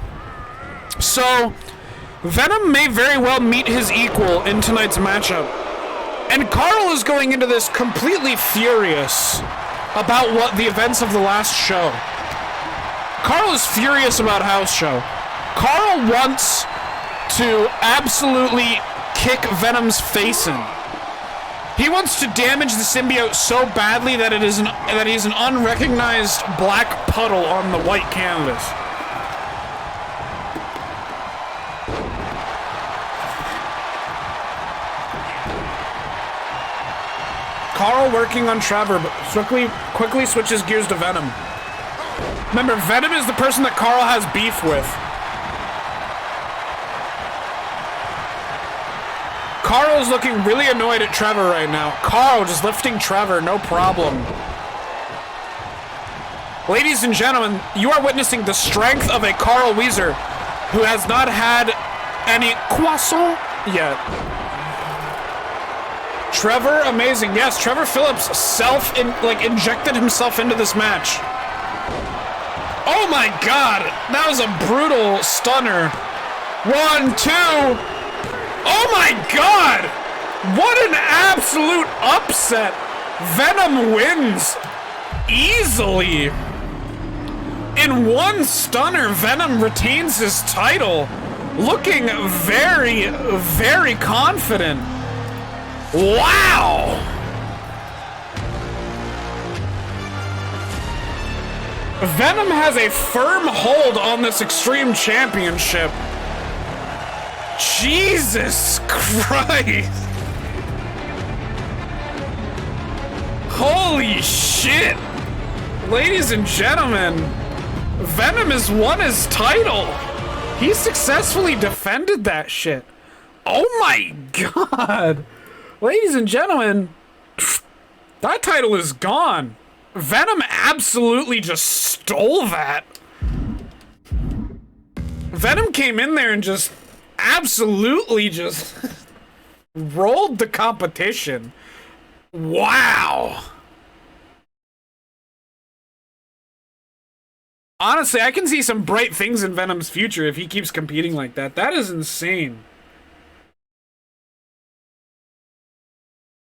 So, Venom may very well meet his equal in tonight's matchup. And Carl is going into this completely furious about what the events of the last show. Carl is furious about House Show. Carl wants to absolutely kick Venom's face in. He wants to damage the symbiote so badly that he's an unrecognized black puddle on the white canvas. Carl working on Trevor, but quickly switches gears to Venom. Remember, Venom is the person that Carl has beef with. Carl is looking really annoyed at Trevor right now. Carl just lifting Trevor, no problem. Ladies and gentlemen, you are witnessing the strength of a Carl Wheezer who has not had any croissant yet. Trevor, amazing. Yes, Trevor Phillips injected himself into this match. Oh my god, that was a brutal stunner. 1, 2. Oh my god! What an absolute upset. Venom wins easily. In one stunner, Venom retains his title, looking very, very confident. Wow! Venom has a firm hold on this Xtreme Championship. Jesus Christ! Holy shit! Ladies and gentlemen, Venom has won his title. He successfully defended that shit. Oh my god! Ladies and gentlemen, that title is gone. Venom absolutely just stole that. Venom came in there and just absolutely just rolled the competition. Wow. Honestly, I can see some bright things in Venom's future if he keeps competing like that. That is insane.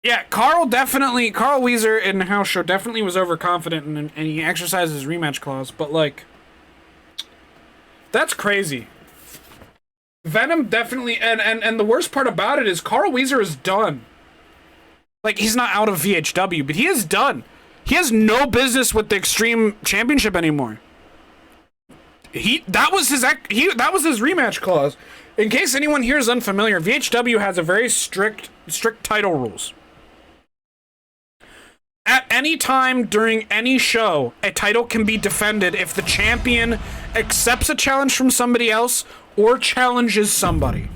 Yeah, Carl Wheezer in the house show definitely was overconfident and he exercised his rematch clause, but like, that's crazy. Venom definitely, and the worst part about it is Carl Wheezer is done. Like, he's not out of VHW, but he is done. He has no business with the Xtreme Championship anymore. That was his rematch clause. In case anyone here is unfamiliar, VHW has a very strict title rules. At any time during any show, a title can be defended if the champion accepts a challenge from somebody else or challenges somebody.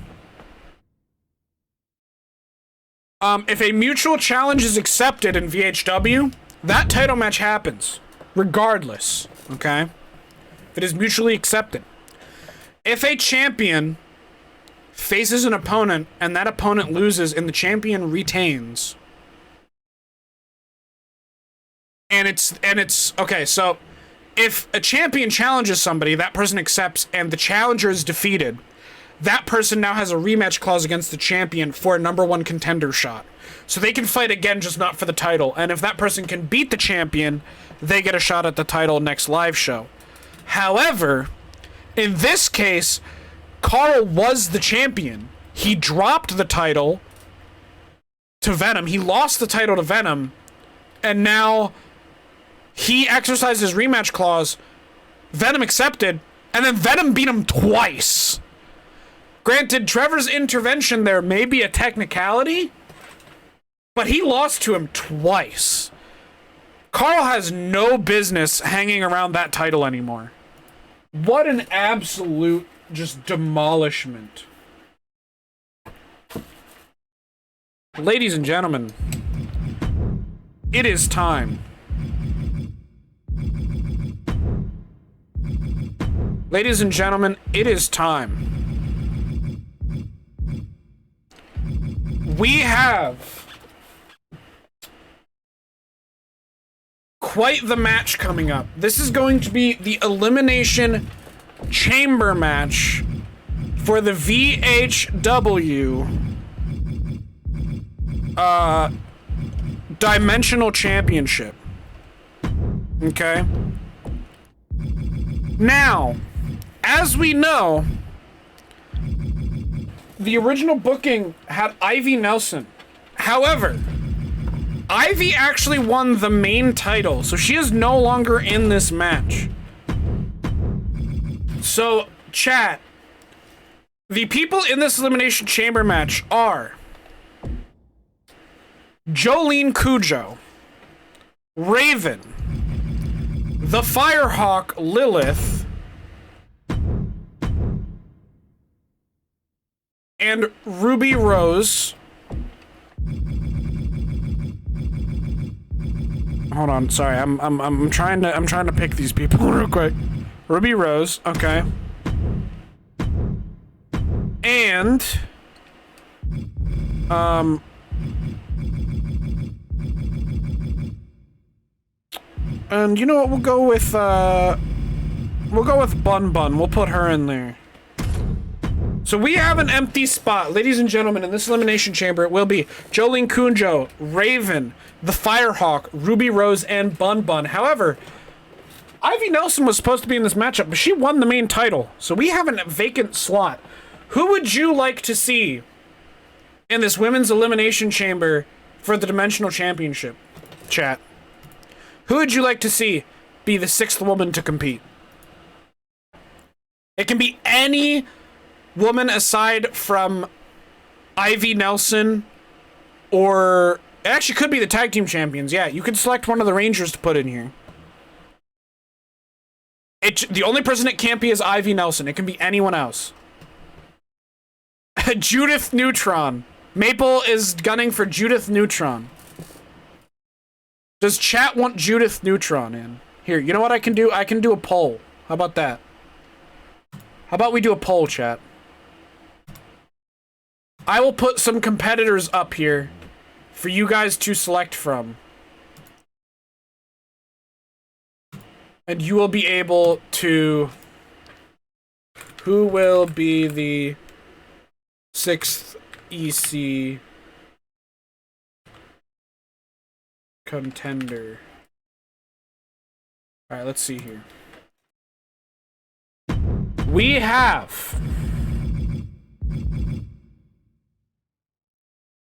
If a mutual challenge is accepted in VHW, that title match happens, regardless, okay? If it is mutually accepted. If a champion faces an opponent and that opponent loses and the champion retains, and it's okay, so if a champion challenges somebody, that person accepts, and the challenger is defeated, that person now has a rematch clause against the champion for a #1 contender shot. So they can fight again, just not for the title. And if that person can beat the champion, they get a shot at the title next live show. However, in this case, Carl was the champion. He dropped the title to Venom. He lost the title to Venom. And now he exercised his rematch clause. Venom accepted. And then Venom beat him twice. Granted, Trevor's intervention there may be a technicality, but he lost to him twice. Carl has no business hanging around that title anymore. What an absolute just demolishment. Ladies and gentlemen, it is time. Ladies and gentlemen, it is time. We have quite the match coming up. This is going to be the Elimination Chamber match for the VHW Dimensional Championship. Okay? Now, as we know, the original booking had Ivy Nelson. However, Ivy actually won the main title, so she is no longer in this match. So, chat, the people in this Elimination Chamber match are Jolene Cujo, Raven, the Firehawk Lilith, and Ruby Rose. hold on. Sorry, I'm trying to pick these people real quick. Ruby Rose, okay. And you know what? We'll go with Bunn. We'll put her in there. So we have an empty spot, ladies and gentlemen, in this elimination chamber. It will be Jolene Kunjo, Raven, the Firehawk, Ruby Rose, and Bunn. However, Ivy Nelson was supposed to be in this matchup, but she won the main title, so we have a vacant slot. Who would you like to see in this women's elimination chamber for the Dimensional Championship? Chat. Who would you like to see be the 6th woman to compete? It can be any woman aside from Ivy Nelson, or it actually could be the tag team champions. Yeah, you could select one of the Rangers to put in here. The only person it can't be is Ivy Nelson. It can be anyone else. Judith Neutron. Maple is gunning for Judith Neutron. Does chat want Judith Neutron in? Here, you know what I can do? I can do a poll. How about that? How about we do a poll, chat? I will put some competitors up here for you guys to select from. And you will be able to... Who will be the 6th EC contender? Alright, let's see here. We have...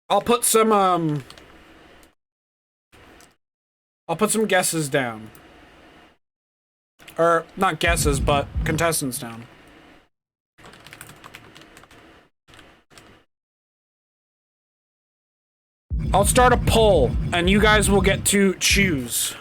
I'll put some guesses down. Or, not guesses, but contestants down. I'll start a poll, and you guys will get to choose.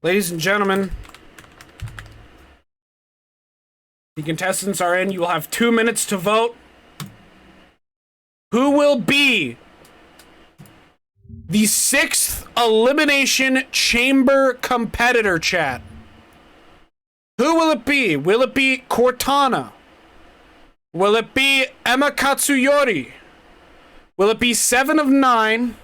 Ladies and gentlemen, the contestants are in. You will have 2 minutes to vote. Who will be the 6th Elimination Chamber competitor, chat? Who will it be? Will it be Cortana? Will it be Emma Katsuyori? Will it be 7 of 9?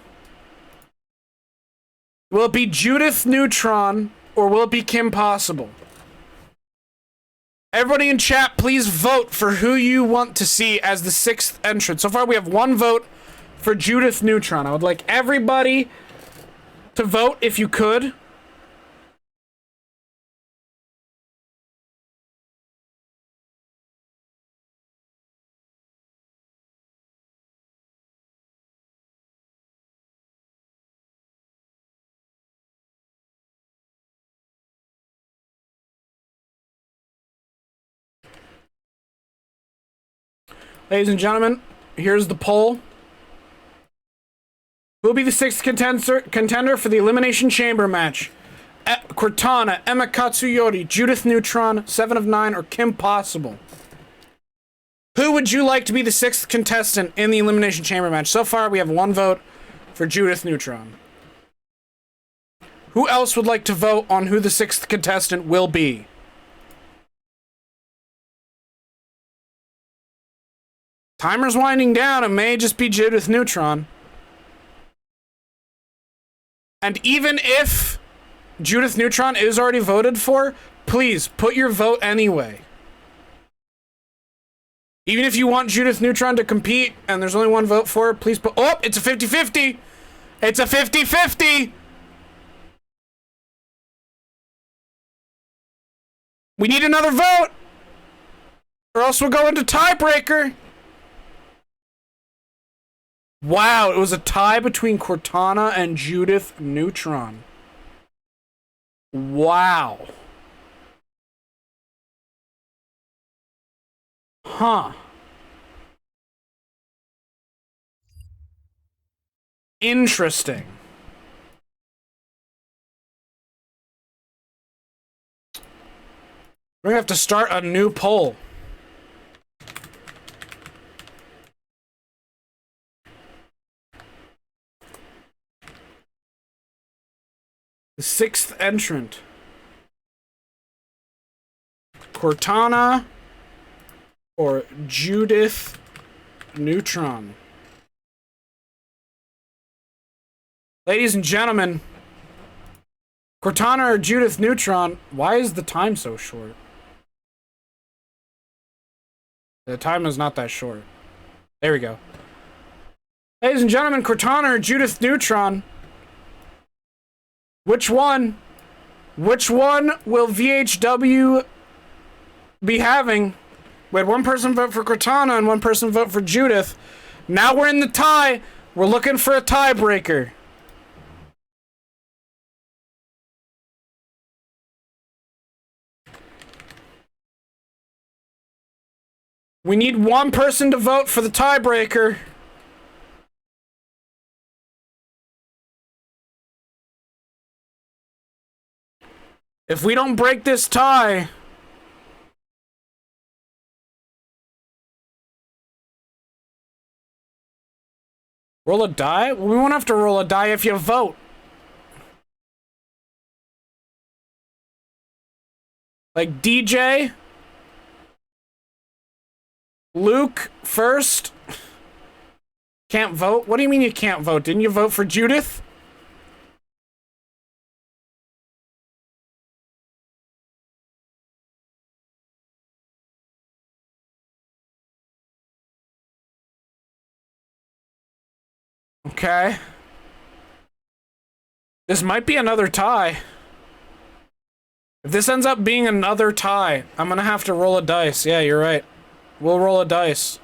Will it be Judith Neutron, or will it be Kim Possible? Everybody in chat, please vote for who you want to see as the 6th entrant. So far, we have 1 vote for Judith Neutron. I would like everybody to vote if you could. Ladies and gentlemen, here's the poll. Who will be the 6th contender for the Elimination Chamber match? Cortana, Emma Katsuyori, Judith Neutron, 7 of 9, or Kim Possible? Who would you like to be the 6th contestant in the Elimination Chamber match? So far, we have 1 vote for Judith Neutron. Who else would like to vote on who the 6th contestant will be? Timer's winding down. It may just be Judith Neutron. And even if Judith Neutron is already voted for, please put your vote anyway. Even if you want Judith Neutron to compete and there's only 1 vote for her, please put... Oh, it's a 50-50. It's a 50-50. We need another vote, or else we'll go into tiebreaker. Wow, it was a tie between Cortana and Judith Neutron. Wow. Huh. Interesting. We have to start a new poll. The 6th entrant. Cortana or Judith Neutron. Ladies and gentlemen, Cortana or Judith Neutron. Why is the time so short? The time is not that short. There we go. Ladies and gentlemen, Cortana or Judith Neutron. Which one? Which one will VHW be having? We had one person vote for Cortana and one person vote for Judith. Now we're in the tie. We're looking for a tiebreaker. We need one person to vote for the tiebreaker. If we don't break this tie, roll a die? Well, we won't have to roll a die if you vote. Like DJ? Luke first? Can't vote? What do you mean you can't vote? Didn't you vote for Judith? Okay. This might be another tie. If this ends up being another tie, I'm gonna have to roll a dice. Yeah, you're right. We'll roll a dice.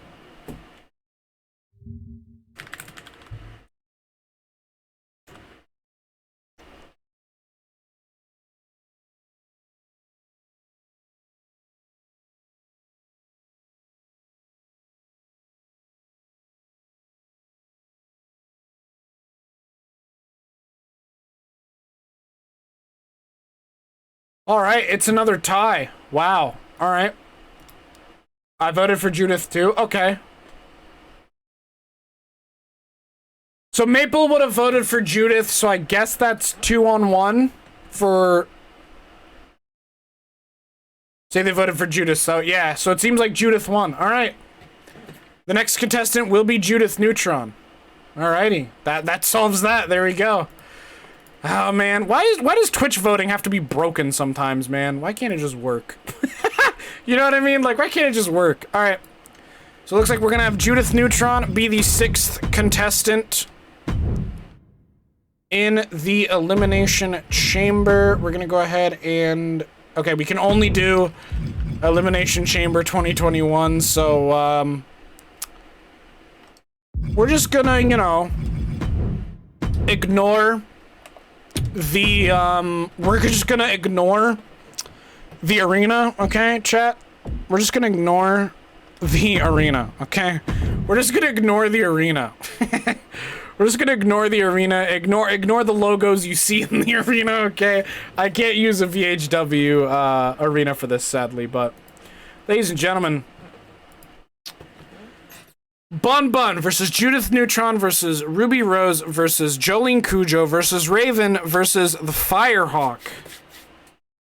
All right, it's another tie. Wow. All right. I voted for Judith too. Okay. So Maple would have voted for Judith, so I guess that's 2-on-1 for... Say they voted for Judith, so yeah. So it seems like Judith won. All right. The next contestant will be Judith Neutron. Alrighty. That solves that. There we go. Oh, man. Why does Twitch voting have to be broken sometimes, man? Why can't it just work? You know what I mean? Like, why can't it just work? All right. So it looks like we're going to have Judith Neutron be the 6th contestant in the Elimination Chamber. We're going to go ahead and... Okay, we can only do Elimination Chamber 2021, so, we're just gonna, you know, ignore the, we're just gonna ignore the arena, okay, chat? We're just gonna ignore the arena, okay? We're just gonna ignore the arena. We're just gonna ignore the arena, ignore the logos you see in the arena, okay? I can't use a VHW, arena for this, sadly, but... Ladies and gentlemen... Bunn versus Judith Neutron versus Ruby Rose versus Jolene Qrow versus Raven versus the Firehawk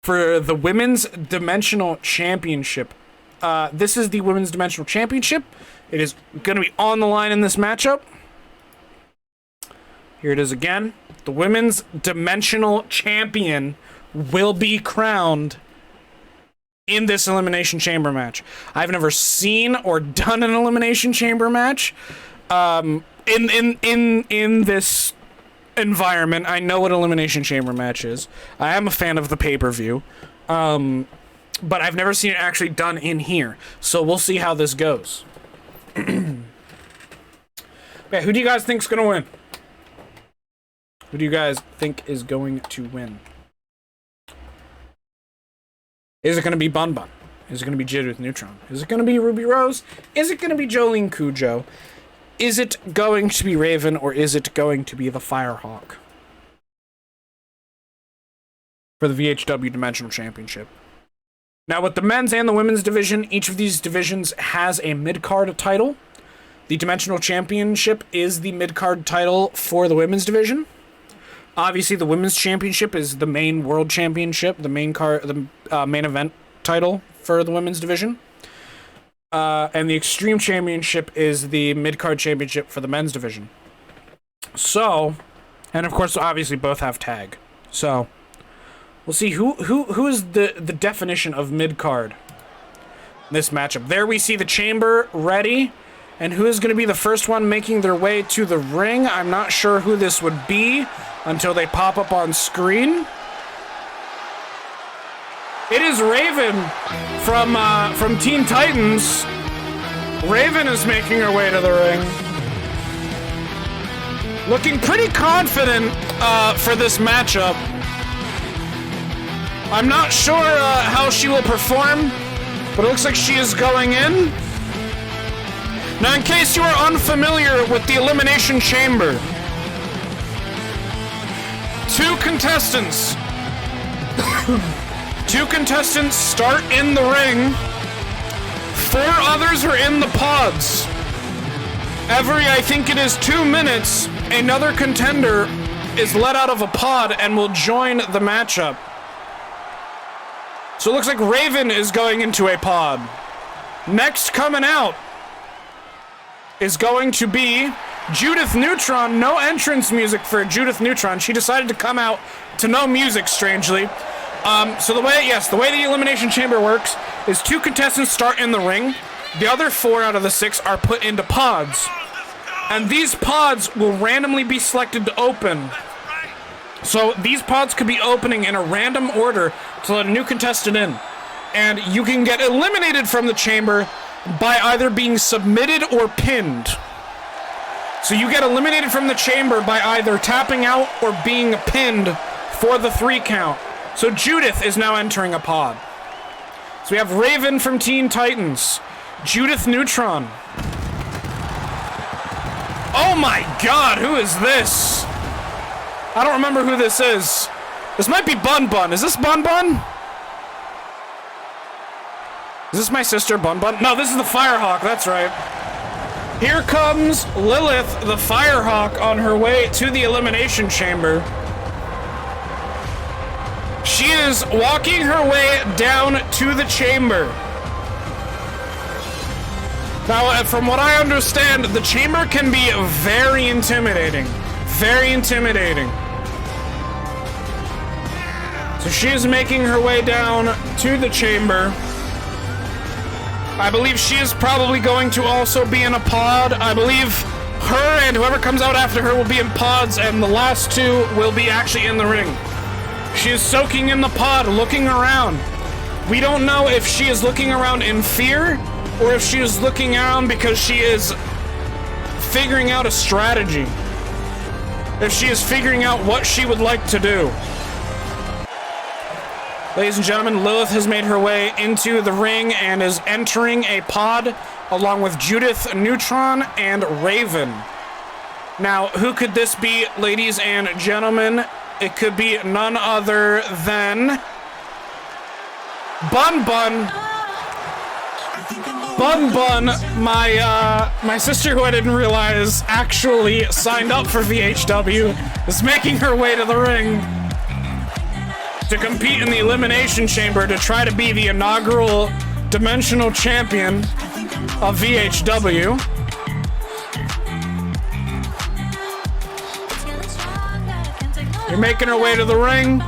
for the Women's Dimensional Championship. This is the Women's Dimensional Championship. It is going to be on the line in this matchup. Here it is again. The Women's Dimensional Champion will be crowned in this Elimination Chamber match. I've never seen or done an Elimination Chamber match. In this environment, I know what Elimination Chamber match is. I am a fan of the pay-per-view. But I've never seen it actually done in here. So we'll see how this goes. Okay, who do you guys think's gonna win? Who do you guys think is going to win? Is it going to be Bunn? Is it going to be Judith Neutron? Is it going to be Ruby Rose? Is it going to be Jolene Qrow? Is it going to be Raven, or is it going to be the Firehawk for the VHW Dimensional Championship? Now, with the men's and the women's division, each of these divisions has a mid-card title. The Dimensional Championship is the mid-card title for the women's division. Obviously, the women's championship is the main world championship, the main main event title for the women's division. And the Xtreme Championship is the mid-card championship for the men's division. So, and of course, obviously, both have tag. So, we'll see who is the definition of mid-card in this matchup. There we see the Chamber ready. And who is going to be the first one making their way to the ring? I'm not sure who this would be until they pop up on screen. It is Raven from Teen Titans. Raven is making her way to the ring. Looking pretty confident for this matchup. I'm not sure how she will perform, but it looks like she is going in. Now, in case you are unfamiliar with the Elimination Chamber, 2 contestants start in the ring. 4 others are in the pods. Every, I think it is 2 minutes, another contender is let out of a pod and will join the matchup. So it looks like Raven is going into a pod. Next coming out is going to be Judith Neutron. No entrance music for Judith Neutron. She decided to come out to no music, strangely. So the way the Elimination Chamber works is 2 contestants start in the ring. The other 4 out of the 6 are put into pods. And these pods will randomly be selected to open. So these pods could be opening in a random order to let a new contestant in. And you can get eliminated from the chamber by either being submitted or pinned. So you get eliminated from the chamber by either tapping out or being pinned for the 3 count. So Judith is now entering a pod. So we have Raven from Teen Titans, Judith Neutron. Oh my god, who is this? I don't remember who this is. This might be Bunn. Is this Bunn? Is this my sister, Bunn? No, this is the Firehawk, that's right. Here comes Lilith, the Firehawk, on her way to the Elimination Chamber. She is walking her way down to the chamber. Now, from what I understand, the chamber can be very intimidating. Very intimidating. So she is making her way down to the chamber. I believe she is probably going to also be in a pod. I believe her and whoever comes out after her will be in pods, and the last 2 will be actually in the ring. She is soaking in the pod, looking around. We don't know if she is looking around in fear, or if she is looking around because she is figuring out a strategy. If she is figuring out what she would like to do. Ladies and gentlemen, Lilith has made her way into the ring and is entering a pod along with Judith Neutron and Raven. Now, who could this be, ladies and gentlemen? It could be none other than Bunn. Bunn, my sister, who I didn't realize actually signed up for VHW, is making her way to the ring to compete in the Elimination Chamber to try to be the inaugural Dimensional Champion of VHW. You're making her way to the ring.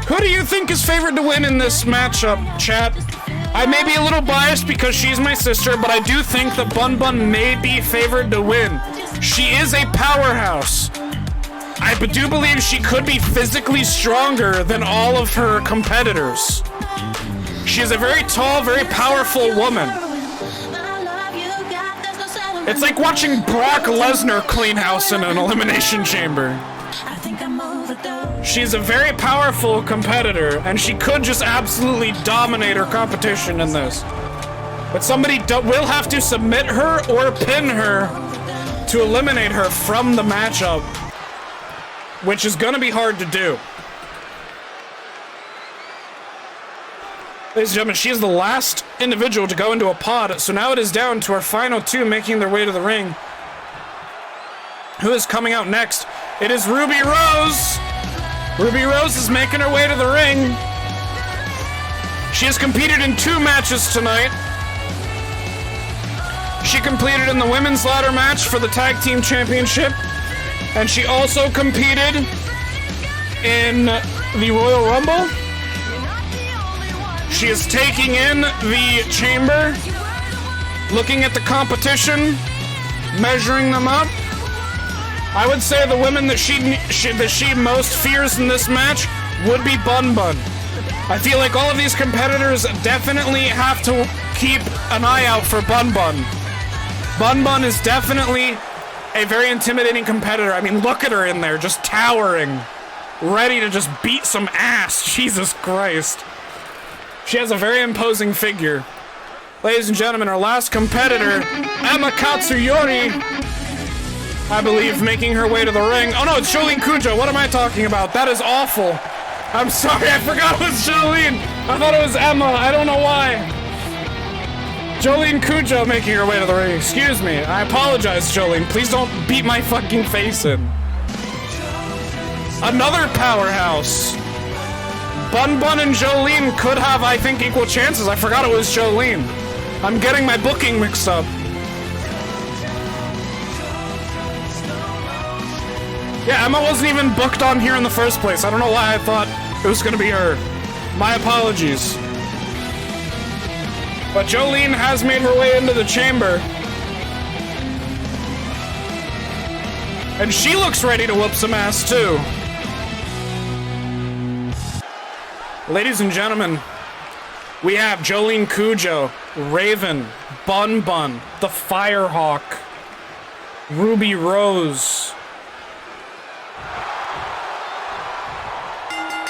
Who do you think is favored to win in this matchup, chat? I may be a little biased because she's my sister, but I do think that Bunn may be favored to win. She is a powerhouse. I do believe she could be physically stronger than all of her competitors. She is a very tall, very powerful woman. It's like watching Brock Lesnar clean house in an Elimination Chamber. She's a very powerful competitor, and she could just absolutely dominate her competition in this. But somebody will have to submit her or pin her to eliminate her from the matchup, which is going to be hard to do. Ladies and gentlemen, she is the last individual to go into a pod, so now it is down to our final two making their way to the ring. Who is coming out next? It is Ruby Rose! Ruby Rose is making her way to the ring. She has competed in 2 matches tonight. She competed in the women's ladder match for the Tag Team Championship, and she also competed in the Royal Rumble. She is taking in the chamber, looking at the competition, measuring them up. I would say the women that she most fears in this match would be Bunn. I feel like all of these competitors definitely have to keep an eye out for Bunn. Bunn is definitely a very intimidating competitor. I mean, look at her in there, just towering, ready to just beat some ass. Jesus Christ. She has a very imposing figure. Ladies and gentlemen, our last competitor, Emma Katsuyori, I believe, making her way to the ring. Oh no, it's Jolene Cujo. What am I talking about? That is awful. I'm sorry, I forgot it was Jolene. I thought it was Emma. I don't know why. Jolene Cujo making her way to the ring. Excuse me. I apologize, Jolene. Please don't beat my fucking face in. Another powerhouse. Bunn and Jolene could have, I think, equal chances. I forgot it was Jolene. I'm getting my booking mixed up. Yeah, Emma wasn't even booked on here in the first place. I don't know why I thought it was gonna be her. My apologies. But Jolene has made her way into the chamber. And she looks ready to whoop some ass, too. Ladies and gentlemen, we have Jolene Cujo, Raven, Bunn, the Firehawk, Ruby Rose.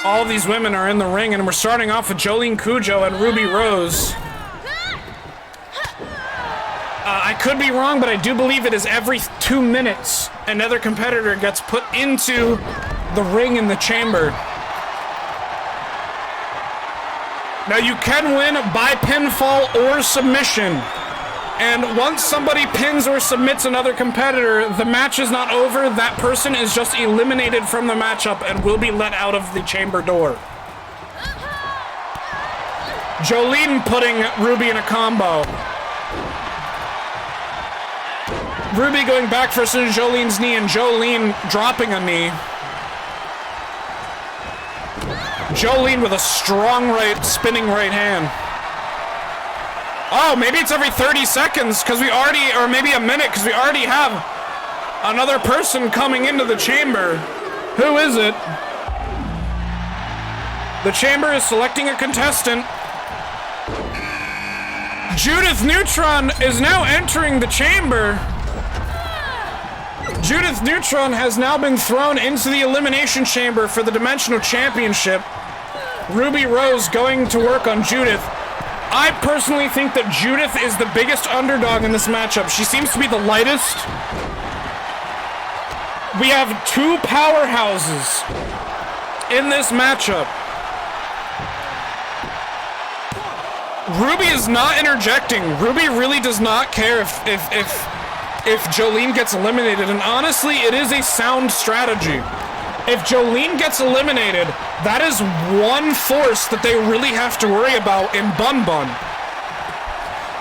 All these women are in the ring, and we're starting off with Jolene Cujo and Ruby Rose. I could be wrong, but I do believe it is every 2 minutes another competitor gets put into the ring in the chamber. Now you can win by pinfall or submission. And once somebody pins or submits another competitor, the match is not over. That person is just eliminated from the matchup and will be let out of the chamber door. Jolene putting Ruby in a combo. Ruby going back for Jolene's knee and Jolene dropping a knee. Jolene with a strong right, spinning right hand. Oh, maybe it's every 30 seconds, because we already, or maybe a minute, because we already have another person coming into the chamber. Who is it? The chamber is selecting a contestant. Judith Neutron is now entering the chamber. Judith Neutron has now been thrown into the Elimination Chamber for the Dimensional Championship. Ruby Rose going to work on Judith. I personally think that Judith is the biggest underdog in this matchup. She seems to be the lightest. We have 2 powerhouses in this matchup. Ruby is not interjecting. Ruby really does not care if Jolene gets eliminated, and honestly, it is a sound strategy. If Jolene gets eliminated, that is one force that they really have to worry about in Bunn.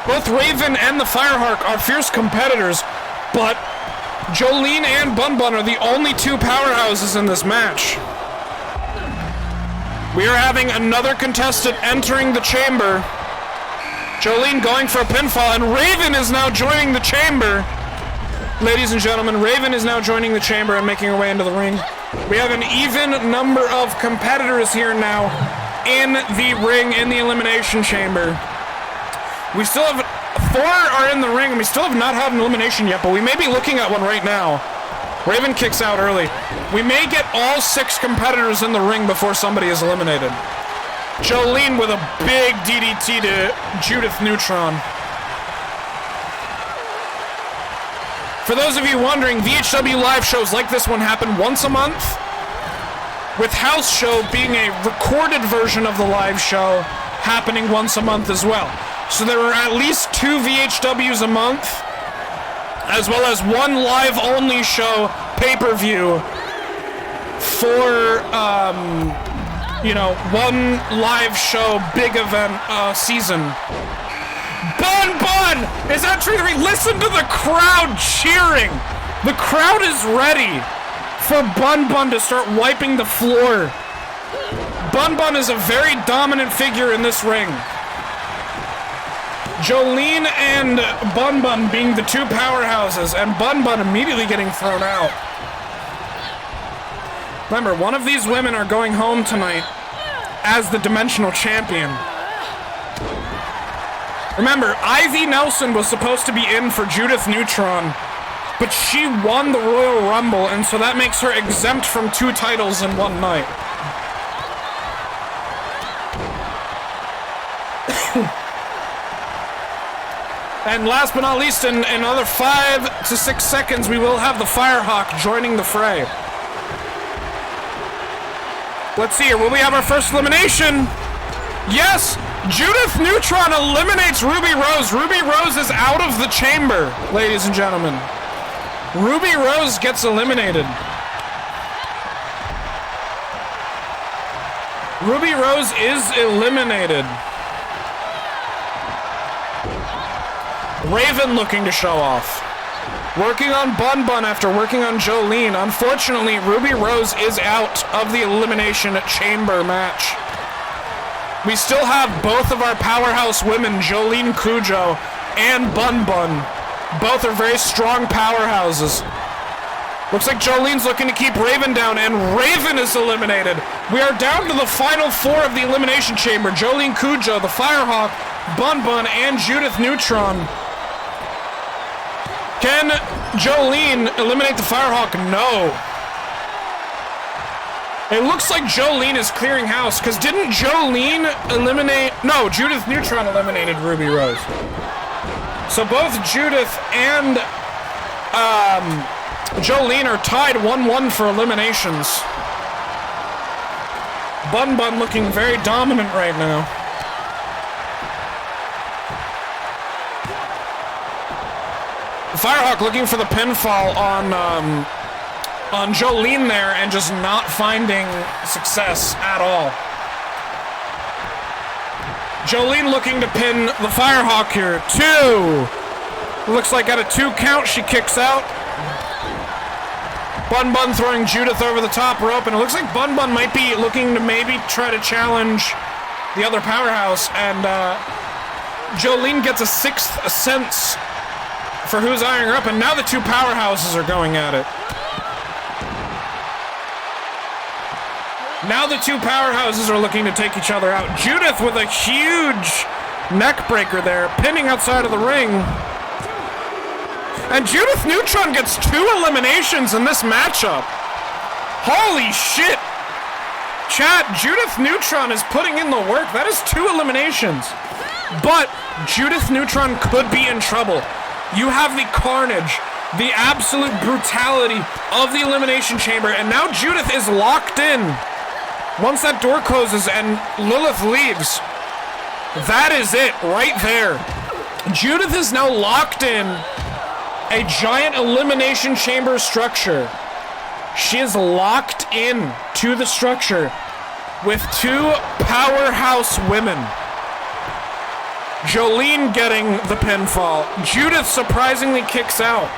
Both Raven and the Firehawk are fierce competitors, but Jolene and Bunn are the only 2 powerhouses in this match. We are having another contestant entering the chamber. Jolene going for a pinfall, and Raven is now joining the chamber. Ladies and gentlemen, Raven is now joining the chamber and making her way into the ring. We have an even number of competitors here now in the ring, in the Elimination Chamber. We still have 4 are in the ring, and we still have not had an elimination yet, but we may be looking at one right now. Raven kicks out early. We may get all 6 competitors in the ring before somebody is eliminated. Jolene with a big DDT to Judith Neutron. For those of you wondering, VHW live shows like this one happen once a month, with House Show being a recorded version of the live show happening once a month as well. So there are at least 2 VHWs a month, as well as 1 live-only show pay-per-view for, you know, 1 live show big event season. Bunn! Is that true? Listen to the crowd cheering! The crowd is ready for Bunn to start wiping the floor. Bunn is a very dominant figure in this ring. Jolene and Bunn being the 2 powerhouses, and Bunn immediately getting thrown out. Remember, one of these women are going home tonight as the Dimensional Champion. Remember, Ivy Nelson was supposed to be in for Judith Neutron, but she won the Royal Rumble, and so that makes her exempt from 2 titles in one night. And last but not least, in another 5 to 6 seconds, we will have the Firehawk joining the fray. Let's see here. Will we have our first elimination? Yes! Judith Neutron eliminates Ruby Rose. Ruby Rose is out of the chamber, ladies and gentlemen. Ruby Rose gets eliminated. Ruby Rose is eliminated. Raven looking to show off. Working on Bunn after working on Jolene. Unfortunately, Ruby Rose is out of the Elimination Chamber match. We still have both of our powerhouse women, Jolene Qrow and Bunn. Both are very strong powerhouses. Looks like Jolene's looking to keep Raven down, and Raven is eliminated. We are down to the final 4 of the Elimination Chamber. Jolene Qrow, the Firehawk, Bunn, and Judith Neutron. Can Jolene eliminate the Firehawk? No. It looks like Jolene is clearing house, because didn't Jolene eliminate... No, Judith Neutron eliminated Ruby Rose. So both Judith and Jolene are tied 1-1 for eliminations. Bunn looking very dominant right now. Firehawk looking for the pinfall on Jolene there and just not finding success at all. Jolene looking to pin the Firehawk here. 2. Looks like at a 2 count she kicks out. Bunn throwing Judith over the top rope, and it looks like Bunn might be looking to maybe try to challenge the other powerhouse, and Jolene gets a 6th sense for who's eyeing her up, and now the 2 powerhouses are going at it. Now the 2 powerhouses are looking to take each other out. Judith with a huge neck breaker there, pinning outside of the ring. And Judith Neutron gets 2 eliminations in this matchup. Holy shit! Chat, Judith Neutron is putting in the work. That is 2 eliminations. But Judith Neutron could be in trouble. You have the carnage, the absolute brutality of the Elimination Chamber, and now Judith is locked in. Once that door closes and Lilith leaves, that is it right there. Judith is now locked in a giant Elimination Chamber structure. She is locked in to the structure with 2 powerhouse women. Jolene getting the pinfall. Judith surprisingly kicks out.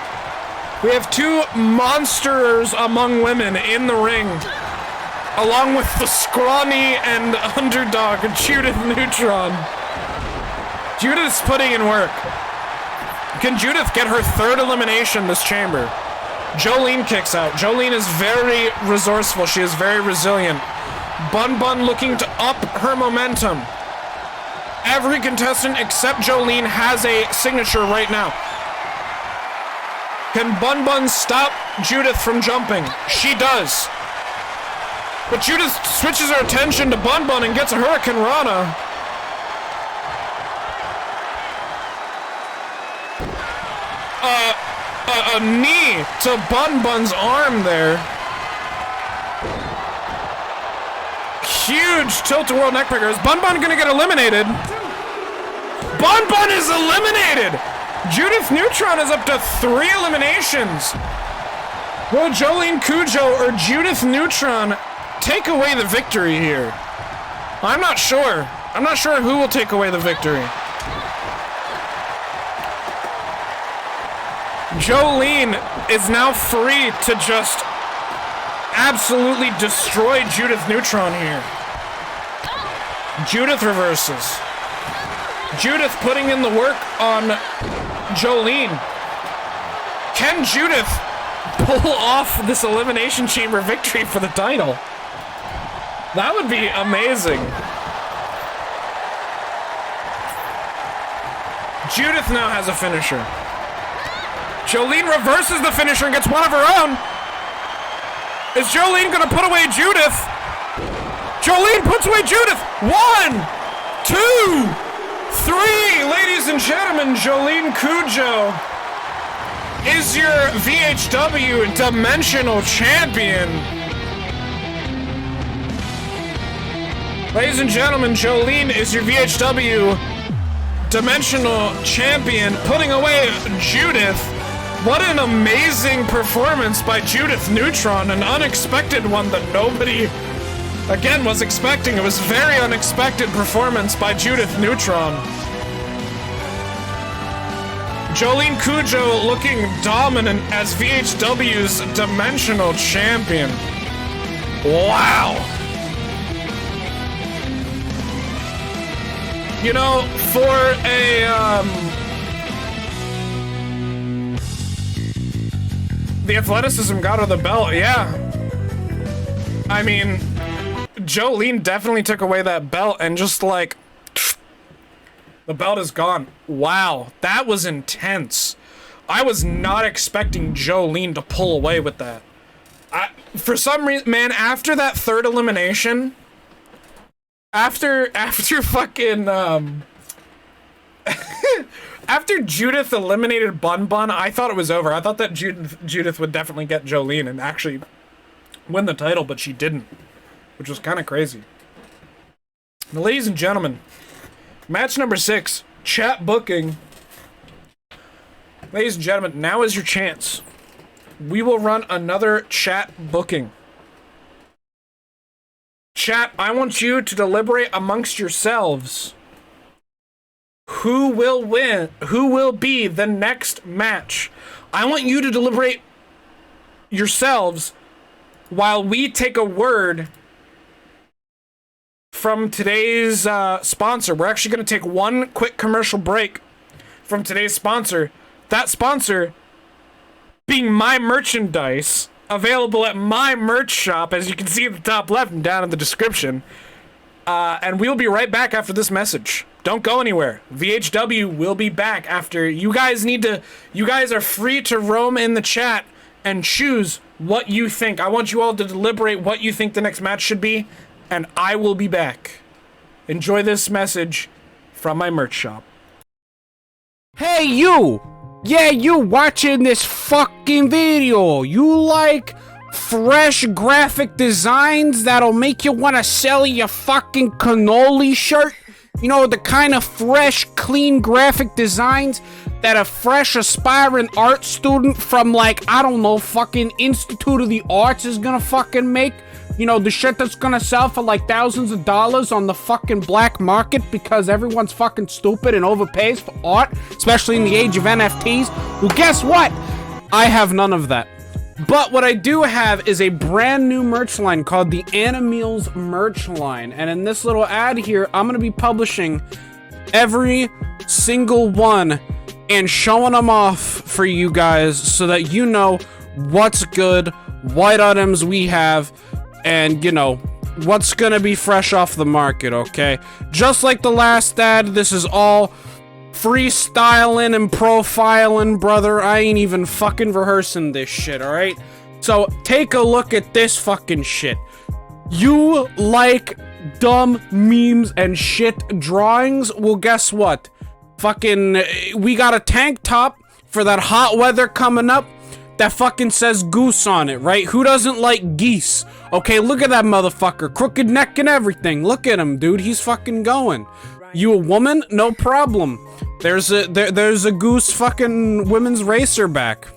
We have 2 monsters among women in the ring, along with the scrawny and underdog Judith Neutron. Judith's putting in work. Can Judith get her 3rd elimination this chamber? Jolene kicks out. Jolene is very resourceful. She is very resilient. Bunn looking to up her momentum. Every contestant except Jolene has a signature right now. Can Bunn stop Judith from jumping? She does. But Judith switches her attention to Bunn and gets a Hurricane Rana. A knee to Bunn's arm there. huge tilt-a-whirl neckbreaker. Is Bunn gonna get eliminated? Bunn is eliminated! Judith Neutron is up to 3 eliminations. Will Jolene Qrow or Judith Neutron take away the victory here? I'm not sure. I'm not sure who will take away the victory. Jolene is now free to just absolutely destroy Judith Neutron here. Judith reverses. Judith putting in the work on Jolene. Can Judith pull off this Elimination Chamber victory for the title? That would be amazing. Judith now has a finisher. Jolene reverses the finisher and gets one of her own. Is Jolene gonna put away Judith? Jolene puts away Judith. 1, 2, 3. Ladies and gentlemen, Jolene Qrow is your VHW Dimensional Champion. Ladies and gentlemen, Jolene is your VHW Dimensional Champion, putting away Judith. What an amazing performance by Judith Neutron, an unexpected one that nobody, again, was expecting. It was a very unexpected performance by Judith Neutron. Jolene Qrow looking dominant as VHW's Dimensional Champion. Wow. You know, for a, the athleticism got her the belt, yeah. I mean, Jolene definitely took away that belt and just like, the belt is gone. Wow, that was intense. I was not expecting Jolene to pull away with that. For some reason, man, after that third elimination, after fucking, after Judith eliminated Bunn, I thought it was over. I thought that Judith would definitely get Jolene and actually win the title, but she didn't, which was kind of crazy. Now, ladies and gentlemen, match number 6, chat booking. Ladies and gentlemen, now is your chance. We will run another chat booking. Chat, I want you to deliberate amongst yourselves. Who will win? Who will be the next match? I want you to deliberate yourselves while we take a word from today's sponsor. We're actually going to take one quick commercial break from today's sponsor. That sponsor being my merchandise, available at my merch shop, as you can see at the top left and down in the description. And we'll be right back after this message. Don't go anywhere. VHW will be back after. You guys are free to roam in the chat and choose what you think. I want you all to deliberate what you think the next match should be, and I will be back. Enjoy this message from my merch shop. Hey, you! Yeah, you watching this fucking video. You like fresh graphic designs that'll make you want to sell your fucking cannoli shirt? You know, the kind of fresh, clean graphic designs that a fresh, aspiring art student from, like, I don't know, fucking Institute of the Arts is gonna fucking make? You know, the shit that's gonna sell for, like, thousands of dollars on the fucking black market because everyone's fucking stupid and overpays for art, especially in the age of NFTs? Well, guess what? I have none of that. But what I do have is a brand new merch line called the Animeals merch line. And in this little ad here, I'm going to be publishing every single one and showing them off for you guys so that you know what's good, what items we have, and, you know, what's going to be fresh off the market, okay? Just like the last ad, this is all freestyling and profiling, brother. I ain't even fucking rehearsing this shit, alright? So, take a look at this fucking shit. You like dumb memes and shit drawings? Well, guess what? Fucking, we got a tank top for that hot weather coming up. that fucking says goose on it, right? Who doesn't like geese? Okay, look at that motherfucker. Crooked neck and everything. Look at him, dude. He's fucking going. You a woman? No problem. There's a goose fucking women's racer back.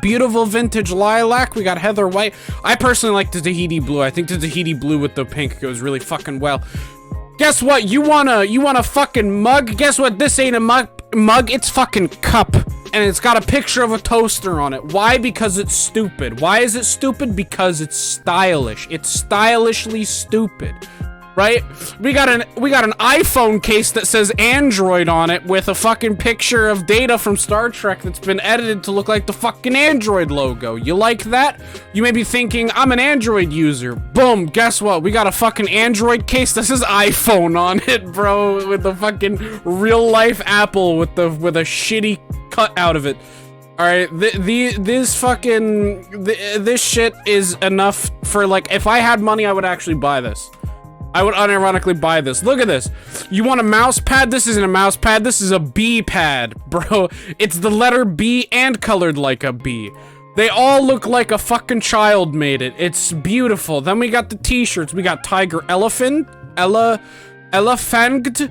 Beautiful vintage lilac. We got heather white. I personally like the Tahiti blue. I think the Tahiti blue with the pink goes really fucking well. Guess what? You want a fucking mug? Guess what? This ain't a mug. It's fucking cup. And it's got a picture of a toaster on it. Why? Because it's stupid. Why is it stupid? Because it's stylish. It's stylishly stupid. Right? We got an iPhone case that says Android on it with a fucking picture of Data from Star Trek that's been edited to look like the fucking Android logo. You like that? You may be thinking, I'm an Android user. Boom, guess what? We got a fucking Android case that says iPhone on it, bro, with the fucking real life Apple with a shitty cut out of it. Alright, this shit is enough for, like, if I had money, I would actually buy this. I would unironically buy this. Look at this. You want a mouse pad? This isn't a mouse pad. This is a B pad, bro. It's the letter B and colored like a B. They all look like a fucking child made it. It's beautiful. Then we got the t-shirts. We got Tiger Elephant. Elephant.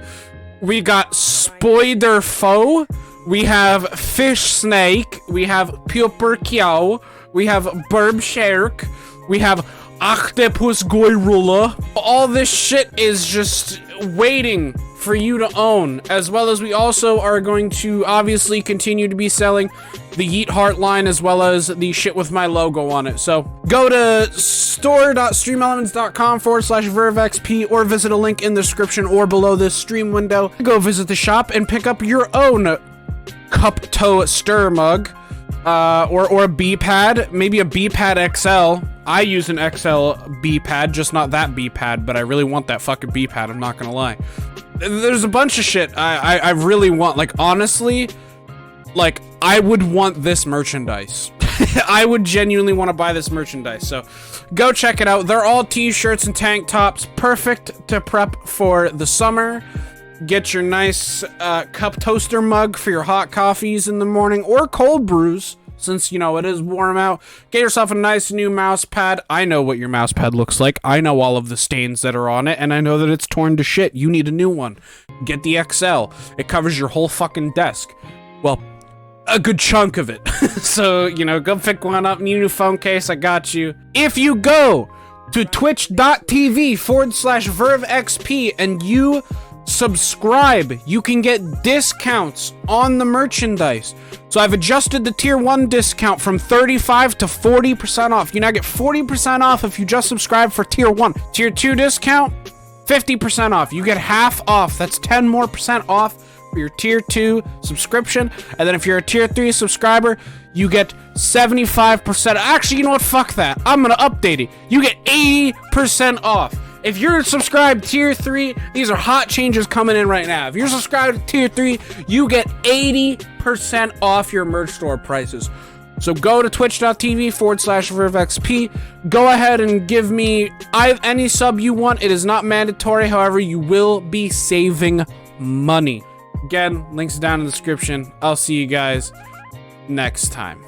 We got Spoiler Foe. We have Fish Snake. We have Puper Qrow. We have Burb Shark. We have Octopus Goyrula. All this shit is just waiting for you to own, as well as we also are going to obviously continue to be selling the Yeet Heart line as well as the shit with my logo on it. So go to store.streamelements.com/VerveXP or visit a link in the description or below this stream window. Go visit the shop and pick up your own cup toe stir mug. Or a B-pad, maybe a B-pad XL. I use an XL B-pad, just not that B-pad, but I really want that fucking B-pad, I'm not gonna lie. There's a bunch of shit I really want, like, honestly, like, I would want this merchandise. I would genuinely want to buy this merchandise, so go check it out. They're all t-shirts and tank tops, perfect to prep for the summer. Get your nice cup toaster mug for your hot coffees in the morning or cold brews, since, you know, it is warm out. Get yourself a nice new mouse pad. I know what your mouse pad looks like. I know all of the stains that are on it, and I know that it's torn to shit. You need a new one. Get the XL. It covers your whole fucking desk. Well, a good chunk of it. So, you know, go pick one up. New phone case, I got you. If you go to twitch.tv/VerveXP and you subscribe, you can get discounts on the merchandise. So I've adjusted the tier 1 discount from 35 to 40% off. You now get 40% off if you just subscribe for tier 1. Tier 2 discount, 50% off. You get half off. That's 10% more off for your tier 2 subscription. And then if you're a tier 3 subscriber, you get 75%. Actually, you know what? Fuck that. I'm gonna update it. You get 80% off. If you're subscribed tier 3, these are hot changes coming in right now. If you're subscribed to tier 3, you get 80% off your merch store prices. So go to twitch.tv/VerveXP. Go ahead and give me any sub you want. It is not mandatory. However, you will be saving money. Again, links down in the description. I'll see you guys next time.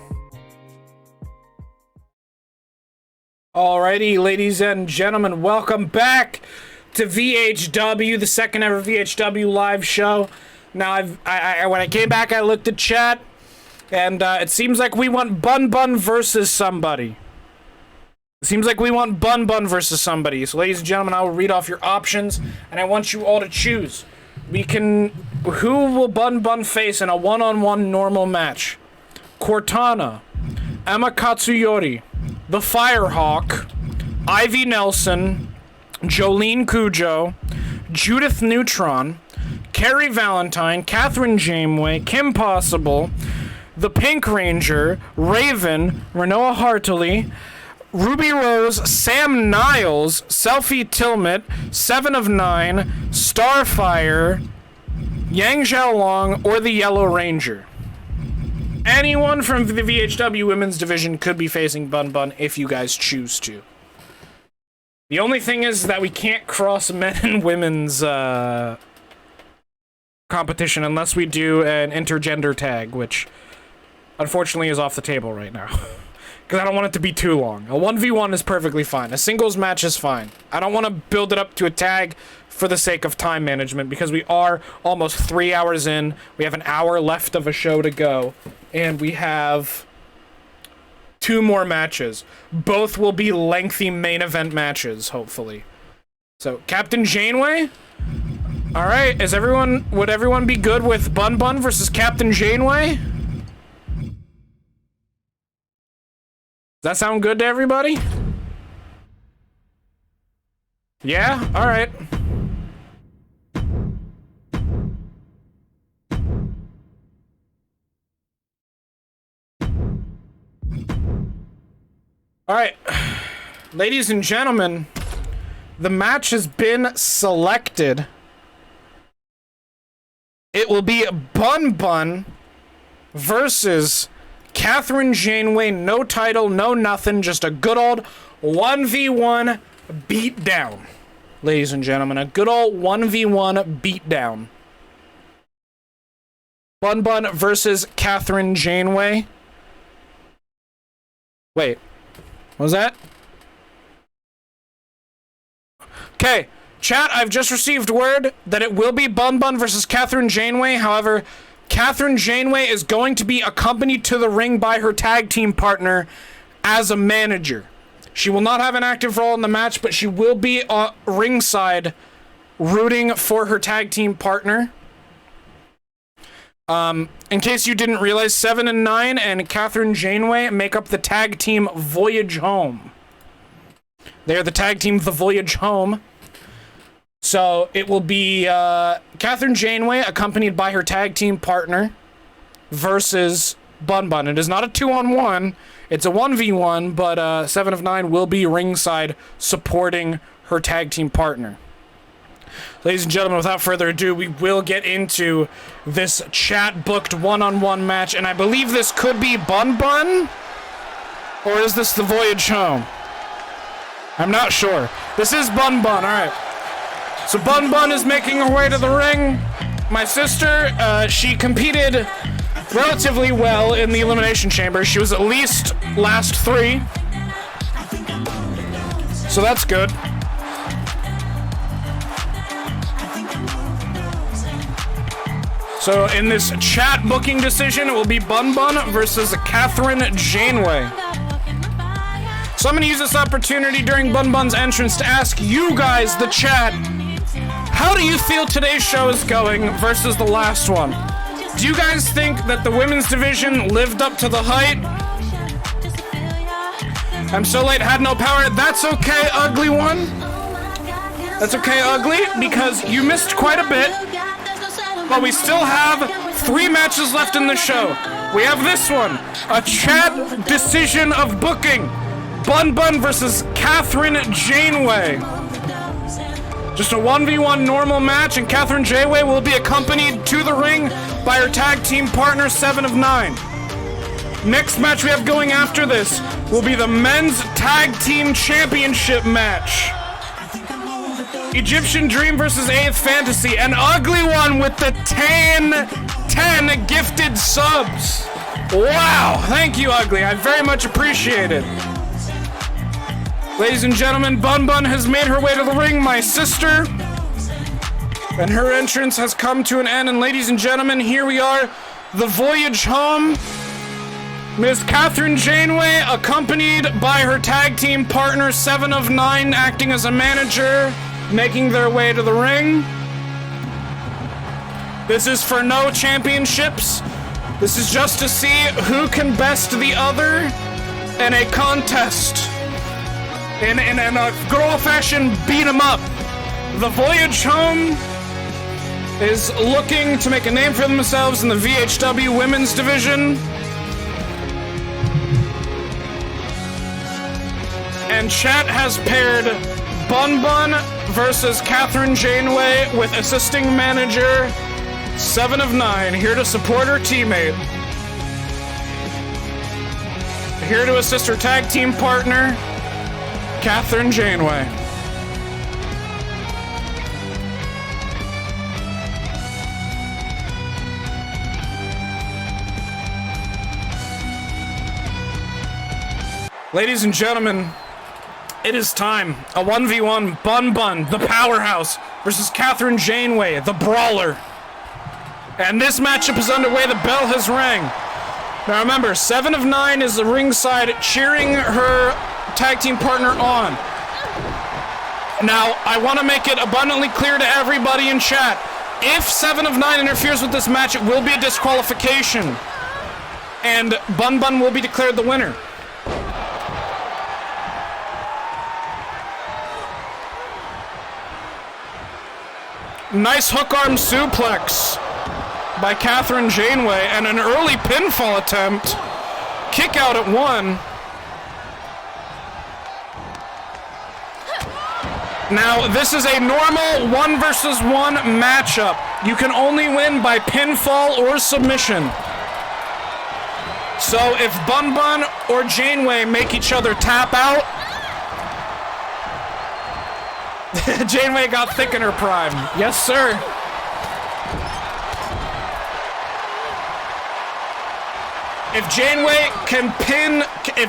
Alrighty, ladies and gentlemen, welcome back to VHW, the second ever VHW live show. Now, when I came back, I looked at chat, and it seems like we want Bunn versus somebody. It seems like we want Bunn versus somebody. So, ladies and gentlemen, I will read off your options, and I want you all to choose. Who will Bunn face in a one-on-one normal match? Cortana, Emma Katsuyori, The Firehawk, Ivy Nelson, Jolene Cujo, Judith Neutron, Carrie Valentine, Kathryn Janeway, Kim Possible, The Pink Ranger, Raven, Renoa Hartley, Ruby Rose, Sam Niles, Selfie Tilmit, 7 of 9, Starfire, Yang Xiaolong, or the Yellow Ranger. Anyone from the VHW women's division could be facing Bunn if you guys choose to. The only thing is that we can't cross men and women's competition unless we do an intergender tag, which unfortunately, is off the table right now. Because I don't want it to be too long. A 1v1 is perfectly fine. A singles match is fine. I don't want to build it up to a tag for the sake of time management, because we are almost 3 hours in. We have an hour left of a show to go. And we have 2 more matches. Both will be lengthy main event matches, hopefully. So, Captain Janeway? Alright, would everyone be good with Bunn versus Captain Janeway? Does that sound good to everybody? Yeah? Alright. Alright. Ladies and gentlemen, the match has been selected. It will be Bunn versus Kathryn Janeway. No title, no nothing, just a good old 1v1 beatdown. Ladies and gentlemen, a good old 1v1 beatdown. Bunn versus Kathryn Janeway. Wait, what was that? Okay, chat, I've just received word that it will be Bunn versus Kathryn Janeway. However, Kathryn Janeway is going to be accompanied to the ring by her tag team partner as a manager. She will not have an active role in the match, but she will be ringside rooting for her tag team partner. In case you didn't realize, 7 and 9 and Kathryn Janeway make up the tag team Voyage Home. They're the tag team The Voyage Home. So it will be Kathryn Janeway accompanied by her tag team partner versus Bunn. It is not a 2-on-1. It's a 1v1, but 7 of 9 will be ringside supporting her tag team partner. Ladies and gentlemen, without further ado, we will get into this chat-booked one-on-one match, and I believe this could be Bunn? Or is this the Voyage Home? I'm not sure. This is Bunn, alright. So Bunn is making her way to the ring. My sister, she competed relatively well in the Elimination Chamber. She was at least last 3. So that's good. So in this chat booking decision, it will be Bunn versus Kathryn Janeway. So I'm going to use this opportunity during Bun's entrance to ask you guys, the chat, how do you feel today's show is going versus the last one? Do you guys think that the women's division lived up to the hype? I'm so late, had no power. That's okay, ugly one. That's okay, ugly, because you missed quite a bit. But we still have 3 matches left in the show. We have this one, a chat decision of booking. Bunn versus Kathryn Janeway. Just a 1v1 normal match, and Kathryn Janeway will be accompanied to the ring by her tag team partner, 7 of 9. Next match we have going after this will be the men's tag team championship match. Egyptian Dream versus 8th Fantasy, an ugly one with the 10 gifted subs. Wow, thank you, ugly. I very much appreciate it. Ladies and gentlemen, Bunn has made her way to the ring, my sister. And her entrance has come to an end. And ladies and gentlemen, here we are, the Voyage Home. Miss Kathryn Janeway, accompanied by her tag team partner, 7 of 9, acting as a manager, making their way to the ring. This is for no championships. This is just to see who can best the other in a contest. In a Qrow fashion, beat 'em up. The Voyage Home is looking to make a name for themselves in the VHW women's division. And chat has paired Bunn versus Kathryn Janeway with assisting manager 7 of 9, here to support her teammate. Here to assist her tag team partner, Kathryn Janeway. Ladies and gentlemen, it is time. A 1v1 Bunn, the powerhouse, versus Kathryn Janeway, the brawler. And this matchup is underway. The bell has rang. Now remember, 7 of 9 is the ringside cheering her tag team partner on. Now, I want to make it abundantly clear to everybody in chat. If 7 of 9 interferes with this match, it will be a disqualification. And Bunn will be declared the winner. Nice hook arm suplex by Kathryn Janeway, and an early pinfall attempt. Kick out at 1. Now, this is a normal 1 versus 1 matchup. You can only win by pinfall or submission. So if Bunn or Janeway make each other tap out, Janeway got thick in her prime. Yes, sir. If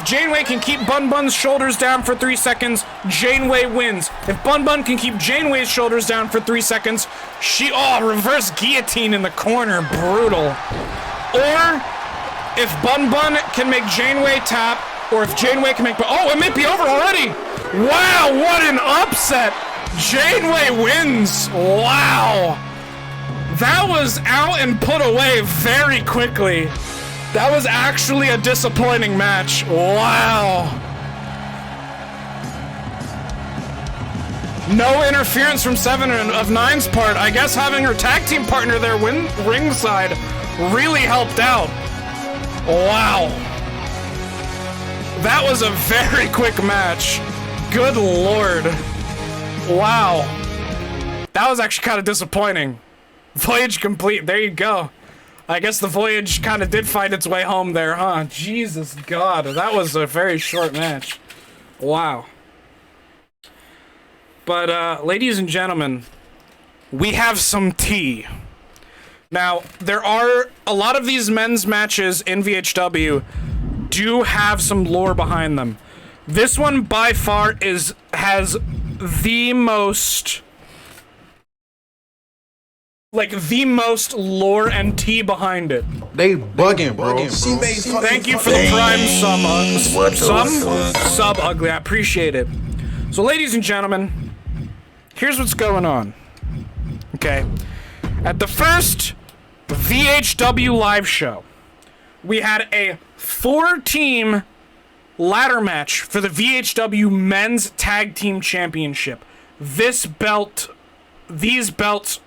Janeway can keep Bunn's shoulders down for 3 seconds, Janeway wins. If Bunn can keep Janeway's shoulders down for 3 seconds, reverse guillotine in the corner, brutal. Or if Bunn can make Janeway tap, or if Janeway can make, it may be over already. Wow, what an upset. Janeway wins. Wow. That was out and put away very quickly. That was actually a disappointing match. Wow. No interference from 7 of 9's part. I guess having her tag team partner there ringside really helped out. Wow. That was a very quick match. Good lord. Wow. That was actually kind of disappointing. Voyage complete. There you go. I guess the voyage kind of did find its way home there, huh? Jesus God. That was a very short match. Wow. But, ladies and gentlemen, we have some tea. Now, there are a lot of these men's matches in VHW do have some lore behind them. This one, by far, has the most lore and tea behind it. They bugging, bro. Thank you for the prime sub ugly. I appreciate it. So, ladies and gentlemen, here's what's going on. Okay. At the first VHW live show, we had a 4-team ladder match for the VHW Men's Tag Team Championship. These belts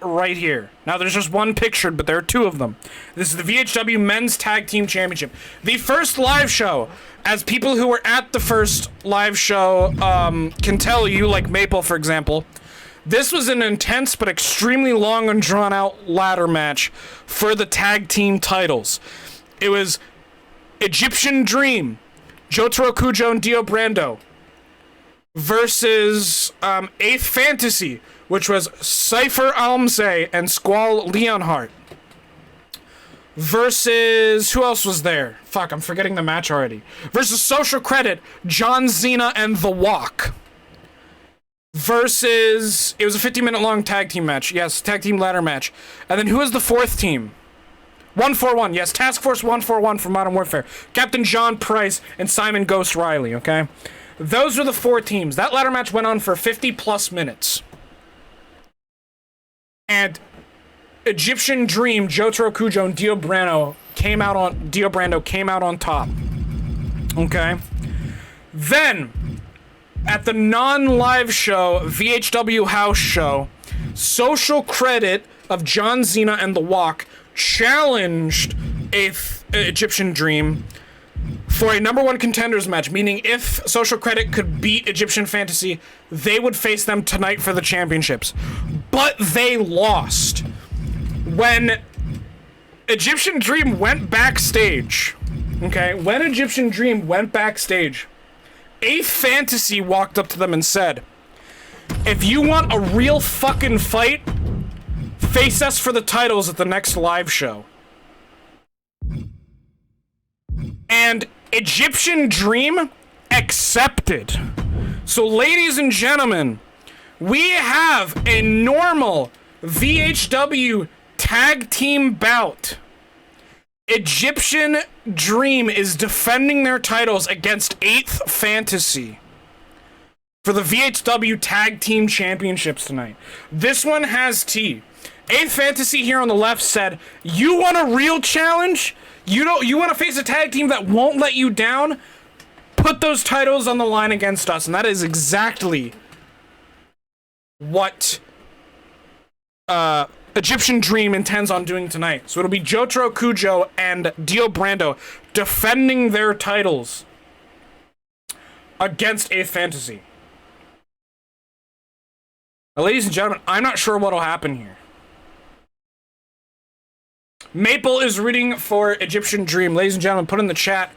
right here. Now, there's just one pictured, but there are 2 of them. This is the VHW Men's Tag Team Championship. The first live show, as people who were at the first live show can tell you, like Maple, for example, this was an intense but extremely long and drawn-out ladder match for the tag team titles. It was Egyptian Dream, Jotaro Kujo and Dio Brando versus 8th Fantasy, which was Cypher Almsey and Squall Leonhardt. Versus, who else was there? Fuck, I'm forgetting the match already. Versus Social Credit, John Cena and The Walk. Versus, it was a 50-minute long tag team match. Yes, tag team ladder match. And then who was the 4th team? 141, yes, Task Force 141 from Modern Warfare. Captain John Price and Simon Ghost Riley, okay? Those were the 4 teams. That ladder match went on for 50+ minutes. And Egyptian Dream, Jotaro Kujo, and Dio Brando came out on top. Okay? Then, at the non-live show, VHW house show, Social Credit of John Cena and The Walk challenged Egyptian Dream for a #1 contenders match, meaning if Social Credit could beat Egyptian Fantasy, they would face them tonight for the championships. But they lost. When Egyptian Dream went backstage, okay, A Fantasy walked up to them and said, if you want a real fucking fight, face us for the titles at the next live show. And Egyptian Dream accepted. So, ladies and gentlemen, we have a normal VHW tag team bout. Egyptian Dream is defending their titles against 8th Fantasy for the VHW Tag Team Championships tonight. This one has tea. 8th Fantasy here on the left said, you want a real challenge? You want to face a tag team that won't let you down? Put those titles on the line against us. And that is exactly what Egyptian Dream intends on doing tonight. So it'll be Qrow and Dio Brando defending their titles against 8th Fantasy. Now, ladies and gentlemen, I'm not sure what'll happen here. Maple is rooting for Egyptian Dream. Ladies and gentlemen, put in the chat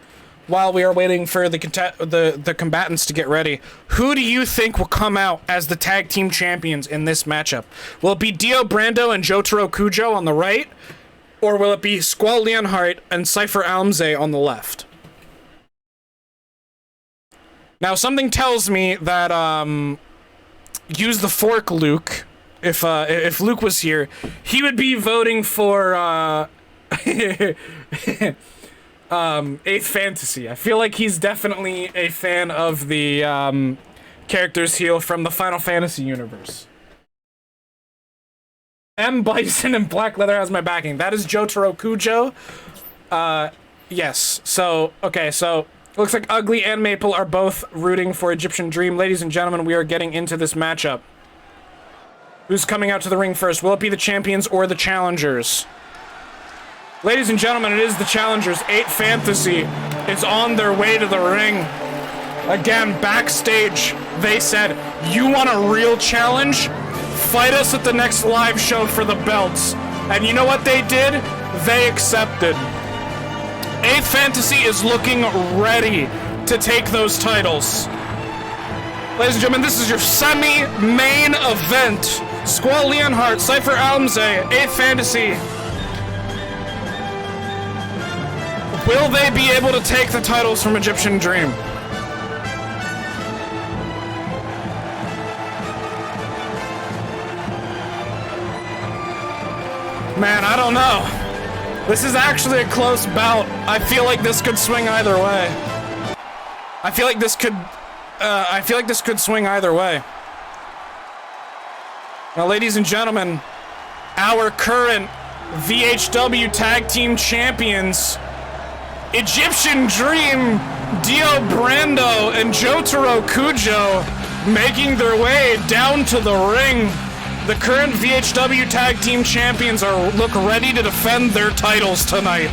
while we are waiting for the combatants to get ready. Who do you think will come out as the tag team champions in this matchup? Will it be Dio Brando and Qrow on the right? Or will it be Squall Leonhardt and Cypher Almze on the left? Now, something tells me that, use the fork, Luke. If Luke was here, he would be voting for 8th Fantasy. I feel like he's definitely a fan of the characters here from the Final Fantasy universe. M. Bison and Black Leather has my backing. That is Qrow. Yes. So, okay, so looks like Ugly and Maple are both rooting for Egyptian Dream. Ladies and gentlemen, we are getting into this matchup. Who's coming out to the ring first? Will it be the champions or the challengers? Ladies and gentlemen, it is the challengers. 8th Fantasy is on their way to the ring. Again, backstage, they said, you want a real challenge? Fight us at the next live show for the belts. And you know what they did? They accepted. 8th Fantasy is looking ready to take those titles. Ladies and gentlemen, this is your semi-main event. Squall Leonhardt, Cypher Almze, 8th Fantasy. Will they be able to take the titles from Egyptian Dream? Man, I don't know. This is actually a close bout. I feel like this could swing either way. I feel like this could swing either way. Now, ladies and gentlemen, our current VHW Tag Team Champions, Egyptian Dream, Dio Brando, and Qrow, making their way down to the ring. The current VHW Tag Team Champions look ready to defend their titles tonight.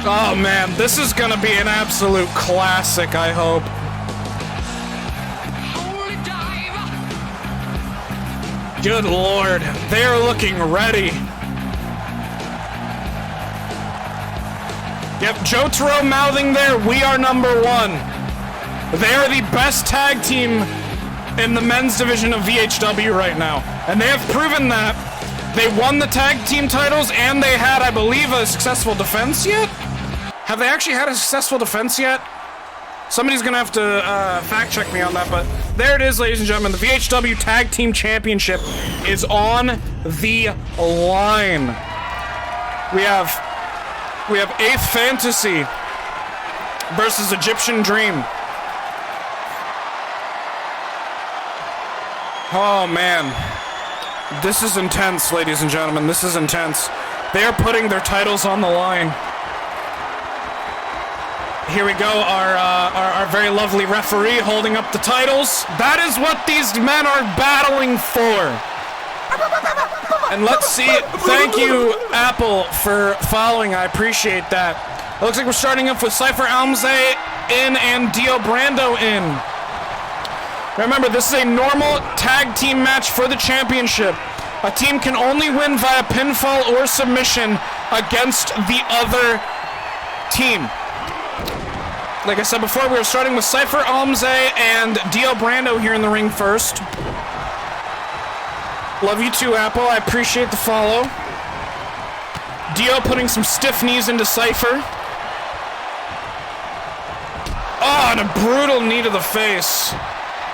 Oh man, this is gonna be an absolute classic, I hope. Good lord, they are looking ready. Yep, Qrow mouthing there, we are number one. They are the best tag team in the men's division of VHW right now. And they have proven that. They won the tag team titles and they had, I believe, a successful defense yet? Have they actually had a successful defense yet? Somebody's gonna have to fact check me on that, but there it is, ladies and gentlemen. The VHW Tag Team Championship is on the line. We have 8th Fantasy versus Egyptian Dream. Oh man, this is intense, ladies and gentlemen. This is intense. They are putting their titles on the line. Here we go, our very lovely referee holding up the titles. That is what these men are battling for. And let's see it. Thank you, Apple, for following. I appreciate that. It looks like we're starting off with Cypher Almze in and Dio Brando in. Remember, this is a normal tag team match for the championship. A team can only win via pinfall or submission against the other team. Like I said before, we were starting with Cypher Almze and Dio Brando here in the ring first. Love you too, Apple. I appreciate the follow. Dio putting some stiff knees into Cypher. Oh, and a brutal knee to the face.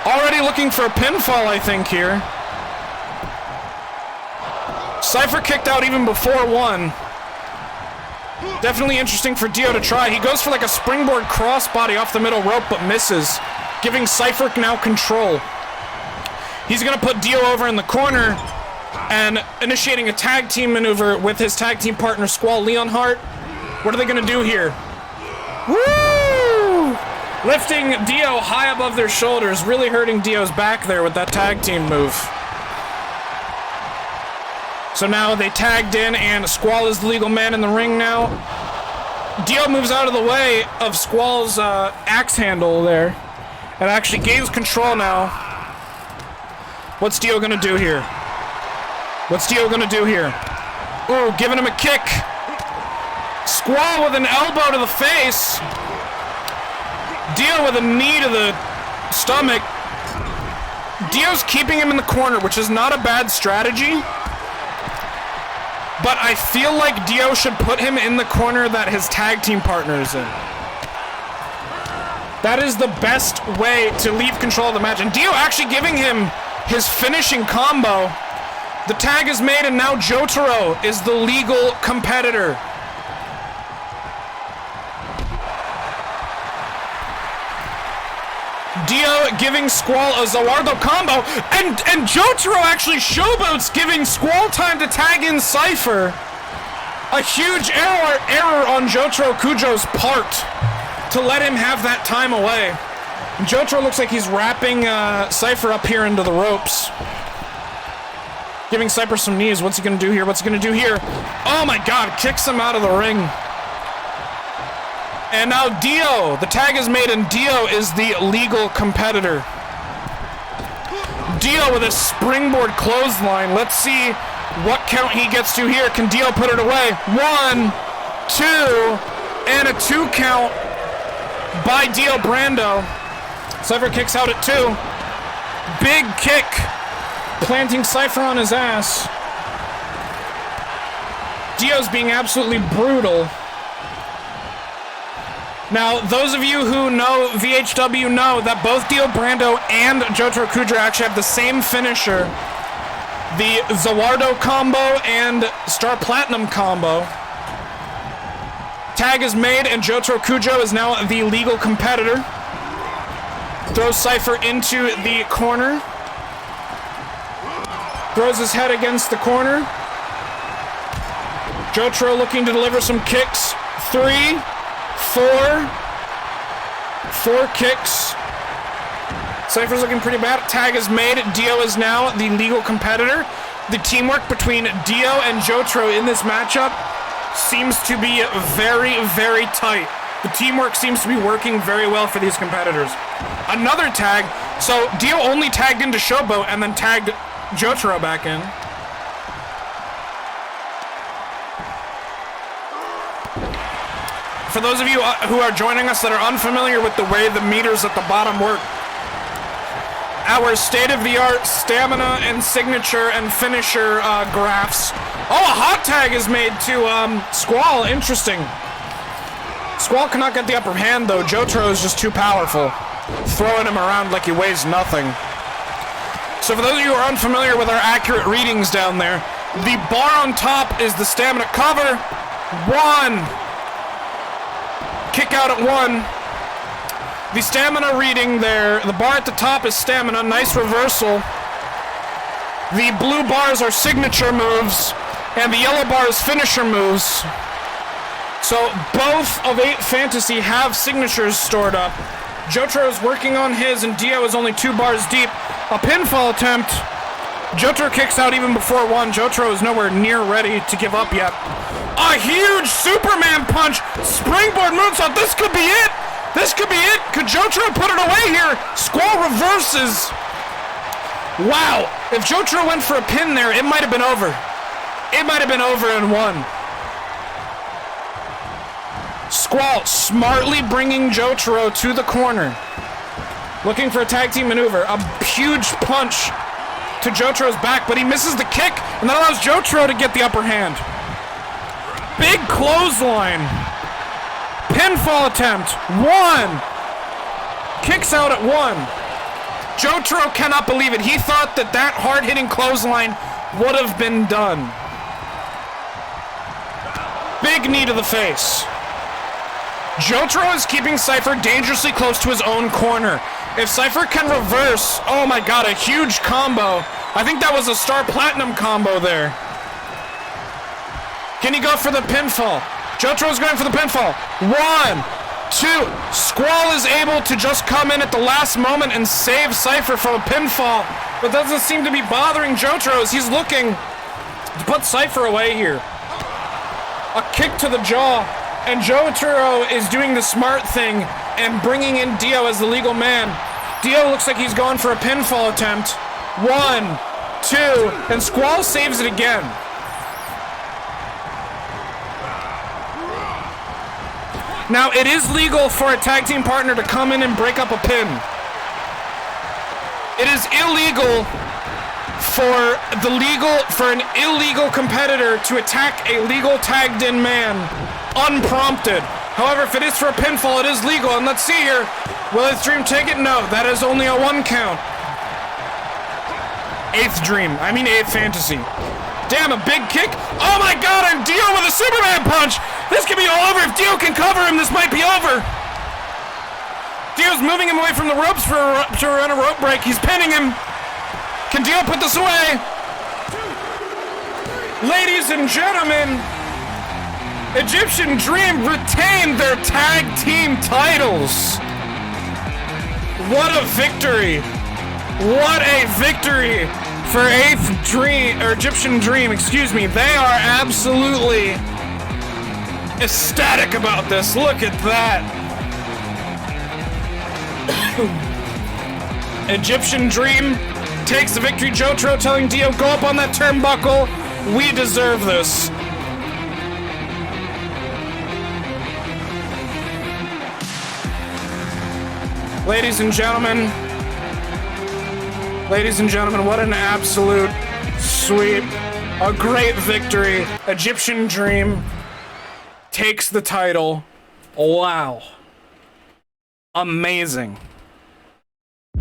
Already looking for a pinfall, I think, here. Cypher kicked out even before one. Definitely interesting for Dio to try. He goes for like a springboard crossbody off the middle rope, but misses, giving Cypher now control. He's gonna put Dio over in the corner and initiating a tag team maneuver with his tag team partner Squall Leonhardt. What are they gonna do here? Woo! Lifting Dio high above their shoulders, really hurting Dio's back there with that tag team move. So now they tagged in, and Squall is the legal man in the ring now. Dio moves out of the way of Squall's axe handle there, and actually gains control now. What's Dio gonna do here? What's Dio gonna do here? Ooh, giving him a kick. Squall with an elbow to the face. Dio with a knee to the stomach. Dio's keeping him in the corner, which is not a bad strategy. But I feel like Dio should put him in the corner that his tag team partner is in. That is the best way to leave control of the match. And Dio actually giving him his finishing combo. The tag is made, and now Jotaro is the legal competitor. Dio giving Squall a Zawardo combo, and Jotaro actually showboats, giving Squall time to tag in Cypher. A huge error on Jotaro Kujo's part to let him have that time away. And Jotaro looks like he's wrapping Cypher up here into the ropes. Giving Cypher some knees. What's he gonna do here? What's he gonna do here? Oh my god, kicks him out of the ring. And now Dio, the tag is made, and Dio is the legal competitor. Dio with a springboard clothesline. Let's see what count he gets to here. Can Dio put it away? 1, 2, and a 2 count by Dio Brando. Cypher kicks out at 2. Big kick, planting Cypher on his ass. Dio's being absolutely brutal. Now, those of you who know VHW know that both Dio Brando and Jotaro Kujo actually have the same finisher. The Zawardo combo and Star Platinum combo. Tag is made, and Jotaro Kujo is now the legal competitor. Throws Cypher into the corner. Throws his head against the corner. Jotaro looking to deliver some kicks. 3, 4 kicks. Cypher's looking pretty bad. Tag is made. Dio is now the legal competitor. The teamwork between Dio and Jotaro in this matchup seems to be very, very tight. The teamwork seems to be working very well for these competitors. Another tag. So Dio only tagged into Showboat and then tagged Jotaro back in. For those of you who are joining us that are unfamiliar with the way the meters at the bottom work, our state-of-the-art stamina and signature and finisher graphs. Oh, a hot tag is made to Squall. Interesting. Squall cannot get the upper hand, though. Jotaro is just too powerful, throwing him around like he weighs nothing. So for those of you who are unfamiliar with our accurate readings down there, the bar on top is the stamina cover. 1. Kick out at 1. The stamina reading there, the bar at the top is stamina, nice reversal. The blue bars are signature moves, and the yellow bar is finisher moves. So both of 8 Fantasy have signatures stored up. Jotaro is working on his, and Dio is only 2 bars deep. A pinfall attempt. Jotaro kicks out even before 1. Jotaro is nowhere near ready to give up yet. A huge Superman punch! Springboard moonsault! This could be it! This could be it! Could Jotaro put it away here? Squall reverses! Wow! If Jotaro went for a pin there, it might have been over. It might have been over in 1. Squall smartly bringing Jotaro to the corner. Looking for a tag team maneuver. A huge punch to Jotaro's back, but he misses the kick, and that allows Jotaro to get the upper hand. Big clothesline. Pinfall attempt. 1. Kicks out at 1. Qrow cannot believe it. He thought that that hard-hitting clothesline would have been done. Big knee to the face. Qrow is keeping Cypher dangerously close to his own corner. If Cypher can reverse, oh my god, a huge combo. I think that was a Star Platinum combo there. Can he go for the pinfall? Qrow's going for the pinfall. 1, 2. Squall is able to just come in at the last moment and save Cypher from a pinfall, but doesn't seem to be bothering Qrow as he's looking to put Cypher away here. A kick to the jaw, and Qrow is doing the smart thing and bringing in Dio as the legal man. Dio looks like he's going for a pinfall attempt. 1, 2, and Squall saves it again. Now, it is legal for a tag team partner to come in and break up a pin. It is illegal for an illegal competitor to attack a legal tagged-in man unprompted. However, if it is for a pinfall, it is legal. And let's see here. Will Xtreme take it? No, that is only a 1 count. 8th Dream. I mean 8th Fantasy. Damn, a big kick. Oh my god, and Dio with a Superman punch. This could be all over. If Dio can cover him, this might be over. Dio's moving him away from the ropes to run a rope break. He's pinning him. Can Dio put this away? Ladies and gentlemen, Egyptian Dream retained their tag team titles. What a victory. What a victory for 8th Dream, or Egyptian Dream, excuse me. They are absolutely ecstatic about this. Look at that. Egyptian Dream takes the victory. Qrow telling Dio, go up on that turnbuckle. We deserve this. Ladies and gentlemen, what an absolute sweep. A great victory. Egyptian Dream takes the title. Wow. Amazing.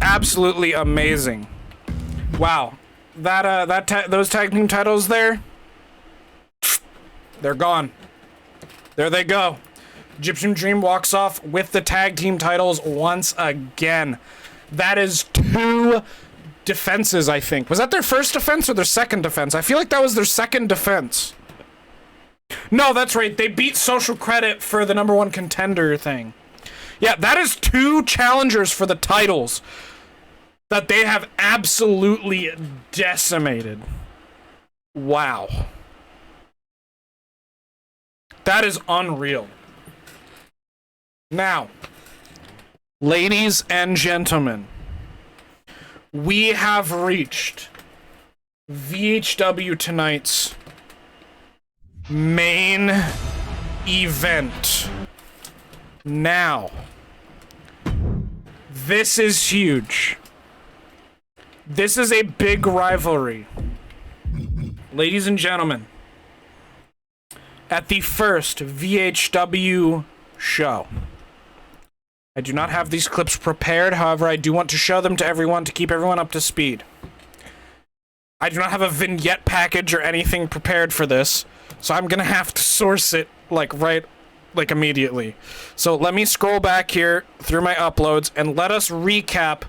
Absolutely amazing. Wow. Those tag team titles there, they're gone. There they go. Egyptian Dream walks off with the tag team titles once again. That is 2 defenses, I think. Was that their first defense or their second defense? I feel like that was their second defense. No, that's right. They beat Social Credit for the #1 contender thing. Yeah, that is 2 challengers for the titles that they have absolutely decimated. Wow. That is unreal. Now, ladies and gentlemen, we have reached VHW tonight's main event. Now, this is huge. This is a big rivalry. Ladies and gentlemen, at the first VHW show, I do not have these clips prepared, however, I do want to show them to everyone to keep everyone up to speed. I do not have a vignette package or anything prepared for this, so I'm gonna have to source it, immediately. So let me scroll back here through my uploads and let us recap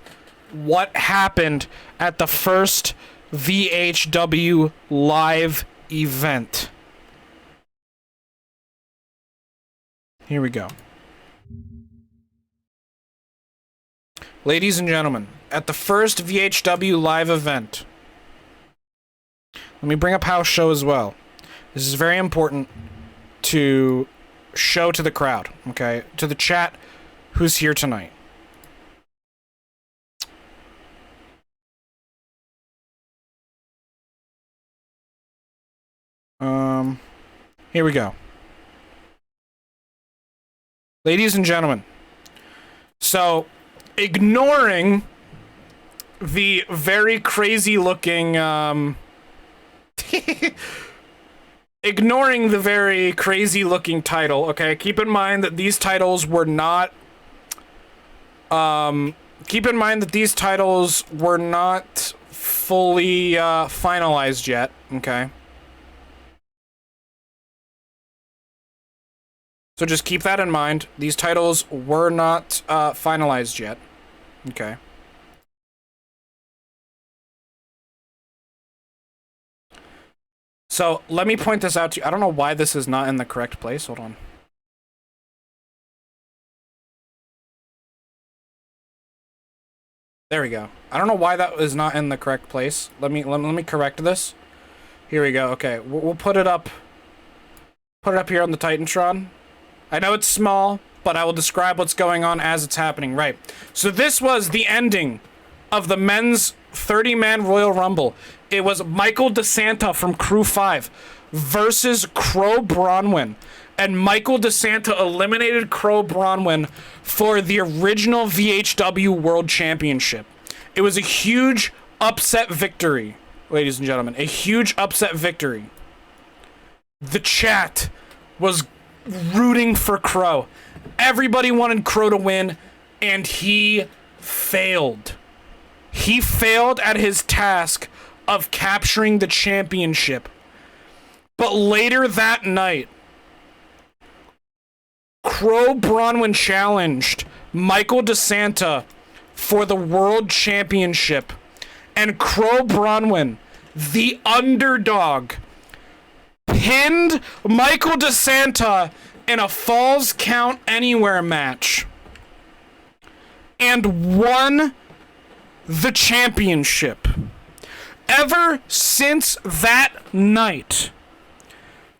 what happened at the first VHW live event. Here we go. Ladies and gentlemen, at the first VHW live event, let me bring up house show as well. This is very important to show to the crowd, okay? To the chat who's here tonight. Here we go. Ladies and gentlemen, so ignoring the very crazy looking ignoring the very crazy looking title, okay, keep in mind that these titles were not fully finalized yet, okay? So just keep that in mind. These titles were not finalized yet, okay? So let me point this out to you. I don't know why this is not in the correct place. Hold on. There we go. I don't know why that is not in the correct place. Let me correct this. Here we go. Okay, we'll put it up. Put it up here on the Titantron. I know it's small, but I will describe what's going on as it's happening. Right. So this was the ending of the men's 30-man Royal Rumble. It was Michael DeSanta from Crew 5 versus Qrow Branwen. And Michael DeSanta eliminated Qrow Branwen for the original VHW World Championship. It was a huge upset victory, ladies and gentlemen. A huge upset victory. The chat was rooting for Qrow. Everybody wanted Qrow to win, and he failed. He failed at his task of capturing the championship. But later that night, Qrow Branwen challenged Michael DeSanta for the World Championship. And Qrow Branwen, the underdog, pinned Michael DeSanta in a Falls Count Anywhere match and won the championship. Ever since that night,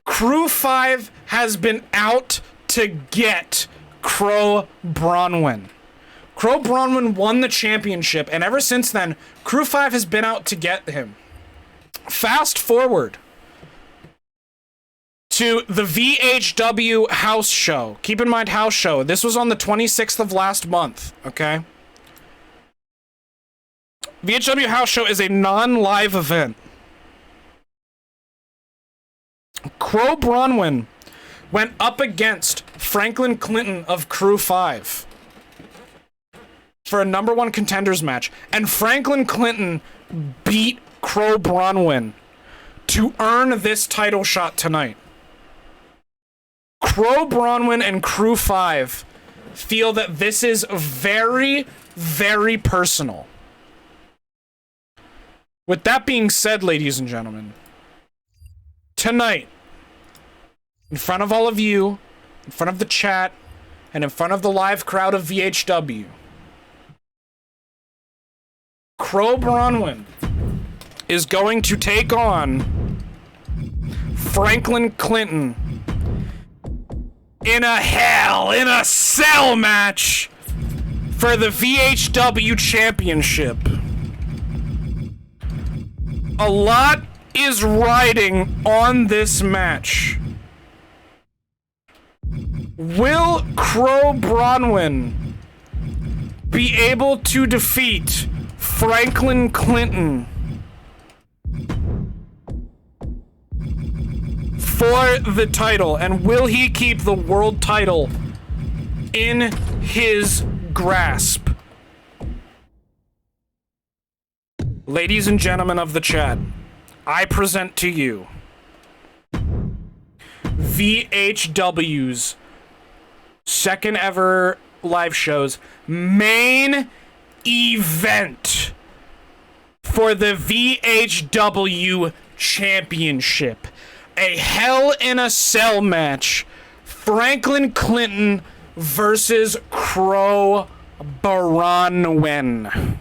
Crew 5 has been out to get Qrow Branwen. Qrow Branwen won the championship, and ever since then, Crew 5 has been out to get him. Fast forward to the VHW house show. Keep in mind, house show. This was on the 26th of last month, okay? VHW house show is a non-live event. Qrow Branwen went up against Franklin Clinton of Crew 5 for a #1 contenders match. And Franklin Clinton beat Qrow Branwen to earn this title shot tonight. Qrow Branwen and Crew 5 feel that this is very, very personal. With that being said, ladies and gentlemen, tonight, in front of all of you, in front of the chat, and in front of the live crowd of VHW, Qrow Branwen is going to take on Franklin Clinton in a Hell in a Cell match for the VHW Championship. A lot is riding on this match. Will Qrow Branwen be able to defeat Franklin Clinton for the title? And will he keep the world title in his grasp? Ladies and gentlemen of the chat, I present to you VHW's second ever live show's main event for the VHW Championship. A Hell in a Cell match. Franklin Clinton versus Qrow Branwen.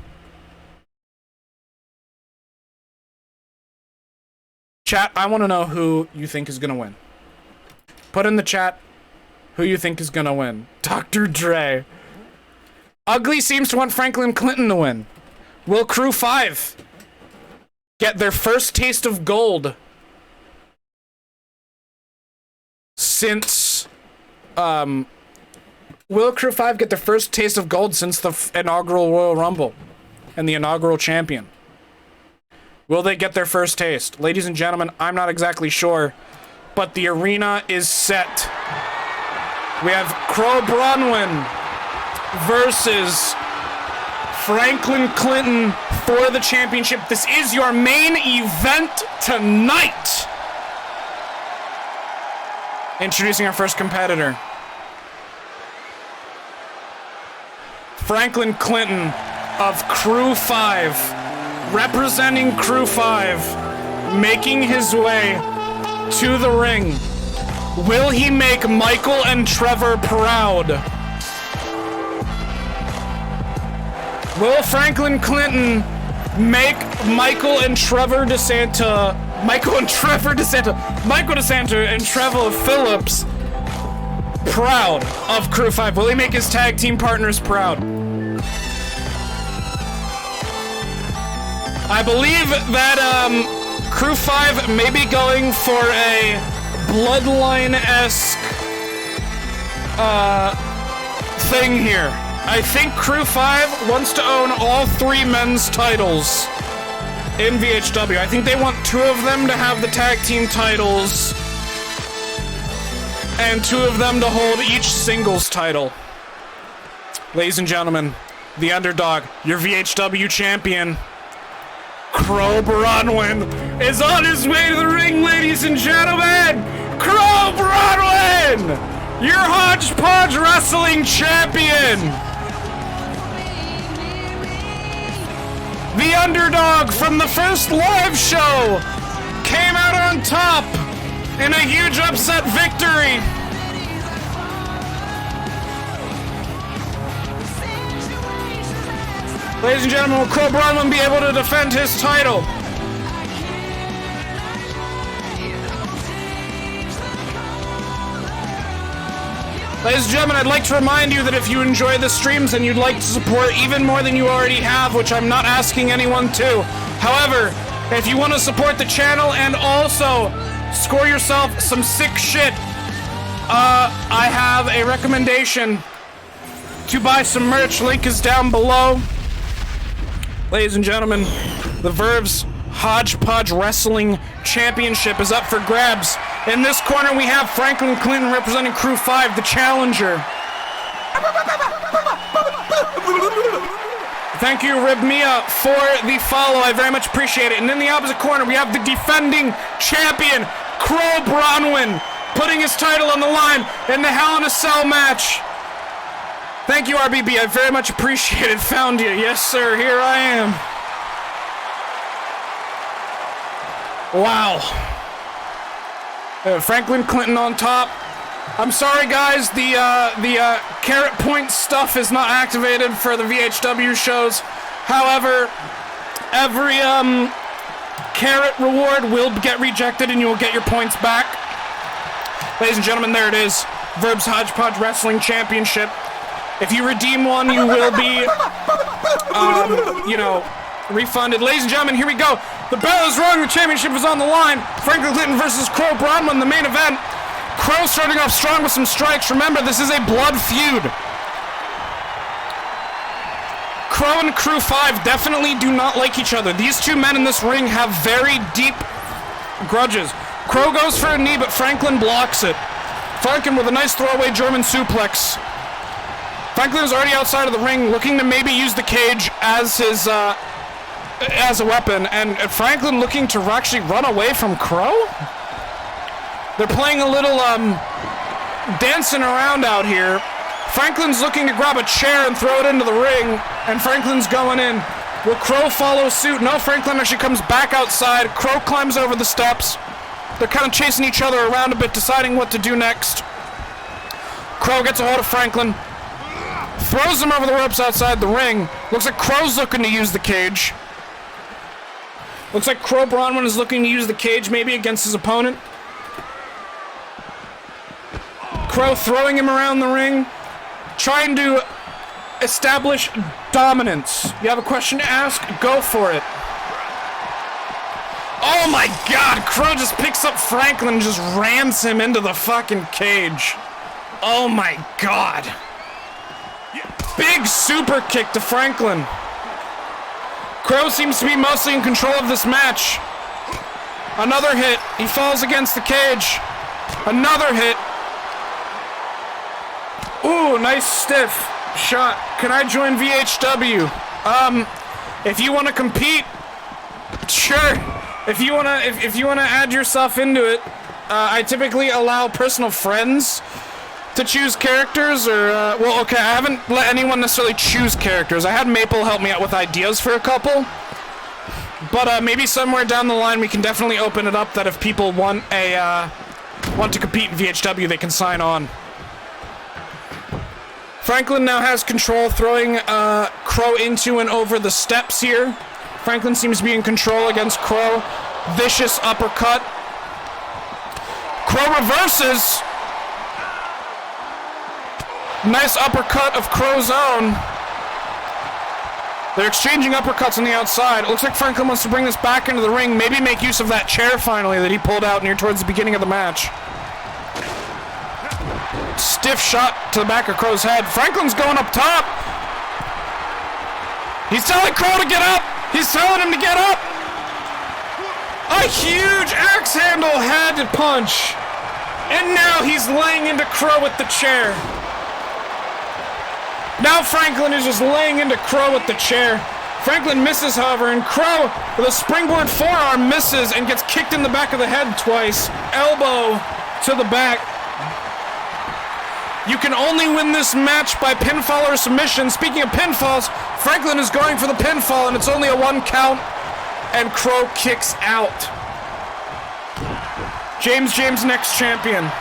Chat, I want to know who you think is going to win. Put in the chat who you think is going to win. Dr. Dre. Ugly seems to want Franklin Clinton to win. Will Crew 5 get their first taste of gold since... Will Crew 5 get their first taste of gold since the inaugural Royal Rumble and the inaugural champion? Will they get their first taste? Ladies and gentlemen, I'm not exactly sure but the arena is set. We have Branwen versus Franklin Clinton for the championship. This is your main event tonight. Introducing our first competitor. Franklin Clinton of Crew 5, representing Crew 5, making his way to the ring. Will he make Michael and Trevor proud? Will Franklin Clinton make Michael DeSanta and Trevor Phillips proud of Crew 5? Will he make his tag team partners proud? I believe that Crew 5 may be going for a bloodline-esque thing here. I think Crew 5 wants to own all 3 men's titles in VHW. I think they want 2 of them to have the tag team titles and 2 of them to hold each singles title. Ladies and gentlemen, the underdog, your VHW champion, Branwen, is on his way to the ring, ladies and gentlemen! Branwen, your hodgepodge wrestling champion! The underdog from the first live show came out on top in a huge upset victory. Ladies and gentlemen, will Branwen be able to defend his title? Ladies and gentlemen, I'd like to remind you that if you enjoy the streams and you'd like to support even more than you already have, which I'm not asking anyone to, however, if you want to support the channel and also score yourself some sick shit, I have a recommendation to buy some merch. Link is down below. Ladies and gentlemen, the Verve's Hodgepodge Wrestling Championship is up for grabs. In this corner, we have Franklin Clinton representing Crew 5, the challenger. Thank you, Ribmia, for the follow. I very much appreciate it. And in the opposite corner, we have the defending champion, Branwen, putting his title on the line in the Hell in a Cell match. Thank you, RBB. I very much appreciate it. Found you. Yes, sir. Here I am. Wow. Franklin Clinton on top. I'm sorry, guys. The carrot point stuff is not activated for the VHW shows. However, every carrot reward will get rejected, and you will get your points back. Ladies and gentlemen, there it is. Verb's Hodgepodge Wrestling Championship. If you redeem one, you will be, refunded. Ladies and gentlemen, here we go. The bell is rung. The championship is on the line. Franklin Clinton versus Branwen, the main event. Qrow starting off strong with some strikes. Remember, this is a blood feud. Qrow and Crew 5 definitely do not like each other. These 2 men in this ring have very deep grudges. Qrow goes for a knee, but Franklin blocks it. Franklin with a nice throwaway German suplex. Franklin is already outside of the ring, looking to maybe use the cage as his, as a weapon, and Franklin looking to actually run away from Qrow? They're playing a little, dancing around out here. Franklin's looking to grab a chair and throw it into the ring, and Franklin's going in. Will Qrow follow suit? No, Franklin actually comes back outside. Qrow climbs over the steps. They're kind of chasing each other around a bit, deciding what to do next. Qrow gets a hold of Franklin. Throws him over the ropes outside the ring. Looks like Qrow's looking to use the cage. Looks like Branwen is looking to use the cage maybe against his opponent. Qrow throwing him around the ring, trying to establish dominance. You have a question to ask? Go for it. Oh my god, Qrow just picks up Franklin and just rams him into the fucking cage. Oh my god. Big super kick to Franklin. Qrow seems to be mostly in control of this match. Another hit. He falls against the cage. Another hit. Ooh, nice stiff shot. Can I join VHW? If you want to compete, sure. If you wanna add yourself into it, I typically allow personal friends to choose characters, or well, okay, I haven't let anyone necessarily choose characters. I had Maple help me out with ideas for a couple, but maybe somewhere down the line we can definitely open it up that if people want to compete in VHW, they can sign on. Franklin now has control, throwing Qrow into and over the steps here. Franklin seems to be in control against Qrow. Vicious uppercut. Qrow reverses. Nice uppercut of Qrow's own. They're exchanging uppercuts on the outside. It looks like Franklin wants to bring this back into the ring, maybe make use of that chair finally that he pulled out near towards the beginning of the match. Stiff shot to the back of Qrow's head. Franklin's going up top. He's telling Qrow to get up. He's telling him to get up. A huge axe handle handed punch. And now he's laying into Qrow with the chair. Now Franklin is just laying into Qrow with the chair. Franklin misses, however, and Qrow with a springboard forearm misses and gets kicked in the back of the head twice. Elbow to the back. You can only win this match by pinfall or submission. Speaking of pinfalls, Franklin is going for the pinfall, and it's only a 1 count, and Qrow kicks out. James next champion.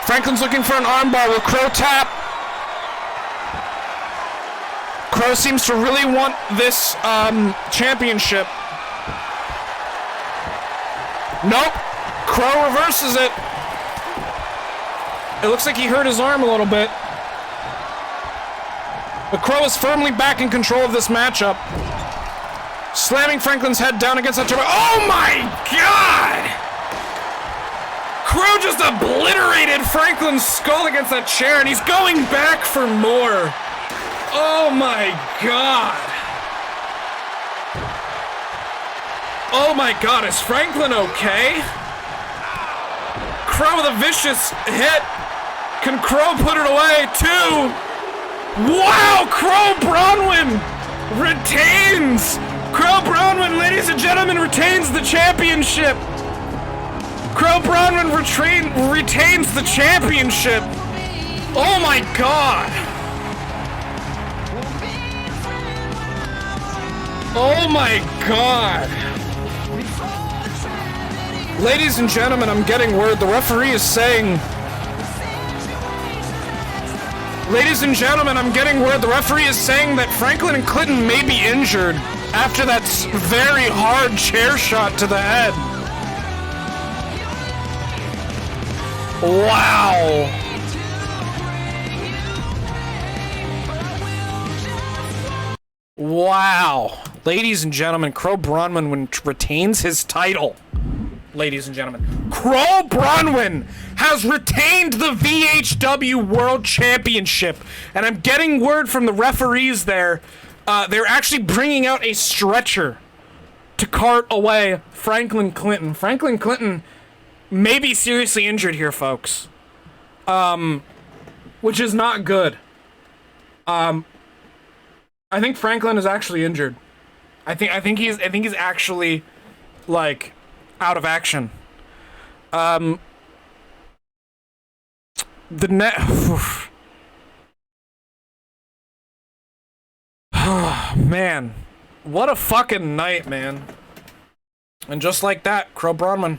Franklin's looking for an armbar. Will Qrow tap? Qrow seems to really want this championship. Nope. Qrow reverses it. It looks like he hurt his arm a little bit. But Qrow is firmly back in control of this matchup. Slamming Franklin's head down against that turbo. Oh my god! Qrow just obliterated Franklin's skull against that chair, and he's going back for more. Oh my god. Oh my god, is Franklin okay? Qrow with a vicious hit. Can Qrow put it away? 2. Wow, Branwen retains. Branwen, ladies and gentlemen, retains the championship. Branwen retains the championship. Oh my god. Oh my god. Ladies and gentlemen, I'm getting word. The referee is saying... Ladies and gentlemen, I'm getting word. The referee is saying that Franklin and Clinton may be injured after that very hard chair shot to the head. Wow. Wow. Ladies and gentlemen, Branwen retains his title. Ladies and gentlemen, Branwen has retained the VHW World Championship, and I'm getting word from the referees there. They're actually bringing out a stretcher to cart away Franklin Clinton. Franklin Clinton may be seriously injured here, folks, which is not good. I think Franklin is actually injured. I think he's actually like out of action. The net. Man, what a fucking night, man. And just like that, Branwen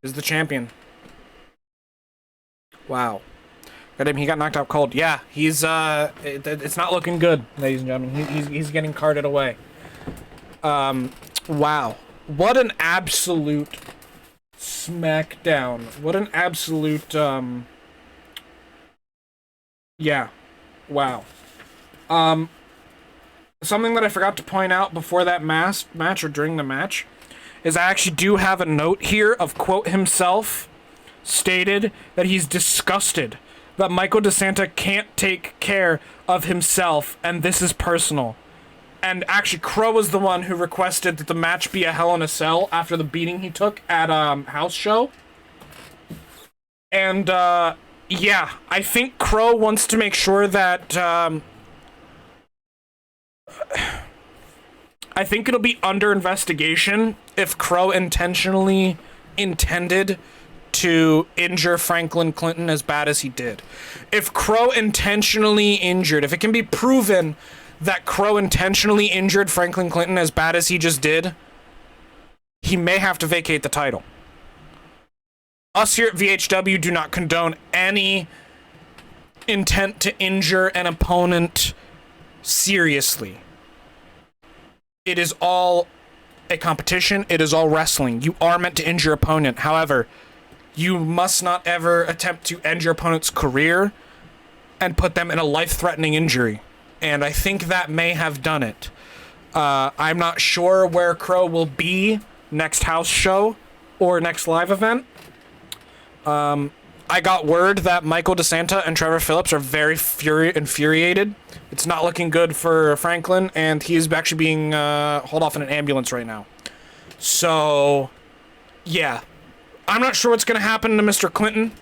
is the champion. Wow. Goddamn, he got knocked out cold. Yeah, he's it's not looking good, ladies and gentlemen. He's getting carted away. Wow. What an absolute smackdown. What an absolute yeah. Wow. Something that I forgot to point out before that match or during the match is I actually do have a note here of quote himself stated that he's disgusted that Michael DeSanta can't take care of himself, and this is personal. And actually, Qrow was the one who requested that the match be a Hell in a Cell after the beating he took at House Show. And yeah, I think Qrow wants to make sure that I think it'll be under investigation if Qrow intentionally intended to injure Franklin Clinton as bad as he did. If Qrow intentionally injured, if it can be proven that Qrow intentionally injured Franklin Clinton as bad as he just did, he may have to vacate the title. Us here at VHW do not condone any intent to injure an opponent seriously. It is all a competition. It is all wrestling. You are meant to injure your opponent. However, you must not ever attempt to end your opponent's career and put them in a life-threatening injury. And I think that may have done it. I'm not sure where Qrow will be next house show or next live event. I got word that Michael DeSanta and Trevor Phillips are very infuriated. It's not looking good for Franklin, and he's actually being hauled off in an ambulance right now. So, yeah. I'm not sure what's going to happen to Mr. Clinton.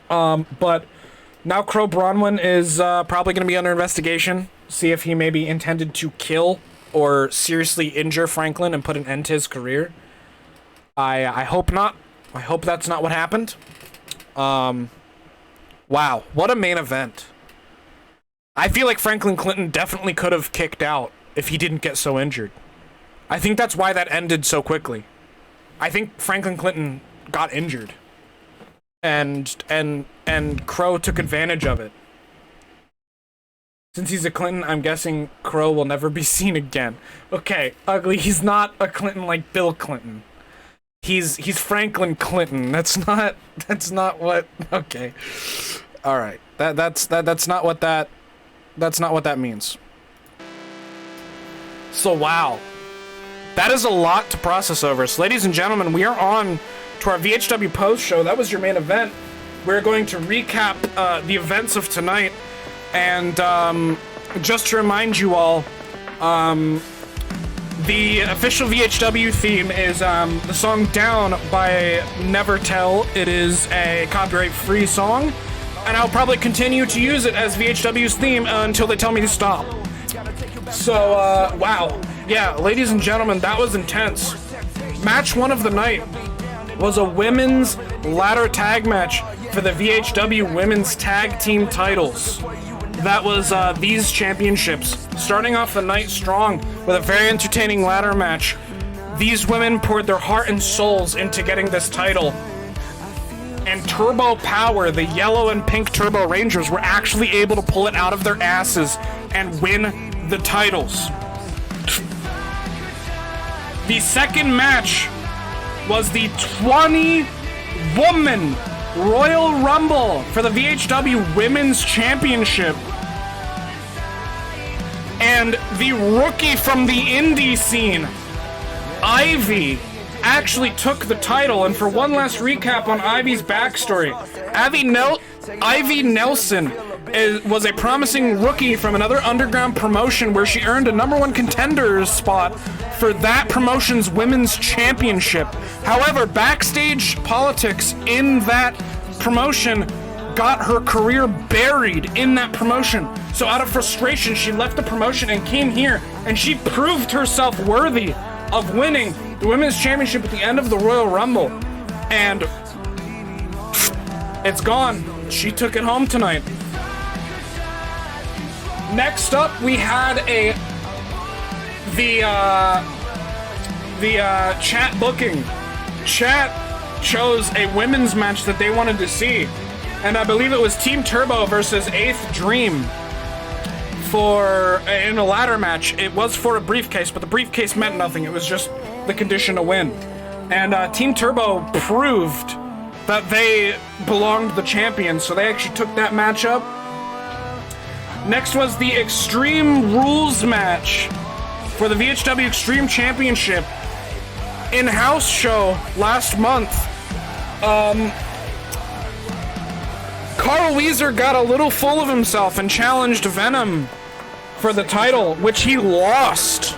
But now Qrow Branwen is probably going to be under investigation. See if he maybe intended to kill or seriously injure Franklin and put an end to his career. I hope not. I hope that's not what happened. Wow, what a main event. I feel like Franklin Clinton definitely could have kicked out if he didn't get so injured. I think that's why that ended so quickly. I think Franklin Clinton got injured. And Qrow took advantage of it. Since he's a Clinton, I'm guessing Qrow will never be seen again. Okay, ugly, he's not a Clinton like Bill Clinton. He's Franklin Clinton. That's not what. Okay, all right. That's not what that means. So wow, that is a lot to process over. So, ladies and gentlemen, we are on to our VHW post show. That was your main event. We're going to recap the events of tonight, and just to remind you all, the official VHW theme is the song Down by Never Tell. It is a copyright-free song, and I'll probably continue to use it as VHW's theme until they tell me to stop. So, wow. Yeah, ladies and gentlemen, that was intense. Match 1 of the night was a women's ladder tag match for the VHW Women's Tag Team titles. That was these championships. Starting off the night strong with a very entertaining ladder match. These women poured their heart and souls into getting this title. And Turbo Power, the yellow and pink Turbo Rangers, were actually able to pull it out of their asses and win the titles. The second match was the 20-woman Royal Rumble for the VHW Women's Championship. And the rookie from the indie scene, Ivy, actually took the title. And for one last recap on Ivy's backstory, Ivy Nelson was a promising rookie from another underground promotion where she earned a #1 contender spot for that promotion's women's championship. However, backstage politics in that promotion got her career buried in that promotion. So out of frustration, she left the promotion and came here, and she proved herself worthy of winning the women's championship at the end of the Royal Rumble. And it's gone. She took it home tonight. Next up, we had the chat booking. Chat chose a women's match that they wanted to see, and I believe it was Team Turbo versus 8th Dream in a ladder match. It was for a briefcase, but the briefcase meant nothing. It was just the condition to win. And Team Turbo proved that they belonged the champions, so they actually took that matchup. Next was the Extreme Rules match for the VHW Extreme Championship in house show last month. Wheezer got a little full of himself and challenged Venom for the title, which he lost.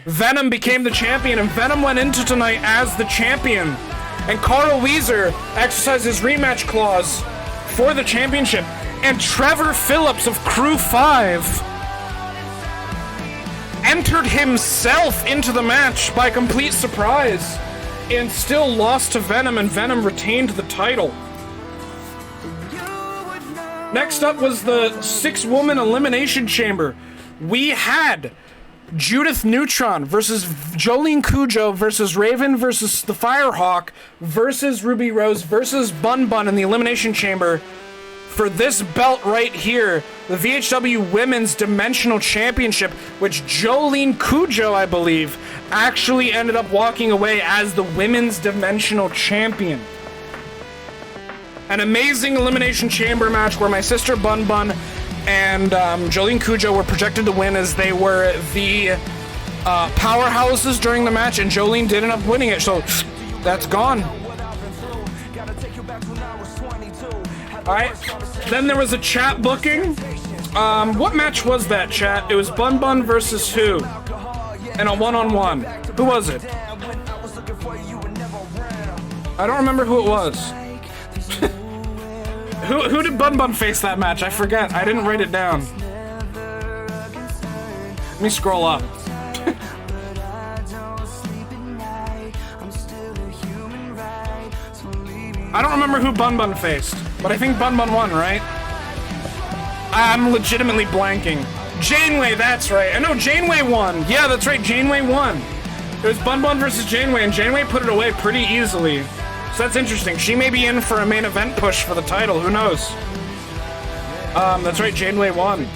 Venom became the champion, and Venom went into tonight as the champion. And Wheezer exercised his rematch clause for the championship. And Trevor Phillips of Crew 5 entered himself into the match by complete surprise and still lost to Venom, and Venom retained the title. Next up was the 6-woman Elimination Chamber. We had Judith Neutron versus Jolene Qrow versus Raven versus the Firehawk versus Ruby Rose versus Bunn in the Elimination Chamber for this belt right here, the VHW Women's Dimensional Championship, which Jolene Qrow, I believe, actually ended up walking away as the Women's Dimensional Champion. An amazing Elimination Chamber match where my sister Bunn and Jolene Qrow were projected to win, as they were the powerhouses during the match, and Jolene did end up winning it, so that's gone. Alright, then there was a chat booking. What match was that, chat? It was Bunn versus who? And a one-on-one. Who was it? I don't remember who it was. Who did Bunn face that match? I forget. I didn't write it down. Let me scroll up. I don't remember who Bunn faced, but I think Bunn won, right? I'm legitimately blanking. Janeway, that's right. I know Janeway won. Yeah, that's right. Janeway won. It was Bunn versus Janeway, and Janeway put it away pretty easily. So that's interesting. She may be in for a main event push for the title. Who knows? That's right. Janeway won.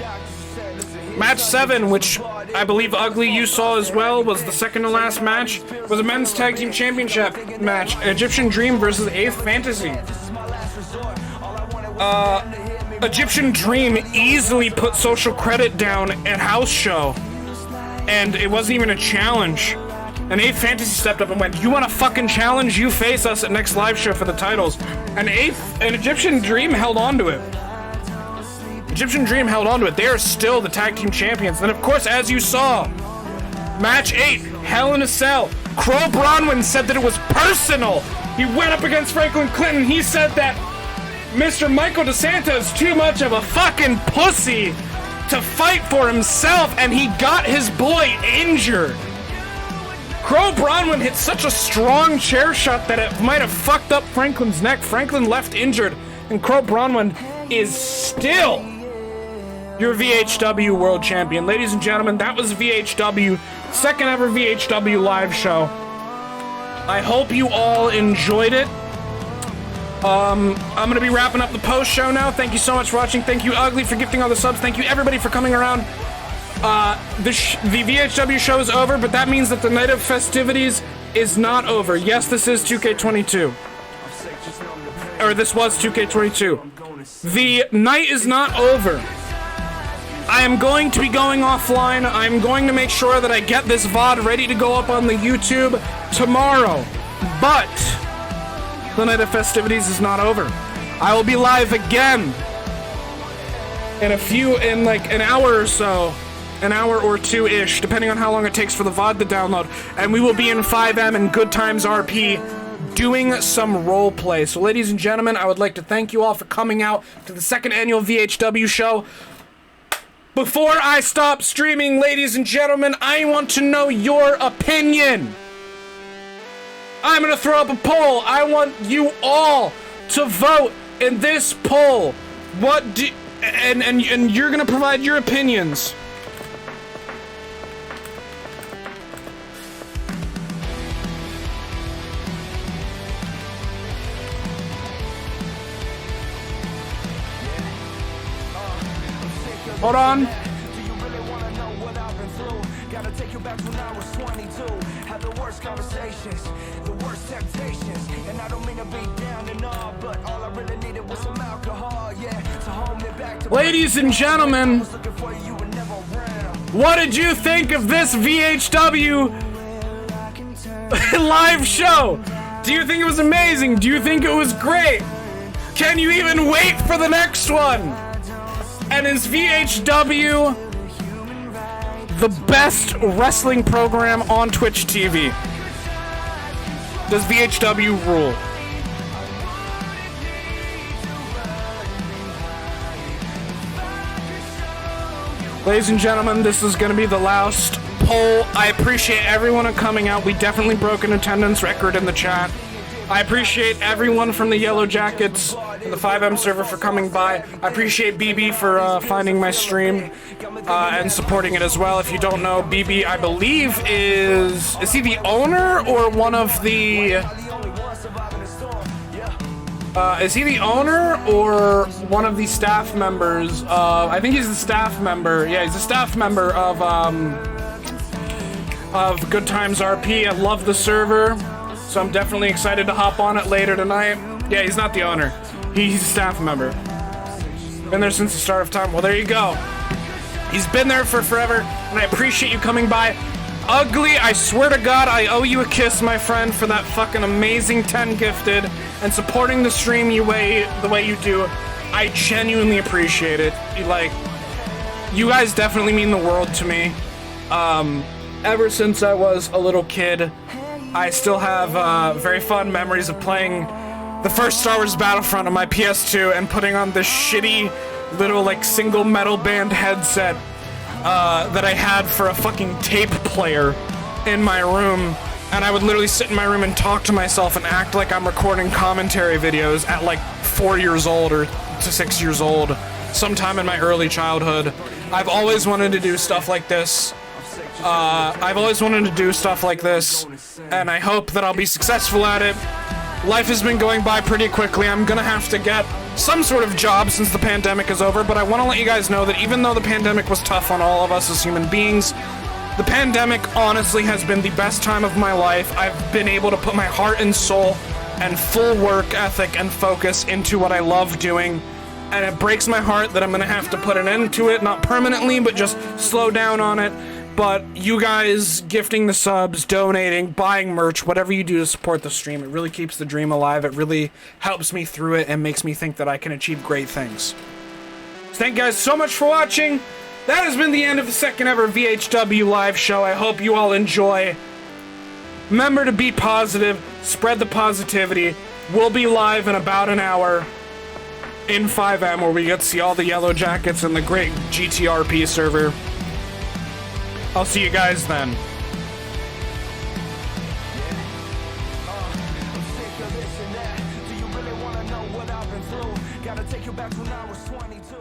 Match 7, which I believe Ugly you saw as well, was the second to last match. Was a men's tag team championship match. Egyptian Dream versus 8th Fantasy. Egyptian Dream easily put Social Credit down at House Show, and it wasn't even a challenge. And 8th Fantasy stepped up and went, "You want a fucking challenge? You face us at next live show for the titles." And Egyptian Dream held on to it. Egyptian Dream held on to it. They are still the tag team champions. And of course, as you saw, match 8, Hell in a Cell. Qrow Branwen said that it was personal. He went up against Franklin Clinton. He said that Mr. Michael DeSanta is too much of a fucking pussy to fight for himself, and he got his boy injured. Qrow Branwen hit such a strong chair shot that it might have fucked up Franklin's neck. Franklin left injured, and Qrow Branwen is still your VHW World Champion. Ladies and gentlemen, that was VHW, second ever VHW live show. I hope you all enjoyed it. I'm going to be wrapping up the post show now. Thank you so much for watching. Thank you, Ugly, for gifting all the subs. Thank you, everybody, for coming around. The VHW show is over, but that means that the night of festivities is not over. Yes, this is 2K22. Or this was 2K22. The night is not over. I am going to be going offline. I'm going to make sure that I get this VOD ready to go up on the YouTube tomorrow. But the night of festivities is not over. I will be live again in like an hour or so. An hour or two-ish, depending on how long it takes for the VOD to download. And we will be in 5M and Good Times RP doing some role play. So ladies and gentlemen, I would like to thank you all for coming out to the second annual VHW show. Before I stop streaming, ladies and gentlemen, I want to know your opinion. I'm going to throw up a poll. I want you all to vote in this poll. And you're going to provide your opinions. Hold on. Do you really want to know what I've been through? Gotta take you back to when I was 22. Had the worst conversations, the worst temptations. And I don't mean to be down and all, but all I really needed was some alcohol, yeah. To hold me back to ladies and gentlemen, what did you think of this VHW live show? Do you think it was amazing? Do you think it was great? Can you even wait for the next one? And is VHW the best wrestling program on Twitch TV? Does VHW rule? Ladies and gentlemen, this is going to be the last poll. I appreciate everyone coming out. We definitely broke an attendance record in the chat. I appreciate everyone from the Yellow Jackets and the 5M server for coming by. I appreciate BB for finding my stream and supporting it as well. If you don't know, BB, I believe, is he the owner or one of the... is he the owner or one of the staff members? I think he's the staff member. Yeah, he's a staff member of Good Times RP. I love the server, so I'm definitely excited to hop on it later tonight. Yeah, he's not the owner. He's a staff member. Been there since the start of time. Well, there you go. He's been there for forever, and I appreciate you coming by. Ugly, I swear to God, I owe you a kiss, my friend, for that fucking amazing 10 gifted and supporting the stream the way you do. I genuinely appreciate it. You guys definitely mean the world to me. Ever since I was a little kid, I still have very fond memories of playing the first Star Wars Battlefront on my PS2 and putting on this shitty little single metal band headset that I had for a fucking tape player in my room, and I would literally sit in my room and talk to myself and act like I'm recording commentary videos at 4 years old or to 6 years old, sometime in my early childhood. I've always wanted to do stuff like this. And I hope that I'll be successful at it. Life has been going by pretty quickly. I'm gonna have to get some sort of job since the pandemic is over, but I want to let you guys know that even though the pandemic was tough on all of us as human beings, the pandemic honestly has been the best time of my life. I've been able to put my heart and soul and full work ethic and focus into what I love doing, and it breaks my heart that I'm gonna have to put an end to it, not permanently, but just slow down on it. But you guys gifting the subs, donating, buying merch, whatever you do to support the stream, it really keeps the dream alive. It really helps me through it and makes me think that I can achieve great things. So thank you guys so much for watching. That has been the end of the second ever VHW live show. I hope you all enjoy. Remember to be positive, spread the positivity. We'll be live in about an hour in 5M where we get to see all the Yellow Jackets and the great GTRP server. I'll see you guys then. I'm sick of this and that. Do you really want to know what I've been through? Gotta take you back when I was 22.